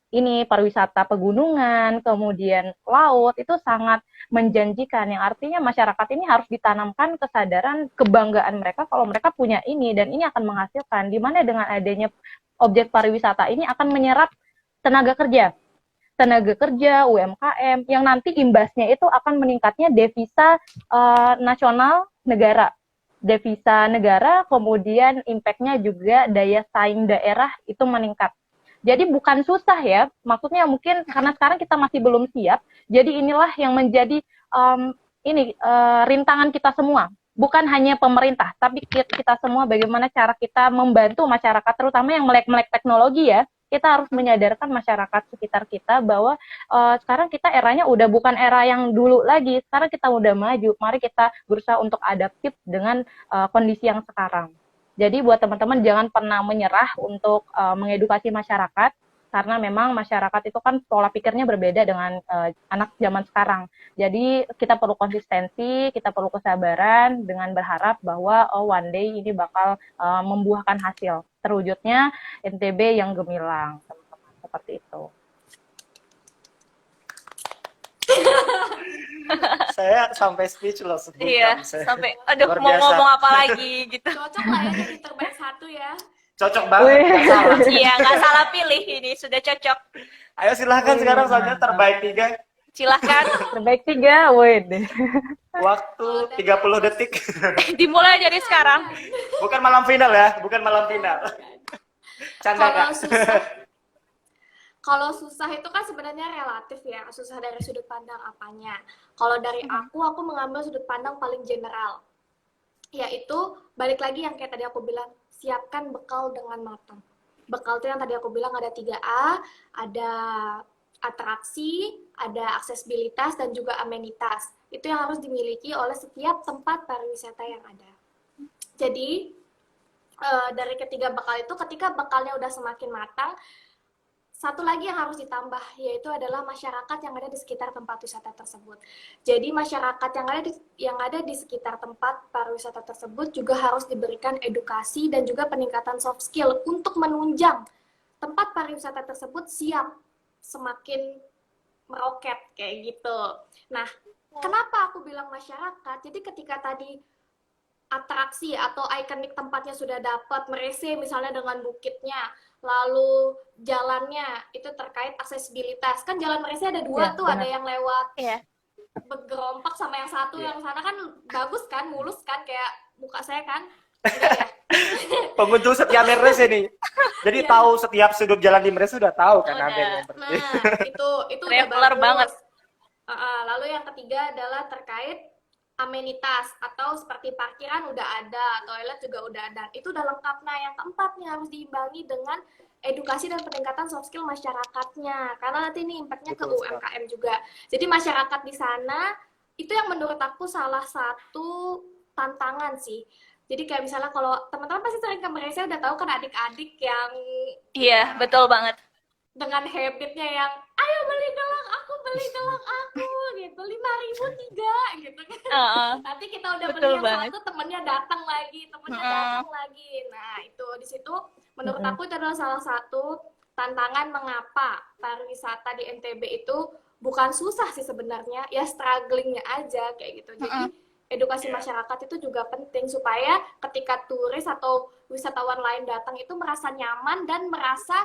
ini pariwisata pegunungan, kemudian laut itu sangat menjanjikan, yang artinya masyarakat ini harus ditanamkan kesadaran kebanggaan mereka kalau mereka punya ini dan ini akan menghasilkan, di mana dengan adanya objek pariwisata ini akan menyerap tenaga kerja, UMKM, yang nanti imbasnya itu akan meningkatnya devisa nasional negara. Devisa negara, kemudian impact-nya juga daya saing daerah itu meningkat. Jadi bukan susah ya, maksudnya mungkin karena sekarang kita masih belum siap, jadi inilah yang menjadi rintangan kita semua. Bukan hanya pemerintah, tapi kita semua bagaimana cara kita membantu masyarakat, terutama yang melek-melek teknologi ya. Kita harus menyadarkan masyarakat sekitar kita bahwa sekarang kita eranya udah bukan era yang dulu lagi, sekarang kita udah maju, mari kita berusaha untuk adaptif dengan kondisi yang sekarang. Jadi buat teman-teman jangan pernah menyerah untuk mengedukasi masyarakat, karena memang masyarakat itu kan pola pikirnya berbeda dengan anak zaman sekarang. Jadi kita perlu konsistensi, kita perlu kesabaran dengan berharap bahwa one day ini bakal membuahkan hasil. Terwujudnya NTB yang gemilang, teman-teman. Seperti itu. Saya sampai speechless. Iya, sampai aduh Luar mau biasa. ngomong apa lagi gitu. Cocok lah ya jadi terbaik satu ya. Cocok banget. Nggak salah. Iya, nggak salah pilih ini, sudah cocok. Ayo silahkan sekarang selanjutnya terbaik 3. Silahkan. Terbaik 3, wait. Waktu 30 detik. Dimulai dari sekarang. Bukan malam final ya, bukan malam final. Canda Kalau Kak. susah, kalau susah itu kan sebenarnya relatif ya, susah dari sudut pandang apanya. Kalau dari aku mengambil sudut pandang paling general, yaitu balik lagi yang kayak tadi aku bilang, siapkan bekal dengan matang. Bekal itu yang tadi aku bilang ada 3A, ada atraksi, ada aksesibilitas, dan juga amenitas. Itu yang harus dimiliki oleh setiap tempat pariwisata yang ada. Jadi, dari ketiga bekal itu, ketika bekalnya udah semakin matang, satu lagi yang harus ditambah, yaitu adalah masyarakat yang ada di sekitar tempat wisata tersebut. Jadi masyarakat yang ada di sekitar tempat pariwisata tersebut juga harus diberikan edukasi dan juga peningkatan soft skill untuk menunjang tempat pariwisata tersebut siap semakin meroket kayak gitu. Nah, kenapa aku bilang masyarakat? Jadi ketika tadi atraksi atau ikonik tempatnya sudah dapat, Merese misalnya dengan bukitnya, lalu jalannya itu terkait aksesibilitas. Kan jalan Merese ada dua tuh, ada yang lewat bergerompak sama yang satu yang sana kan bagus kan, mulus kan kayak muka saya kan. Enggak ya? Pengunjung setia Merese nih. Jadi tahu setiap sudut jalan di Merese sudah tahu kan ada yang Nah, itu udah Traveler bagus. banget. Lalu yang ketiga adalah terkait amenitas atau seperti parkiran udah ada, toilet juga udah ada. Itu udah lengkap. Nah, yang keempat nih harus diimbangi dengan edukasi dan peningkatan soft skill masyarakatnya. Karena nanti ini impact-nya ke Betul, UMKM juga. Jadi masyarakat di sana itu yang menurut aku salah satu tantangan sih. Jadi kayak misalnya kalau teman-teman pasti sering ke Malaysia udah tahu kan adik-adik yang Iya, betul banget. dengan habitnya yang ayo beli gelang aku gitu 5.000 tiga gitu kan. Nanti kita udah beli Betul yang banget. satu temennya datang lagi nah itu di situ menurut aku itu adalah salah satu tantangan mengapa pariwisata di NTB itu bukan susah sih sebenarnya, ya strugglingnya aja kayak gitu. Jadi edukasi masyarakat itu juga penting supaya ketika turis atau wisatawan lain datang itu merasa nyaman dan merasa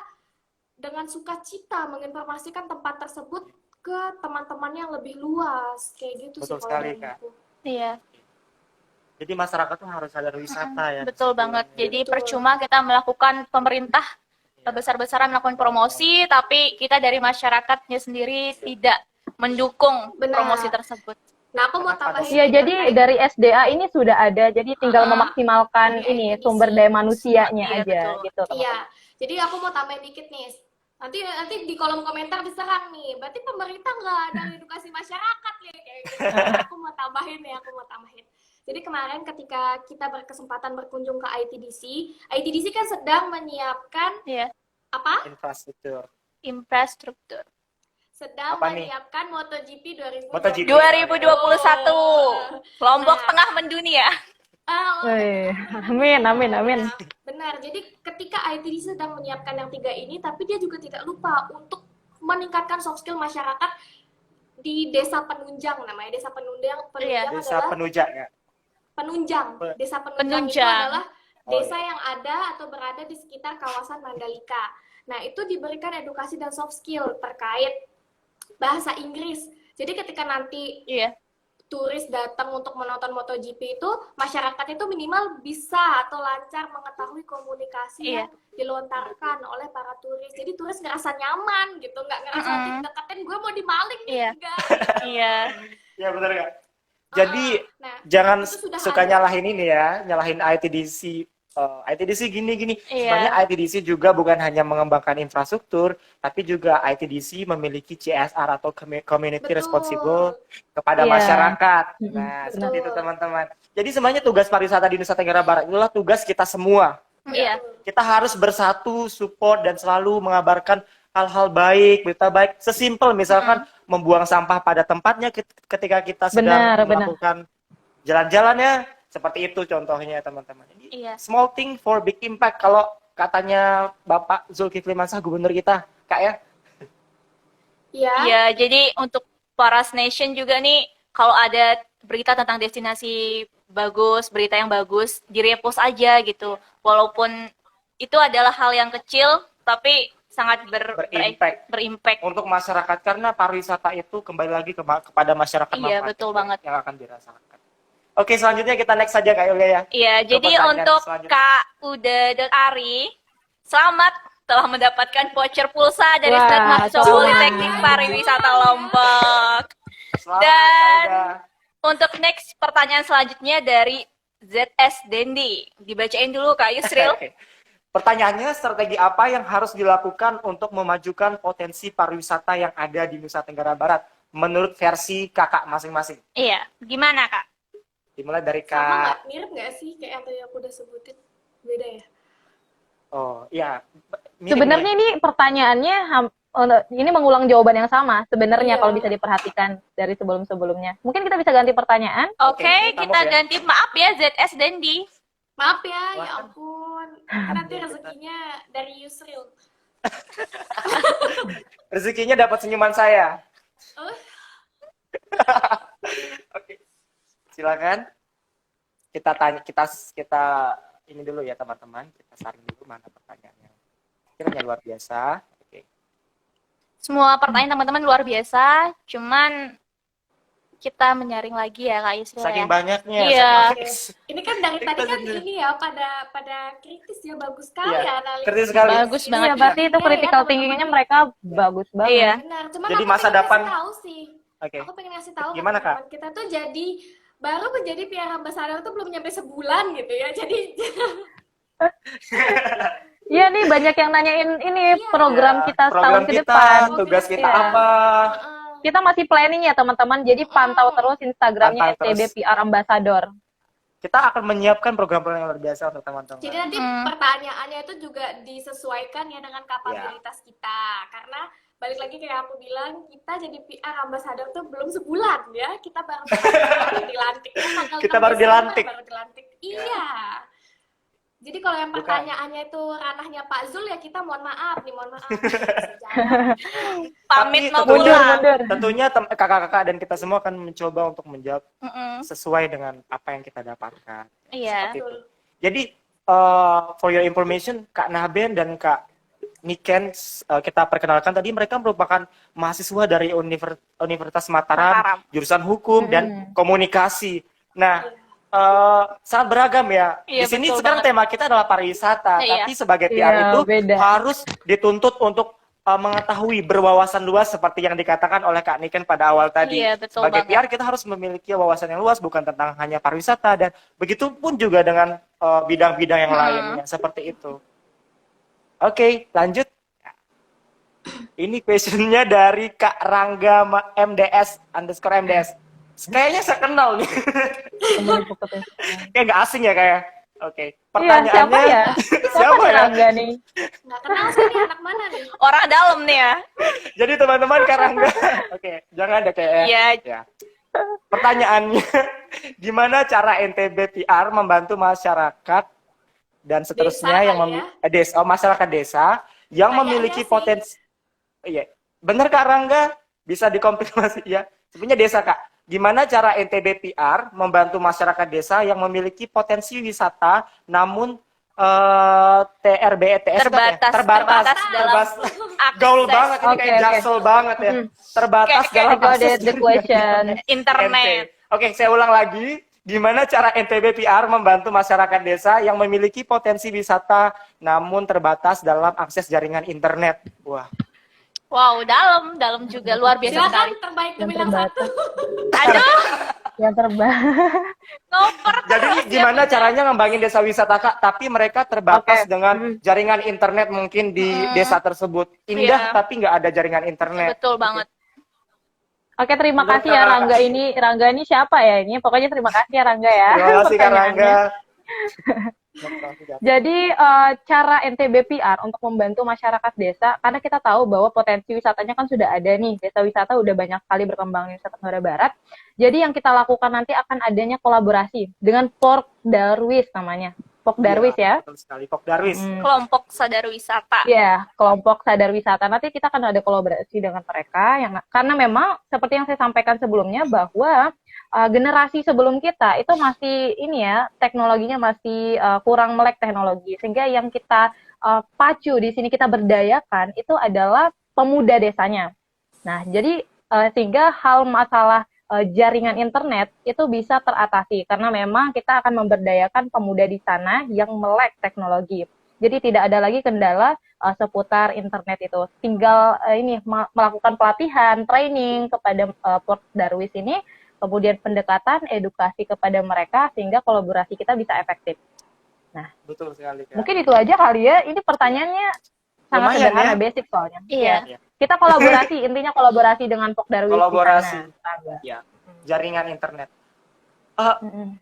dengan sukacita menginformasikan tempat tersebut ke teman-teman yang lebih luas kayak gitu. Betul sih kalau sekali, dari Kak. aku. Iya, Jadi masyarakat tuh harus sadar wisata ya. betul banget. Jadi Betul. percuma kita melakukan pemerintah besar-besaran melakukan promosi, tapi kita dari masyarakatnya sendiri tidak mendukung Benar. promosi tersebut. Nah, aku mau tambahin. Iya, jadi dari SDA ini sudah ada, jadi tinggal memaksimalkan Dari ini ITDC. sumber daya manusianya Iya, aja, betul. gitu teman-teman. Iya, jadi aku mau tambahin dikit nih. Nanti di kolom komentar diserang nih. Berarti pemerintah nggak ada edukasi masyarakat ya kayak gitu. Aku mau tambahin. Jadi kemarin ketika kita berkesempatan berkunjung ke ITDC kan sedang menyiapkan Iya, apa? infrastruktur. Sedang Apa nih? menyiapkan MotoGP 2021. MotoGP. 2021. Lombok Nah. Tengah mendunia. Amin, amin, amin. Benar. Jadi ketika ITDC sedang menyiapkan yang 3 ini, tapi dia juga tidak lupa untuk meningkatkan soft skill masyarakat di Desa Penunjang namanya. Desa Penunjang Desa adalah Penunjang ya. Penunjang. Desa Penunjang itu Penunjang. adalah desa yang ada atau berada di sekitar kawasan Mandalika. Nah, itu diberikan edukasi dan soft skill terkait bahasa Inggris. Jadi ketika nanti Iya, turis datang untuk menonton MotoGP itu, masyarakat itu minimal bisa atau lancar mengetahui komunikasi yang dilontarkan oleh para turis. Jadi turis ngerasa nyaman gitu, nggak ngerasa deketin gue mau dimaling nih, Iya. enggak. iya. Ya benar Kak. Jadi Nah, jangan itu sudah suka ada. nyalahin ini ya, nyalahin ITDC. ITDC gini. Iya. Sebenarnya ITDC juga bukan hanya mengembangkan infrastruktur, tapi juga ITDC memiliki CSR atau community Betul. responsible kepada Iya. masyarakat. Nah, Betul. seperti itu teman-teman. Jadi sebenarnya tugas pariwisata di Nusa Tenggara Barat itulah tugas kita semua. Iya. Kita harus bersatu, support, dan selalu mengabarkan hal-hal baik, berita baik. Sesimpel misalkan membuang sampah pada tempatnya ketika kita sedang melakukan jalan-jalannya. Seperti itu contohnya teman-teman. Jadi, Iya. small thing for big impact kalau katanya Bapak Zulkifli Mansah, gubernur kita, Kak ya. Iya. Iya, jadi untuk Paras Nation juga nih, kalau ada berita tentang destinasi bagus, berita yang bagus, di-repost aja gitu. Walaupun itu adalah hal yang kecil, tapi sangat berimpact. Untuk masyarakat, karena pariwisata itu kembali lagi kepada masyarakat. Iya, betul banget. Yang akan dirasakan. Oke, selanjutnya kita next saja Kak Yulia ya. Iya, jadi pertanyaan untuk selanjutnya. Kak Uda dan Ari, Selamat telah mendapatkan voucher pulsa dari Wah, Senat Mahasiswa selamat. Politeknik Pariwisata Lombok. Selamat, Dan Saida. untuk next pertanyaan selanjutnya dari ZS Dendi. Dibacain dulu Kak Yusril. Oke. Pertanyaannya, strategi apa yang harus dilakukan untuk memajukan potensi pariwisata yang ada di Nusa Tenggara Barat menurut versi kakak masing-masing? Iya, gimana Kak? Dimulai dari Sama Kak. nggak? Mirip nggak sih kayak yang tadi aku udah sebutin? Beda ya? Oh, iya. Mirip Sebenarnya nih. ini pertanyaannya ini mengulang jawaban yang sama sebenarnya Iya. kalau bisa diperhatikan dari sebelum-sebelumnya. Mungkin kita bisa ganti pertanyaan. Oke, Oke, kita tambah ya. ganti. Maaf ya ZS Dendi. Maaf ya, Wah. ya ampun. Kan nanti rezekinya dari Yusril. Rezekinya dapat senyuman saya. Oh, Oke. Silakan. Kita tanya, kita ini dulu ya teman-teman. Kita saring dulu mana pertanyaannya. Kiranya luar biasa. Oke. Semua pertanyaan teman-teman luar biasa, cuman kita menyaring lagi ya Kak Yusril Saking ya. banyaknya. Iya. ini kan dari tadi kan Kita- ini ya pada kritis ya, bagus sekali Iya, analisis. kritis sekali. Bagus banget. Iya, berarti itu Iya, critical ya, thinking-nya mereka bagus banget. Iya. Benar. Cuman Jadi aku masa pengen depan- ngasih tahu sih. Oke. Aku pengen ngasih tahu ke Gimana, Kak? teman-teman kita tuh baru menjadi PR Ambassador tuh belum nyampe sebulan gitu ya. Jadi Iya nih banyak yang nanyain ini Iya. program Ya, kita program setahun ke kita, depan. tugas kita Iya. apa? Kita masih planning ya teman-teman. Jadi pantau terus Instagramnya Pantau terus. STB PR Ambassador. Kita akan menyiapkan program-program yang luar biasa untuk teman-teman. Jadi nanti pertanyaannya itu juga disesuaikan ya dengan kapabilitas kita. Karena balik lagi kayak aku bilang, kita jadi PR Ambassador tuh belum sebulan ya. Kita baru dilantik. Tanggal Kita 6 baru Desember dilantik. Baru dilantik. Iya. Jadi kalau yang Bukan. pertanyaannya itu ranahnya Pak Zul ya kita mohon maaf nih, mohon maaf. Bisa jalan. Pamit mau Tapi pulang. tentunya kakak-kakak dan kita semua akan mencoba untuk menjawab Mm-mm. sesuai dengan apa yang kita dapatkan. Iya. Seperti itu. Jadi for your information, Kak Naben dan Kak Niken, kita perkenalkan tadi mereka merupakan mahasiswa dari Universitas Mataram, jurusan hukum dan komunikasi. Nah, sangat beragam ya. Iya, Di sini betul sekarang banget. tema kita adalah pariwisata, Iya. tapi sebagai Iya, PR itu beda. harus dituntut untuk mengetahui berwawasan luas seperti yang dikatakan oleh Kak Niken pada awal tadi. Iya, betul Sebagai banget. PR kita harus memiliki wawasan yang luas bukan tentang hanya pariwisata dan begitu pun juga dengan bidang-bidang yang lainnya seperti itu. Oke, lanjut. Ini questionnya dari Kak Rangga MDS_MDS. Kayaknya saya kenal nih. Kayak nggak asing ya kayak. Oke. Iya, Pertanyaannya siapa ya? Siapa nih ya? Rangga nih? Nggak kenal sih nih anak mana nih. Orang dalam nih ya. Jadi teman-teman Kak Rangga. Oke, jangan ada kayak. Iya. Ya. Pertanyaannya, gimana cara NTB PR membantu masyarakat dan seterusnya Desa yang kali masyarakat desa yang Kayaknya memiliki sih. potensi. Iya, benar Kak Rangga, bisa dikonfirmasi ya. Sebenarnya desa Kak. Gimana cara NTB PR membantu masyarakat desa yang memiliki potensi wisata namun TRBETS Terbatas dalam akses gaul banget ini kayak Oke. jaksel banget ya. Terbatas Kayak- dalam I got akses it, the question. internet. Oke, saya ulang lagi. Gimana cara NTB PR membantu masyarakat desa yang memiliki potensi wisata namun terbatas dalam akses jaringan internet? Wah, Wow, dalam juga luar biasa sekali. Silakan terbaik Yang gemilang satu. terbatas. Aduh, Yang terbatas. ngoper jadi terus gimana ya. caranya ngembangin desa wisata Kak, tapi mereka terbatas Oke. dengan jaringan internet mungkin di desa tersebut. Indah Iya. tapi nggak ada jaringan internet. Betul banget. Oke, terima Menurut kasih ya Kak- Rangga ini. Rangga ini siapa ya ini? Pokoknya terima kasih ya Rangga ya. Terima kasih Kak Pertanyaannya. Rangga. Jadi cara NTB PR untuk membantu masyarakat desa, karena kita tahu bahwa potensi wisatanya kan sudah ada nih, desa wisata udah banyak sekali berkembang di Nusa Tenggara Barat. Jadi yang kita lakukan nanti akan adanya kolaborasi dengan Pok Darwis namanya. Pok Darwis ya. Betul sekali, Pok Darwis. Kelompok sadar wisata. Iya, kelompok sadar wisata. Nanti kita akan ada kolaborasi dengan mereka yang karena memang seperti yang saya sampaikan sebelumnya bahwa generasi sebelum kita itu masih ini ya, teknologinya masih kurang melek teknologi. Sehingga yang kita pacu di sini kita berdayakan itu adalah pemuda desanya. Nah, jadi sehingga hal masalah jaringan internet itu bisa teratasi karena memang kita akan memberdayakan pemuda di sana yang melek teknologi. Jadi tidak ada lagi kendala seputar internet itu. Tinggal melakukan pelatihan, training kepada Port Darwis ini, kemudian pendekatan edukasi kepada mereka sehingga kolaborasi kita bisa efektif. Nah, Betul sekali, Kak. mungkin itu aja kali ya. Ini pertanyaannya sangat Lumayan, sederhana, ya. basic soalnya. Iya. Ya. Kita kolaborasi, intinya kolaborasi dengan Port Darwis Kolaborasi. di sana. Ya, jaringan internet. Mm-mm.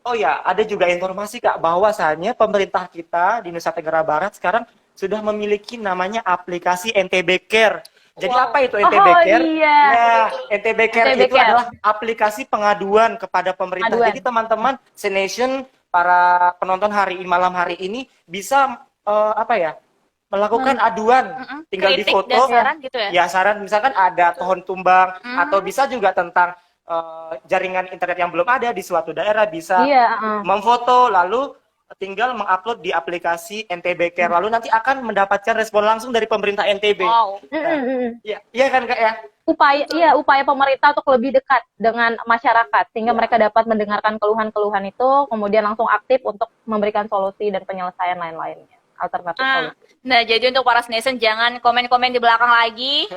Oh ya, ada juga informasi Kak bahwasannya pemerintah kita di Nusa Tenggara Barat sekarang sudah memiliki namanya aplikasi NTB Care. Jadi Wow. apa itu NTB Oh, Care? iya. Nah, NTB Care NTB itu Care. adalah aplikasi pengaduan kepada pemerintah. Pengaduan. Jadi teman-teman Senation, para penonton malam hari ini bisa melakukan aduan, tinggal Kritik difoto. dan saran gitu ya? Ya, saran misalkan ada pohon tumbang atau bisa juga tentang jaringan internet yang belum ada di suatu daerah, bisa Iya, memfoto lalu tinggal mengupload di aplikasi NTB Care, lalu nanti akan mendapatkan respon langsung dari pemerintah NTB. Wow. Iya, iya kan Kak ya? Upaya pemerintah untuk lebih dekat dengan masyarakat sehingga mereka dapat mendengarkan keluhan-keluhan itu, kemudian langsung aktif untuk memberikan solusi dan penyelesaian lain-lainnya, alternatif solusi. Nah, jadi untuk para nation jangan komen-komen di belakang lagi.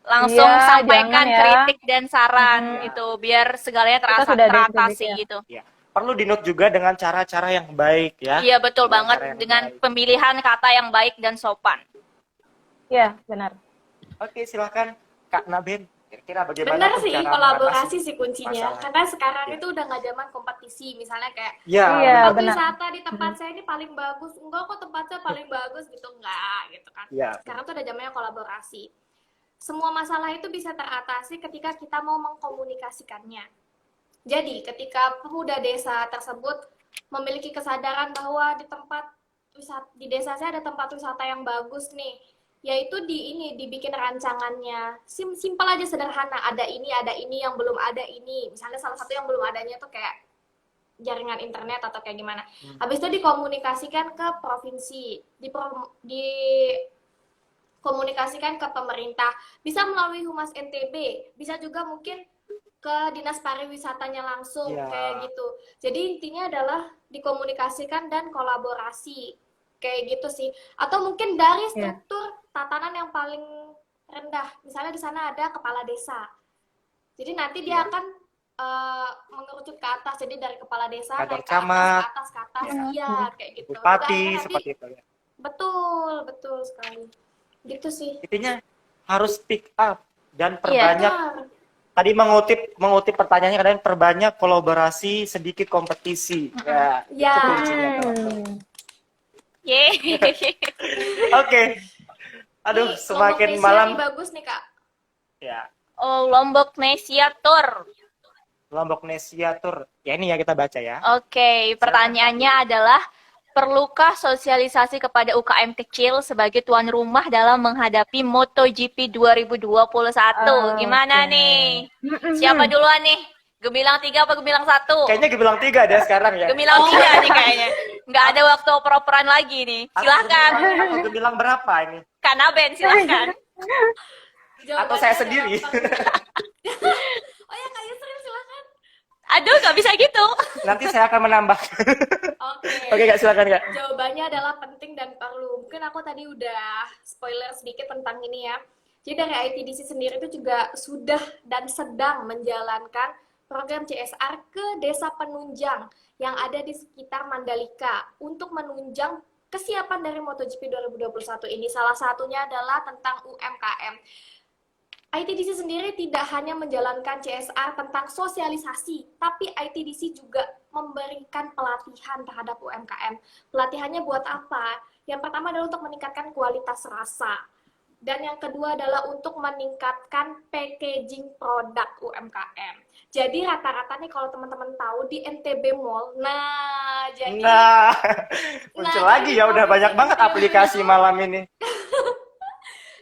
Langsung Iya, sampaikan jangan ya. kritik dan saran gitu, biar segalanya Kita sudah ada teratasi kritik ya. gitu. Ya. Perlu dinot juga dengan cara-cara yang baik ya. Iya, betul Dengan banget, cara yang dengan baik. pemilihan kata yang baik dan sopan. Iya, benar. Oke, silakan Kak Naben. Kira-kira bagaimana Bener tuh sih, cara kolaborasi mengatasi sih kuncinya. masalah? Karena sekarang Iya. itu udah nggak zaman kompetisi. Misalnya kayak, Ya, Iya, tempat benar. wisata di tempat saya ini paling bagus. Enggak kok tempatnya paling bagus gitu. Enggak, gitu kan. Iya. Sekarang tuh ada zamannya kolaborasi. Semua masalah itu bisa teratasi ketika kita mau mengkomunikasikannya. Jadi, ketika pemuda desa tersebut memiliki kesadaran bahwa di desa saya ada tempat wisata yang bagus nih, yaitu dibikin rancangannya. Simpel aja, sederhana. Ada ini yang belum ada ini. Misalnya salah satu yang belum adanya tuh kayak jaringan internet atau kayak gimana. Habis itu dikomunikasikan ke provinsi, dikomunikasikan ke pemerintah. Bisa melalui Humas NTB, bisa juga mungkin ke dinas pariwisatanya langsung, Ya. kayak gitu. Jadi intinya adalah dikomunikasikan dan kolaborasi, kayak gitu sih. Atau mungkin dari struktur tatanan yang paling rendah, misalnya di sana ada kepala desa. Jadi nanti dia akan mengerucut ke atas, jadi dari kepala desa Kantor naik ke camat. ke atas, iya kayak gitu. Bupati Akhirnya nanti- seperti itu ya. betul sekali. Gitu sih. Intinya harus speak up dan Iya. perbanyak. Benar. Tadi mengutip pertanyaannya, kadang perbanyak kolaborasi, sedikit kompetisi. Ya, Ya. itu kuncinya, teman-teman. Yeay. Oke. Aduh, Nih, semakin Lombok malam. Nesia nih bagus nih, Kak. Ya, Oh, Lombok Nesia Tour. Lombok Nesia Tour. Ya, ini ya kita baca ya. Oke, pertanyaannya adalah, perlukah sosialisasi kepada UKM kecil sebagai tuan rumah dalam menghadapi MotoGP 2021? Gimana Oke. nih? Siapa duluan nih? Gemilang 3 apa Gemilang 1? Kayaknya bilang 3 deh sekarang ya. Gemilang 3 nih kayaknya. Nggak ada waktu oper-operan lagi nih. Silahkan. Atau bilang berapa ini? Kanaben, silahkan. Atau saya sendiri? Oh ya, Kak Yusril, silakan. Aduh, nggak bisa gitu. Nanti saya akan menambah. Oke. Oke, Kak, silakan, Kak. Jawabannya adalah penting dan perlu. Mungkin aku tadi udah spoiler sedikit tentang ini ya. Jadi dari ITDC sendiri itu juga sudah dan sedang menjalankan program CSR ke desa penunjang yang ada di sekitar Mandalika untuk menunjang kesiapan dari MotoGP 2021 ini. Salah satunya adalah tentang UMKM. ITDC sendiri tidak hanya menjalankan CSR tentang sosialisasi, tapi ITDC juga memberikan pelatihan terhadap UMKM. Pelatihannya buat apa? Yang pertama adalah untuk meningkatkan kualitas rasa. Dan yang kedua adalah untuk meningkatkan packaging produk UMKM. Jadi rata-rata nih kalau teman-teman tahu di NTB Mall, Nah, muncul Nah, lagi jadi ya, udah provinsi banyak banget NTB aplikasi itu- malam ini.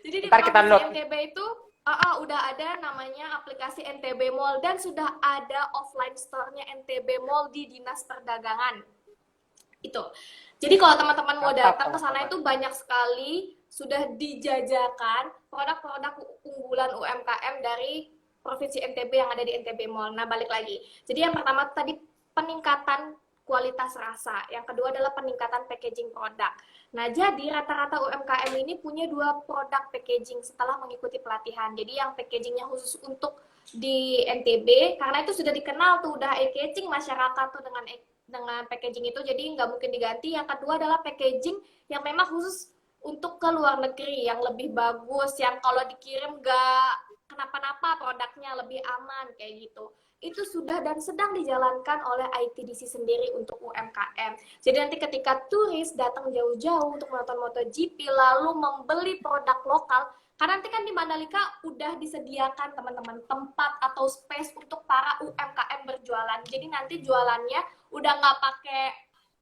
Jadi di Ntar kita provinsi note. NTB itu udah ada namanya aplikasi NTB Mall dan sudah ada offline store-nya NTB Mall di Dinas Perdagangan. Itu. Jadi kalau teman-teman mau Mantap, datang ke sana teman-teman. itu banyak sekali sudah dijajakan produk-produk unggulan UMKM dari Provinsi NTB yang ada di NTB Mall. Nah, balik lagi. Jadi yang pertama tadi peningkatan kualitas rasa. Yang kedua adalah peningkatan packaging produk. Nah, jadi rata-rata UMKM ini punya 2 produk packaging setelah mengikuti pelatihan. Jadi yang packagingnya khusus untuk di NTB, karena itu sudah dikenal tuh, udah eye-catching masyarakat tuh dengan packaging itu, jadi nggak mungkin diganti. Yang kedua adalah packaging yang memang khusus untuk ke luar negeri, yang lebih bagus, yang kalau dikirim nggak kenapa-napa, produknya lebih aman, kayak gitu. Itu sudah dan sedang dijalankan oleh ITDC sendiri untuk UMKM. Jadi nanti ketika turis datang jauh-jauh untuk menonton MotoGP, lalu membeli produk lokal, karena nanti kan di Mandalika udah disediakan teman-teman tempat atau space untuk para UMKM berjualan. Jadi nanti jualannya udah nggak pakai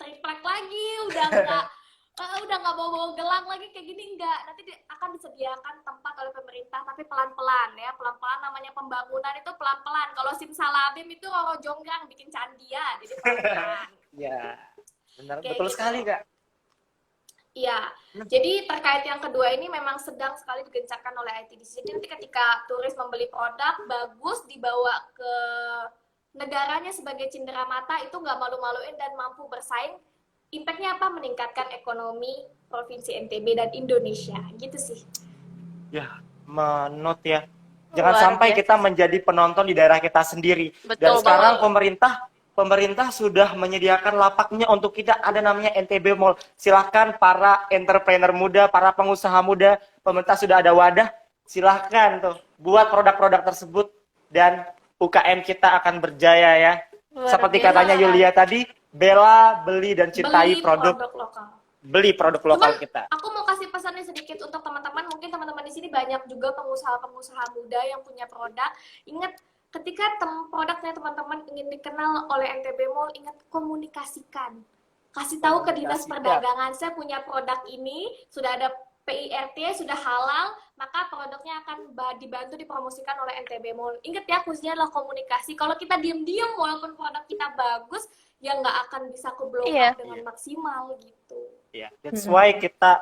triplek lagi, udah nggak bawa-bawa gelang lagi kayak gini, enggak. Nanti akan disediakan tempat oleh pemerintah, tapi pelan-pelan ya, pelan-pelan. Namanya pembangunan itu pelan-pelan. Kalau simsalabim itu Roro Jonggrang bikin candi ya, jadi pelan-pelan. Ya, benar, Kayak betul gitu. sekali Kak. Iya, jadi terkait yang kedua ini memang sedang sekali digencarkan oleh ITDC. Jadi nanti ketika turis membeli produk bagus dibawa ke negaranya sebagai cindera mata, itu nggak malu-maluin dan mampu bersaing. Impact-nya apa? Meningkatkan ekonomi Provinsi NTB dan Indonesia, gitu sih. Ya, menot ya. Jangan Luar sampai biasa. kita menjadi penonton di daerah kita sendiri. Dan Betul sekarang banget. pemerintah sudah menyediakan lapaknya untuk kita, ada namanya NTB Mall. Silahkan para entrepreneur muda, para pengusaha muda, pemerintah sudah ada wadah, silahkan tuh buat produk-produk tersebut dan UKM kita akan berjaya ya. Luar Seperti biasa. katanya Yulia tadi, bela, beli dan cintai Beli produk lokal. lokal Cuman, kita. aku mau kasih pesannya sedikit untuk teman-teman. Mungkin teman-teman di sini banyak juga pengusaha-pengusaha muda yang punya produk. Ingat, ketika produknya teman-teman ingin dikenal oleh NTB Mall, ingat komunikasikan. Kasih tahu ke dinas Komunikasikan. perdagangan, saya punya produk ini, sudah ada PIRT, sudah halal, maka produknya akan dibantu dipromosikan oleh NTB Mall. Ingat ya, kuncinya adalah komunikasi. Kalau kita diem-diem walaupun produk kita bagus, ya nggak akan bisa ke blow up Iya. dengan maksimal gitu. Ya, that's why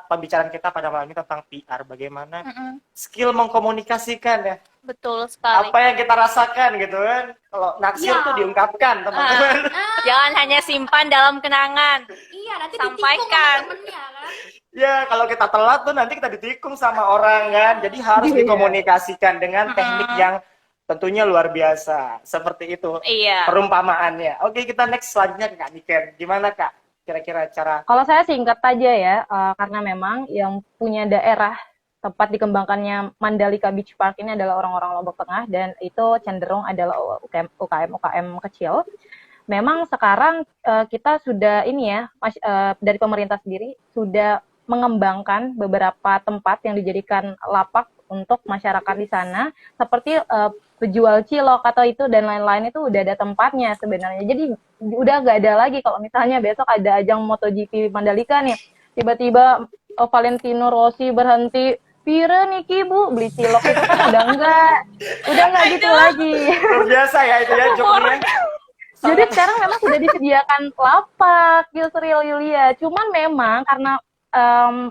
pembicaraan kita pada malam ini tentang PR, bagaimana Mm-mm. skill mengkomunikasikan ya. Betul sekali. Apa yang kita rasakan gitu kan. Kalau naksir Ya. tuh diungkapkan, teman-teman. Jangan hanya simpan dalam kenangan. Iya, nanti Sampaikan. ditikung sama temennya kan. Ya, kalau kita telat tuh nanti kita ditikung sama orang kan. Jadi harus Iya. dikomunikasikan dengan teknik yang tentunya luar biasa. Seperti itu Iya. perumpamaannya. Oke, kita next selanjutnya ke Kak Niken. Gimana Kak? Kira-kira cara Kalau saya singkat aja ya, karena memang yang punya daerah tempat dikembangkannya Mandalika Beach Park ini adalah orang-orang Lombok Tengah, dan itu cenderung adalah UKM kecil. Memang sekarang kita sudah ini ya, dari pemerintah sendiri sudah mengembangkan beberapa tempat yang dijadikan lapak untuk masyarakat di sana, seperti penjual cilok atau itu dan lain-lain, itu udah ada tempatnya sebenarnya. Jadi udah nggak ada lagi kalau misalnya besok ada ajang MotoGP Mandalika nih, tiba-tiba Valentino Rossi berhenti, Pira Niki Bu beli cilok, itu kan udah nggak gitu lagi. luar biasa ya itu ya joknya. Jadi sekarang memang sudah disediakan lapak, Yusril Yulia. Cuman memang karena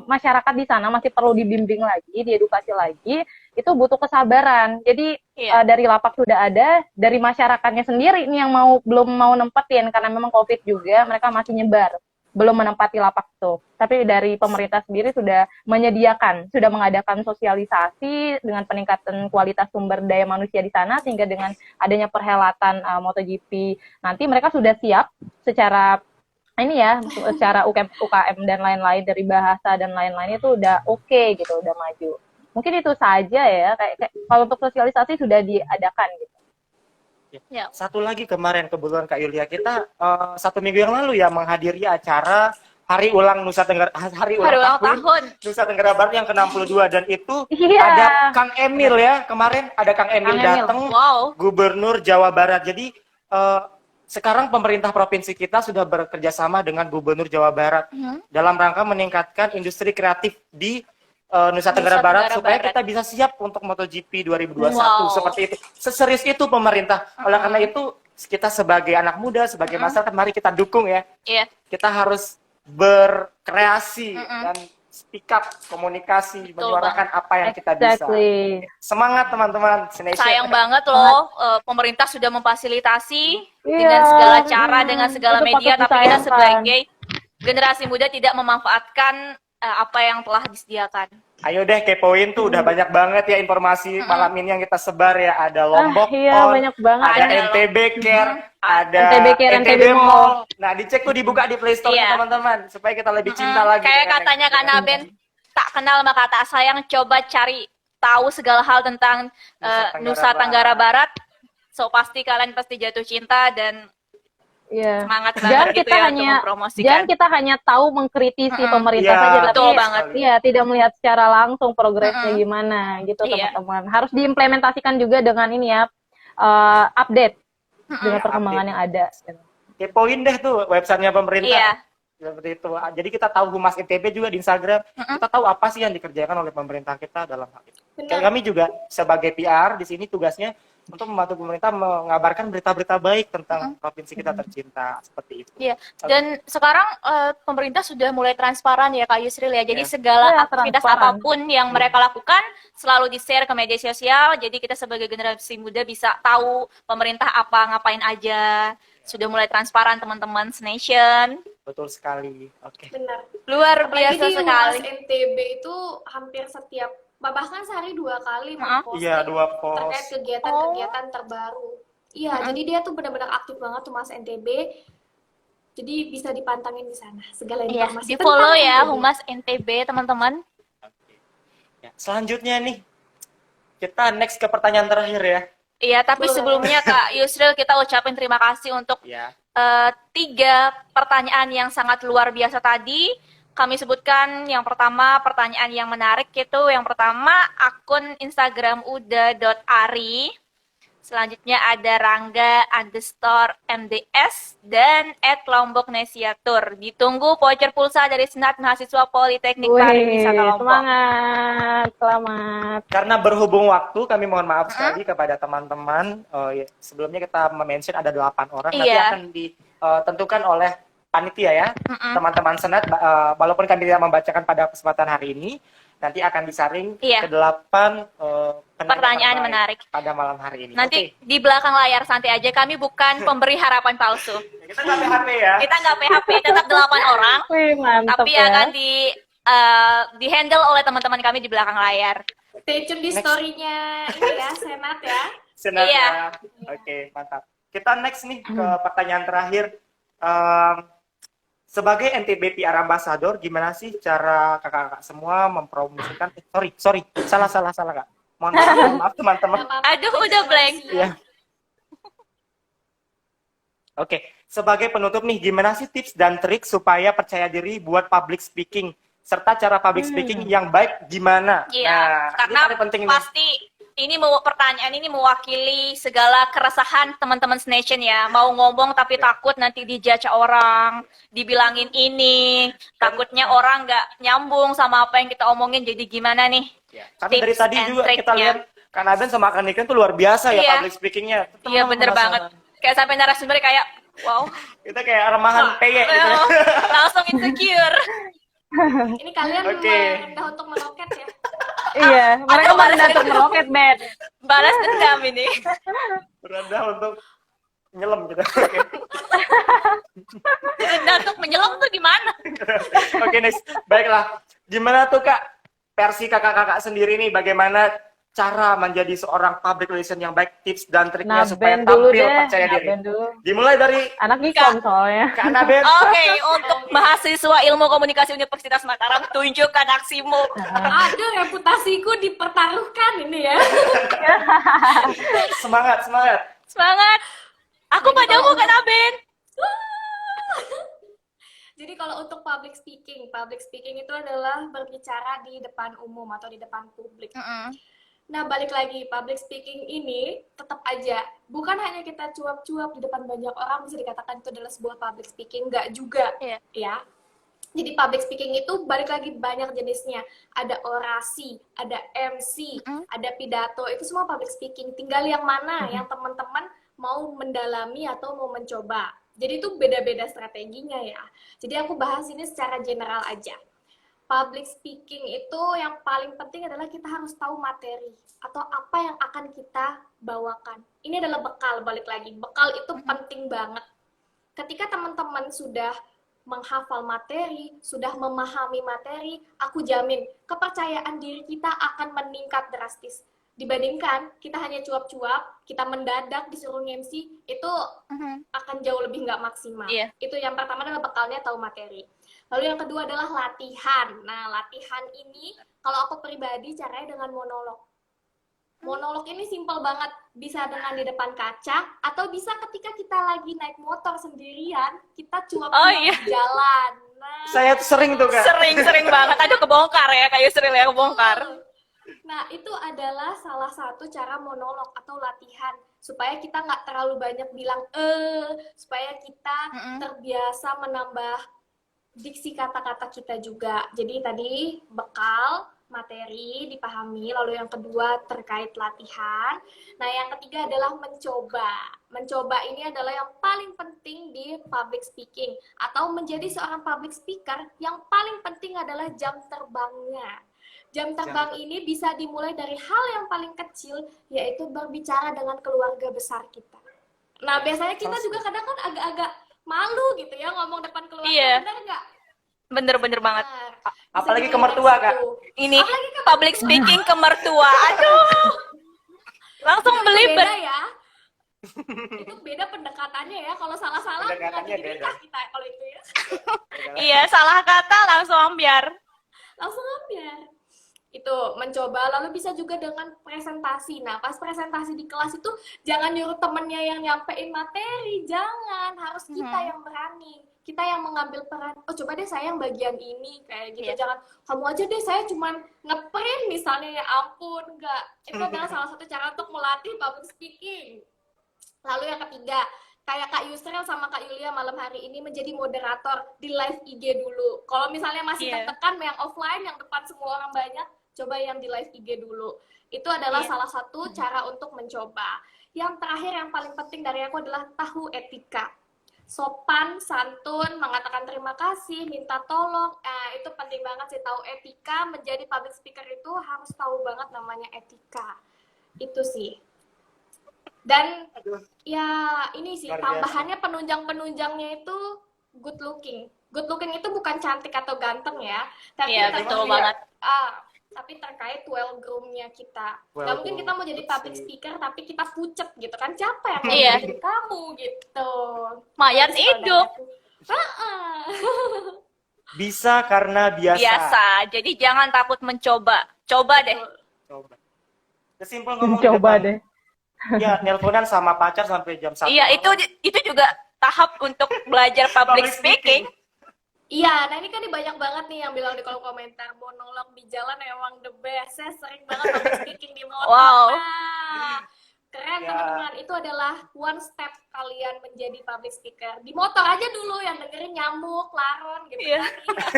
masyarakat di sana masih perlu dibimbing lagi, diedukasi lagi, itu butuh kesabaran. Jadi Iya. dari lapak sudah ada, dari masyarakatnya sendiri nih yang belum mau nempetin karena memang COVID juga, mereka masih nyebar, belum menempati lapak itu. Tapi dari pemerintah sendiri sudah menyediakan, sudah mengadakan sosialisasi dengan peningkatan kualitas sumber daya manusia di sana, sehingga dengan adanya perhelatan MotoGP nanti mereka sudah siap secara ini ya, secara UKM dan lain-lain, dari bahasa dan lain-lain itu udah oke gitu, udah maju. Mungkin itu saja ya, kayak kalau untuk sosialisasi sudah diadakan gitu. Ya. Satu lagi kemarin kebetulan Kak Yulia, kita 1 minggu yang lalu ya menghadiri acara hari ulang tahun Nusa Tenggara Barat yang ke-62, dan itu Iya. ada Kang Emil ya, kemarin ada Kang Emil Kang Emil. datang, Wow. Gubernur Jawa Barat. Jadi sekarang pemerintah provinsi kita sudah bekerja sama dengan Gubernur Jawa Barat dalam rangka meningkatkan industri kreatif di Nusa Tenggara Barat supaya kita bisa siap untuk MotoGP 2021. Wow. Seperti itu. Seserius itu pemerintah. Oleh karena itu kita sebagai anak muda, sebagai masyarakat, mari kita dukung ya. Iya. Kita harus berkreasi dan speak up, komunikasi, Betul menyuarakan apa yang kita bisa. Exactly. Semangat teman-teman. Senation. Sayang banget loh, pemerintah sudah memfasilitasi Iya, dengan segala cara, dengan segala itu media, patut tapi kita disayangkan. sebagai generasi muda tidak memanfaatkan apa yang telah disediakan. Ayo deh kepoin tuh, udah banyak banget ya informasi malam ini yang kita sebar ya. Ada Lombok Iya, On, banyak banget. ada Ada NTB Care, ada NTB Care, NTB Mall. Nah, dicek tuh, dibuka di Play Store Iya. teman-teman, supaya kita lebih cinta lagi. Kayak dengan katanya yang- Kak Naben, tak kenal maka tak sayang, coba cari tahu segala hal tentang Nusa Tenggara Barat. So pasti kalian pasti jatuh cinta dan Iya. semangat Jangan banget gitu kita ya untuk hanya mempromosikan. jangan kita hanya tahu mengkritisi pemerintah Iya, saja, tapi betul banget. iya tidak melihat secara langsung progresnya gimana gitu Iya. teman-teman. Harus diimplementasikan juga dengan ini ya, update dengan perkembangan yang ada. Kepoin deh tuh websitenya pemerintah. Iya. Seperti itu. Jadi kita tahu Humas NTB juga di Instagram. Kita tahu apa sih yang dikerjakan oleh pemerintah kita dalam hal itu. Benar. Kami juga sebagai PR di sini tugasnya untuk membantu pemerintah mengabarkan berita-berita baik tentang provinsi kita tercinta, seperti itu. Iya. Dan sekarang pemerintah sudah mulai transparan ya Kak Yusril ya. Jadi Iya. segala Iya, aktivitas transparan. apapun yang mereka lakukan selalu di-share ke media sosial. Jadi kita sebagai generasi muda bisa tahu pemerintah apa ngapain aja. Sudah mulai transparan teman-teman Senation. Betul sekali. Oke. Benar. Luar Apalagi biasa di sekali. Humas NTB itu hampir setiap, bahkan sehari 2 kali memposting Iya, 2 terkait post. kegiatan-kegiatan terbaru. Iya, jadi dia tuh benar-benar aktif banget tuh Mas NTB. Jadi bisa dipantangin di sana segala Iya, informasi di-follow tentang ya NTB. Humas NTB teman-teman. Ya, selanjutnya nih, kita next ke pertanyaan terakhir ya. Iya, tapi Boleh. sebelumnya Kak Yusril kita ucapin terima kasih untuk Ya. 3 pertanyaan yang sangat luar biasa tadi. Kami sebutkan yang pertama pertanyaan yang menarik itu yang pertama akun Instagram uda.ari. Selanjutnya ada Rangga_MDS dan @lomboknesiatur. Ditunggu voucher pulsa dari Senat Mahasiswa Politeknik Pariwisata Lombok. Semangat, selamat. Karena berhubung waktu, kami mohon maaf sekali kepada teman-teman. Sebelumnya kita mention ada 8 orang. Nanti Iya. akan ditentukan oleh panitia ya, teman-teman Senat. Walaupun kami tidak membacakan pada kesempatan hari ini, nanti akan disaring Iya. ke 8 Pertanyaan terbaik menarik. pada malam hari ini. Nanti di belakang layar santai aja, kami bukan pemberi harapan palsu. Oke. Kita nggak PHP ya. Kita nggak PHP, tetap 8 orang, Wih, mantap tapi ya. akan di-handle oleh teman-teman kami di belakang layar. Stay tune di Next. story-nya ini ya, Senat ya. Senat Iya. ya. Oke, mantap. Kita next nih ke pertanyaan terakhir. Sebagai NTB PR Ambassador, gimana sih cara kakak-kakak semua mempromosikan? Sorry, salah kak. Mohon maaf teman-teman. Nggak apa-apa. Aduh, udah blank. Iya. Oke, sebagai penutup nih, gimana sih tips dan trik supaya percaya diri buat public speaking? Serta cara public speaking yang baik gimana? Iya, Nah, karena ini paling penting nih. pasti pertanyaan ini mewakili segala keresahan teman-teman Senation ya. Mau ngomong tapi takut nanti dijudge orang, dibilangin ini, takutnya orang nggak nyambung sama apa yang kita omongin. Jadi gimana nih? Ya, karena dari tips tadi and juga kita triknya. lihat Kak Naben sama Kak Niken tuh luar biasa ya Iya. public speakingnya. Iya bener banget. Kayak sampai narasumber kayak wow, Kita kayak remahan PY gitu ya. langsung insecure. Ini kalian Oke. rendah untuk meroket ya. Iya, mereka pada untuk meroket, Ben. Balas dendam ini. Rendah untuk nyelam gitu. Oke. Dendam untuk menyelam tuh gimana? Oke, next. Baiklah. Gimana tuh Kak versi kakak-kakak sendiri nih, bagaimana cara menjadi seorang public relation yang baik, tips dan triknya supaya Naben dulu tampil deh. percaya diri. Naben dulu. Dimulai dari Anak Ikom soalnya. Kak Naben. Oke, untuk mahasiswa Ilmu Komunikasi Universitas Mataram, tunjukkan aksimu. Aduh, reputasiku dipertaruhkan ini ya. Semangat. Semangat. Aku padamu kan Aben. Jadi kalau untuk public speaking itu adalah berbicara di depan umum atau di depan publik. Nah, balik lagi, public speaking ini tetap aja, bukan hanya kita cuap-cuap di depan banyak orang, bisa dikatakan itu adalah sebuah public speaking, nggak juga, Iya. ya. Jadi public speaking itu balik lagi banyak jenisnya. Ada orasi, ada MC, ada pidato, itu semua public speaking. Tinggal yang mana yang teman-teman mau mendalami atau mau mencoba. Jadi itu beda-beda strateginya ya. Jadi aku bahas ini secara general aja. public speaking itu yang paling penting adalah kita harus tahu materi atau apa yang akan kita bawakan. Ini adalah bekal, balik lagi. Bekal itu penting banget. Ketika teman-teman sudah menghafal materi, sudah memahami materi, aku jamin kepercayaan diri kita akan meningkat drastis. Dibandingkan kita hanya cuap-cuap, kita mendadak disuruh MC, itu akan jauh lebih nggak maksimal. Iya. Itu yang pertama adalah bekalnya tahu materi. Lalu yang kedua adalah latihan. Nah, latihan ini kalau aku pribadi caranya dengan monolog. Monolog ini simpel banget, bisa dengan di depan kaca atau bisa ketika kita lagi naik motor sendirian, kita cuap-cuap iya. di jalan. Nah, Saya tuh sering tuh Kak. Sering banget. Aduh, kebongkar ya, kayak Yusril ya, kebongkar. Nah, itu adalah salah satu cara monolog atau latihan supaya kita nggak terlalu banyak bilang supaya kita terbiasa menambah diksi kata-kata kita juga. Jadi tadi bekal materi dipahami, lalu yang kedua terkait latihan. Nah, yang ketiga adalah mencoba. Mencoba ini adalah yang paling penting di public speaking atau menjadi seorang public speaker, yang paling penting adalah jam terbangnya. Jam terbang ini bisa dimulai dari hal yang paling kecil, yaitu berbicara dengan keluarga besar kita. Nah, biasanya kita juga kadang kan agak-agak malu gitu ya ngomong depan keluarga, Iya. benar nggak? Bener banget. Benar. Apalagi Bisa ke mertua, dimulai dari Kak. situ. Ini Apalagi ke public speaking ke mertua. Aduh. Langsung Itu belibet. beda ya. Itu beda pendekatannya ya. Kalau salah-salah nggak Pendekatannya jadi beda. nikah kita kalau itu ya. Iya, salah kata langsung ambiar. Langsung ambil. Itu mencoba, lalu bisa juga dengan presentasi. Nah, pas presentasi di kelas itu jangan nyuruh temennya yang nyampein materi, jangan, harus kita yang berani, kita yang mengambil peran. Oh, coba deh saya yang bagian ini, kayak gitu. Iya. Jangan kamu aja deh, saya cuman ngeprint misalnya, ya ampun, enggak. Itu adalah salah satu cara untuk melatih public speaking. Lalu yang ketiga, kayak Kak Yusril sama Kak Yulia malam hari ini menjadi moderator di live IG dulu. Kalau misalnya masih tertekan yang offline, yang depan semua orang banyak, coba yang di live IG dulu. Itu adalah salah satu cara untuk mencoba. Yang terakhir yang paling penting dari aku adalah tahu etika. Sopan, santun, mengatakan terima kasih, minta tolong. Itu penting banget sih, tahu etika. Menjadi public speaker itu harus tahu banget namanya etika. Itu sih. Dan ya ini sih tambahannya, penunjang-penunjangnya itu good looking. Good looking itu bukan cantik atau ganteng ya, tapi Iya, betul banget. tapi terkait well groom-nya kita. Gak mungkin kita mau jadi public speaker tapi kita pucet gitu kan, siapa yang mau Iya. jadi kamu gitu. Mayat Terus hidup. Bisa karena biasa. Biasa. Jadi jangan takut mencoba. Coba deh. Coba. Kesimpul ngomong di Coba depan. deh. Ya, nelponan sama pacar sampai jam 1. Iya, itu juga tahap untuk belajar public speaking. Iya, nah ini kan banyak banget nih yang bilang di kolom komentar, monolog di jalan emang the best. Saya sering banget public speaking di motor. Wow. Nah, keren Ya. teman-teman. Itu adalah one step kalian menjadi public speaker. Di motor aja dulu yang dengerin nyamuk, laron gitu Iya. kan.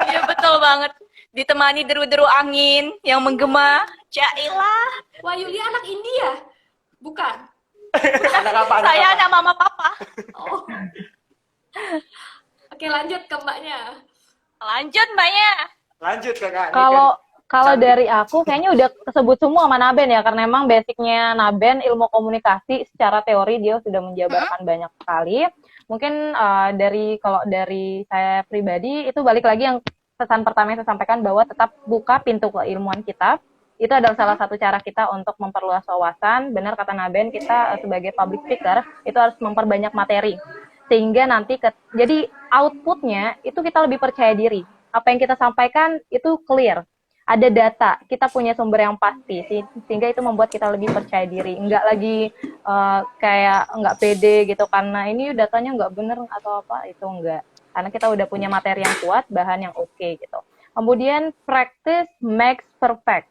Iya, betul banget. Ditemani deru-deru angin yang menggema. Jailah. Wah, Yulia anak India? Bukan. Anak apa? Saya anak mama papa. Oh. Oke, lanjut ke mbaknya. Lanjut, Mbaknya. Lanjut Kakak. Ini Kalau cantik. dari aku kayaknya udah kesebut semua sama Naben ya, karena emang basicnya Naben ilmu komunikasi secara teori dia sudah menjabarkan banyak sekali. Mungkin kalau dari saya pribadi itu balik lagi yang pesan pertama yang saya sampaikan, bahwa tetap buka pintu keilmuan kita. Itu adalah salah satu cara kita untuk memperluas wawasan. Benar kata Naben, kita sebagai public speaker itu harus memperbanyak materi. Sehingga nanti jadi outputnya itu kita lebih percaya diri. Apa yang kita sampaikan itu clear. Ada data, kita punya sumber yang pasti, sehingga itu membuat kita lebih percaya diri. Enggak lagi kayak enggak pede gitu, karena ini datanya enggak bener atau apa, itu enggak. Karena kita udah punya materi yang kuat, bahan yang oke gitu. Kemudian practice makes perfect.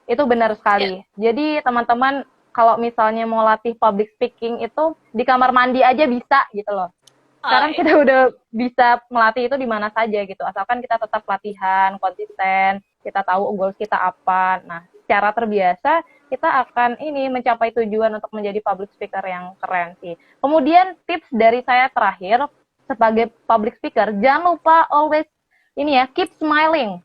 Itu benar sekali. Jadi teman-teman, kalau misalnya mau latih public speaking itu di kamar mandi aja bisa gitu loh. Sekarang kita udah bisa melatih itu di mana saja gitu. Asalkan kita tetap latihan, konsisten, kita tahu goals kita apa. Nah, secara terbiasa kita akan mencapai tujuan untuk menjadi public speaker yang keren sih. Kemudian tips dari saya terakhir sebagai public speaker, jangan lupa always ini ya, keep smiling.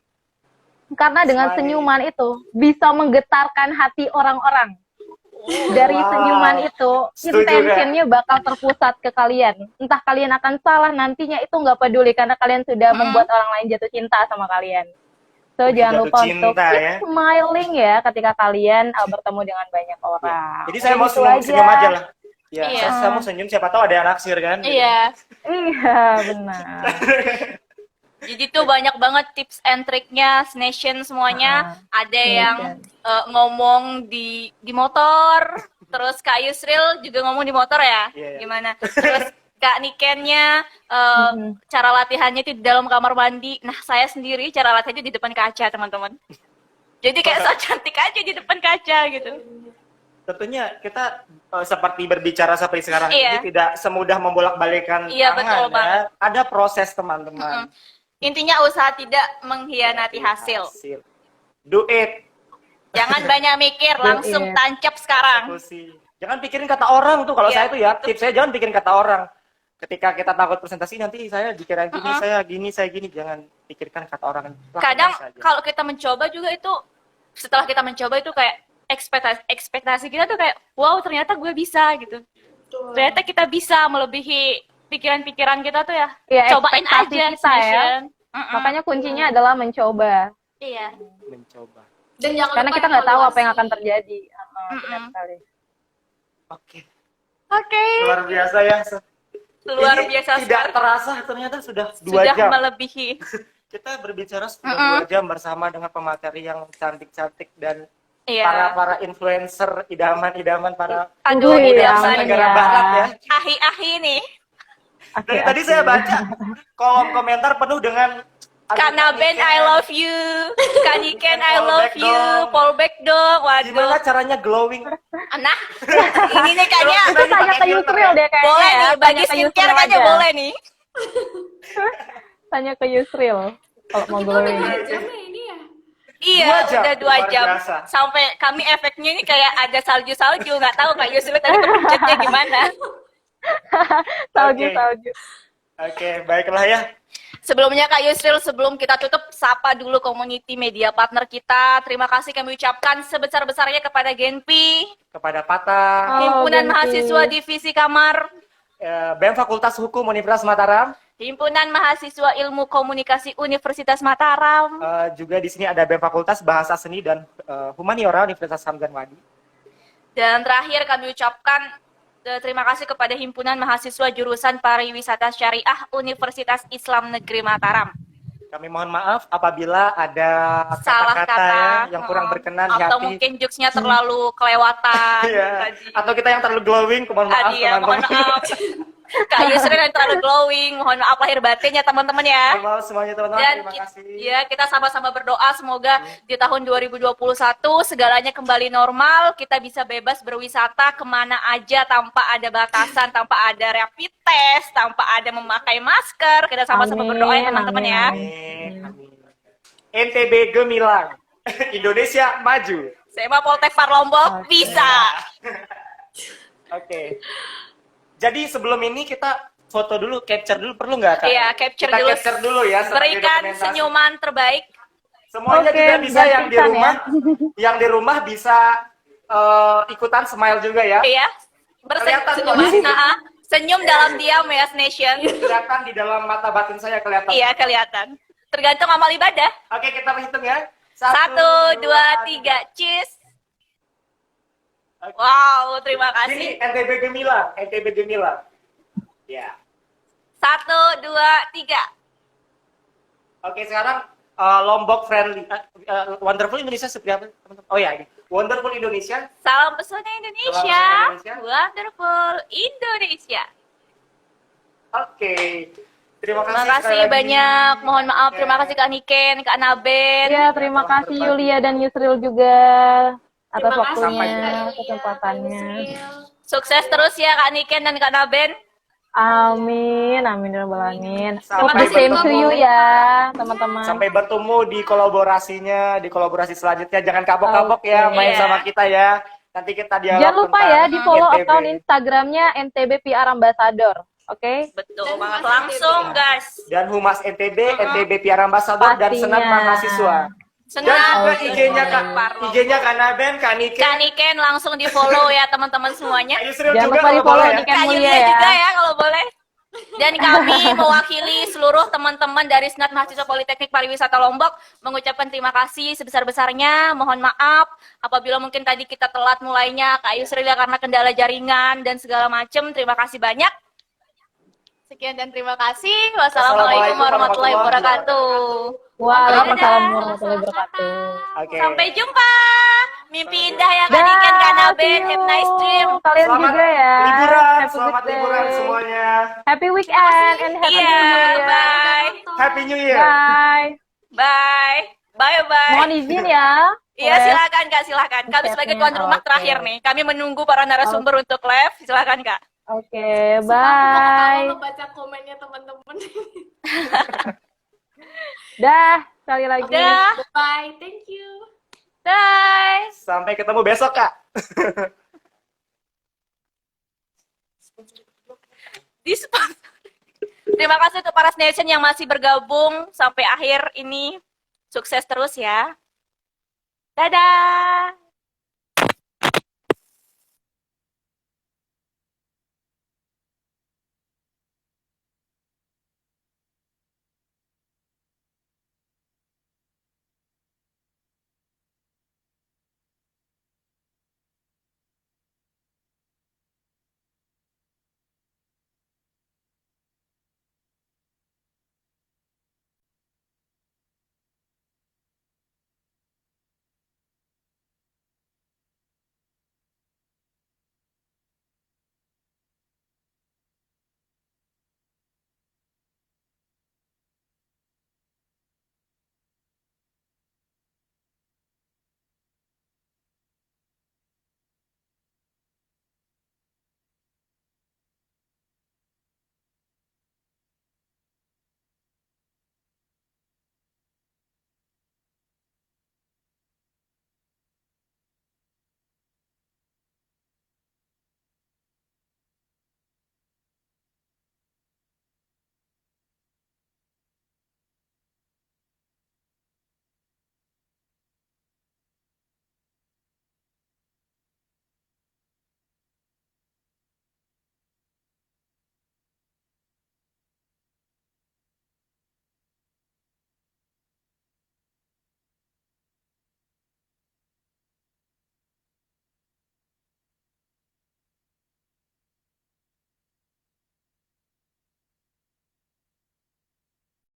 Karena dengan Smiling. senyuman itu bisa menggetarkan hati orang-orang. Dari Wow. senyuman itu, Setuju, intentionnya bakal terpusat ke kalian. Entah kalian akan salah nantinya, itu nggak peduli karena kalian sudah membuat orang lain jatuh cinta sama kalian. So, jangan Jatuh lupa untuk cinta, keep ya. smiling ya ketika kalian bertemu dengan banyak orang. Jadi saya mau Itu senyum aja lah. Ya, Iya. saya mau senyum, siapa tahu ada yang naksir kan. Iya. Iya, benar. Jadi tuh banyak banget tips and triknya, Nation semuanya. Ada yang ngomong di motor, terus Kak Yusril juga ngomong di motor ya. Iya, iya. Gimana? Terus Kak Nikennya cara latihannya itu di dalam kamar mandi. Nah, saya sendiri cara latihannya di depan kaca, teman-teman. Jadi kayak so cantik aja di depan kaca gitu. Tentunya kita seperti berbicara seperti sekarang Iya. ini tidak semudah membolak-balikan Iya, tangan betul ya. banget. Ada proses teman-teman. Intinya usaha tidak mengkhianati hasil. Do it. Jangan banyak mikir, langsung it. tancap sekarang. Eksekusi. Jangan pikirin kata orang tuh. Kalau Iya, saya tuh ya, itu. tips saya jangan pikirin kata orang. Ketika kita takut presentasi nanti saya dikira gini, saya gini. Jangan pikirkan kata orang. Lakukan Kadang saja. kalau kita mencoba juga itu, setelah kita mencoba itu kayak ekspektasi kita tuh kayak, wow ternyata gue bisa gitu. Betul. Ternyata kita bisa melebihi pikiran-pikiran kita tuh ya. Iya, Cobain ekspektasi aja, kita ya. Nation. Makanya kuncinya adalah mencoba. Iya. mencoba. Dan jangan Karena lupa kita nggak tahu apa yang evaluasi. akan terjadi. Benar sekali. Oke. Oke. Luar biasa ya. Luar Ini biasa tidak sekali. terasa ternyata sudah 2 Sudah jam. melebihi. Kita berbicara sudah 2 jam bersama dengan pemateri yang cantik-cantik dan Iya. para influencer idaman para Aduh, Wih, idaman amin negara ya. barat ya. Ahi-ahi nih. Dari tadi saya baca kolom komentar penuh dengan Kak Naben, I love you. Kak Niken, I love you. Fallback dong. Gimana Waduh. caranya glowing? Nah, ini nih kayaknya Itu tanya ke Yusril deh kayaknya. boleh ya. nih. Tanya Bagi ke skincare Yusril kayaknya aja. boleh nih. Tanya ke Yusril kalau mau Itu udah glowing. 2 jam ya ini ya. Iya, 2 jam. udah 2 Luar jam. biasa. Sampai kami efeknya ini kayak ada salju-salju. Nggak tahu Kak Yusuf tadi kepencetnya gimana. Salju, Oke. salju. Oke, baiklah ya. Sebelumnya Kak Yusril, sebelum kita tutup, sapa dulu community media partner kita. Terima kasih kami ucapkan sebesar-besarnya kepada Genpi, Kepada Patah, Halo, Himpunan Genpi. Mahasiswa Divisi Kamar, BEM Fakultas Hukum Universitas Mataram, Himpunan Mahasiswa Ilmu Komunikasi Universitas Mataram, juga di sini ada BEM Fakultas Bahasa Seni dan Humaniora Universitas Hamdan Wadi. dan terakhir kami ucapkan terima kasih kepada Himpunan Mahasiswa Jurusan Pariwisata Syariah Universitas Islam Negeri Mataram. Kami mohon maaf apabila ada Salah kata-kata kata ya, yang kurang berkenan di atau hati. mungkin jokesnya terlalu kelewatan. Iya. Tadi. Atau kita yang terlalu glowing, mohon maaf Tadi ya, mohon teman-teman. maaf. Kak Yusril yang terlalu glowing, mohon maaf lahir batinnya teman-teman ya. Mohon maaf semuanya teman-teman, Dan terima kasih. ya kita sama-sama berdoa semoga di tahun 2021 segalanya kembali normal, kita bisa bebas berwisata kemana aja tanpa ada batasan, tanpa ada rapid test, tanpa ada memakai masker. Kita sama-sama Amin, berdoa ya teman-teman amin, ya. Amin. Amin. NTB gemilang, Indonesia maju. Sema Poltekpar Lombok bisa. Oke. Jadi sebelum ini kita foto dulu, capture dulu, perlu nggak Kak? Iya, capture kita dulu. capture dulu ya. sebagai Berikan dokumentasi. senyuman terbaik. Semuanya Oke, juga bisa yang di gantikan rumah, ya. yang di rumah bisa ikutan smile juga ya. Iya. Kelihatan kok Bersenyum. di sini. Senyum dalam diam ya, Nation. Kelihatan di dalam mata batin saya kelihatan. Iya, kelihatan. Tergantung amal ibadah. Oke, kita hitung ya. 1, 2, 3, cheese. Oke. Wow, terima Ini kasih. NTB gemilang, NTB gemilang. Ya. 1, 2, 3. Oke, sekarang Lombok friendly. Wonderful Indonesia seperti apa, teman-teman? Oh ya, ini. Wonderful Indonesia. Salam pesona Indonesia. Salam pesona Indonesia. Wonderful Indonesia. Oke. Terima kasih. Terima kasih sekali lagi. banyak. Mohon maaf. Ya. Terima kasih Kak Niken, Kak Naben. Ya, terima kasih Yulia dan Yusril juga atas Terima kasih, waktunya, Kak Yulia, kesempatannya. Kak Yusril. Sukses terus ya Kak Niken dan Kak Naben. Amin, amin ya rabbal alamin. Sampai Hope the same to bertemu. you ya, teman-teman. Sampai bertemu di kolaborasi selanjutnya. Jangan kapok-kapok ya Oke. main Iya. sama kita ya. Nanti kita dialog Jangan lupa tentang ya di follow NTB. akun Instagramnya NTB PR Ambassador. Oke? Betul Dan banget. Humas Langsung, NTB. guys. Dan Humas NTB, NTB PR Ambassador, dan Pastinya. Senat Mahasiswa. Dan Senang. juga Oke. IG-nya IG-nya Kak Naben, Kak Nike, Kak Niken langsung di follow ya teman-teman semuanya. Kak Yusril Jangan juga lupa kalau di-follow boleh ya. Niken Kak Mulia Yulia ya. juga ya kalau boleh. Dan kami mewakili seluruh teman-teman dari Senat Mahasiswa Politeknik Pariwisata Lombok mengucapkan terima kasih sebesar-besarnya. Mohon maaf apabila mungkin tadi kita telat mulainya, Kak Yusril ya karena kendala jaringan dan segala macam. Terima kasih banyak. Sekian dan terima kasih. Wassalamualaikum warahmatullahi wabarakatuh. Waalaikumsalam Dadah. warahmatullahi wabarakatuh. Oke. Sampai jumpa. Mimpi indah ya Kak Niken, Kak Naben. Have nice dream. Kalian Selamat juga ya. liburan, Happy selamat weekday. liburan semuanya. Happy weekend and happy Iya, new year. bye. Happy New Year. Bye. Bye. Bye-bye. Mohon izin ya. Iya, Boleh. silakan Kak, silakan. Kami sebagai tuan rumah Oke. terakhir nih. Kami menunggu para narasumber untuk live. Silakan Kak. Oke, Sumpah, aku bye. mau baca komennya teman-teman. Dah, sekali lagi. Udah. Bye, thank you. Bye. Sampai ketemu besok, Kak. Terima kasih untuk para Nation yang masih bergabung sampai akhir ini. Sukses terus ya. Dadah.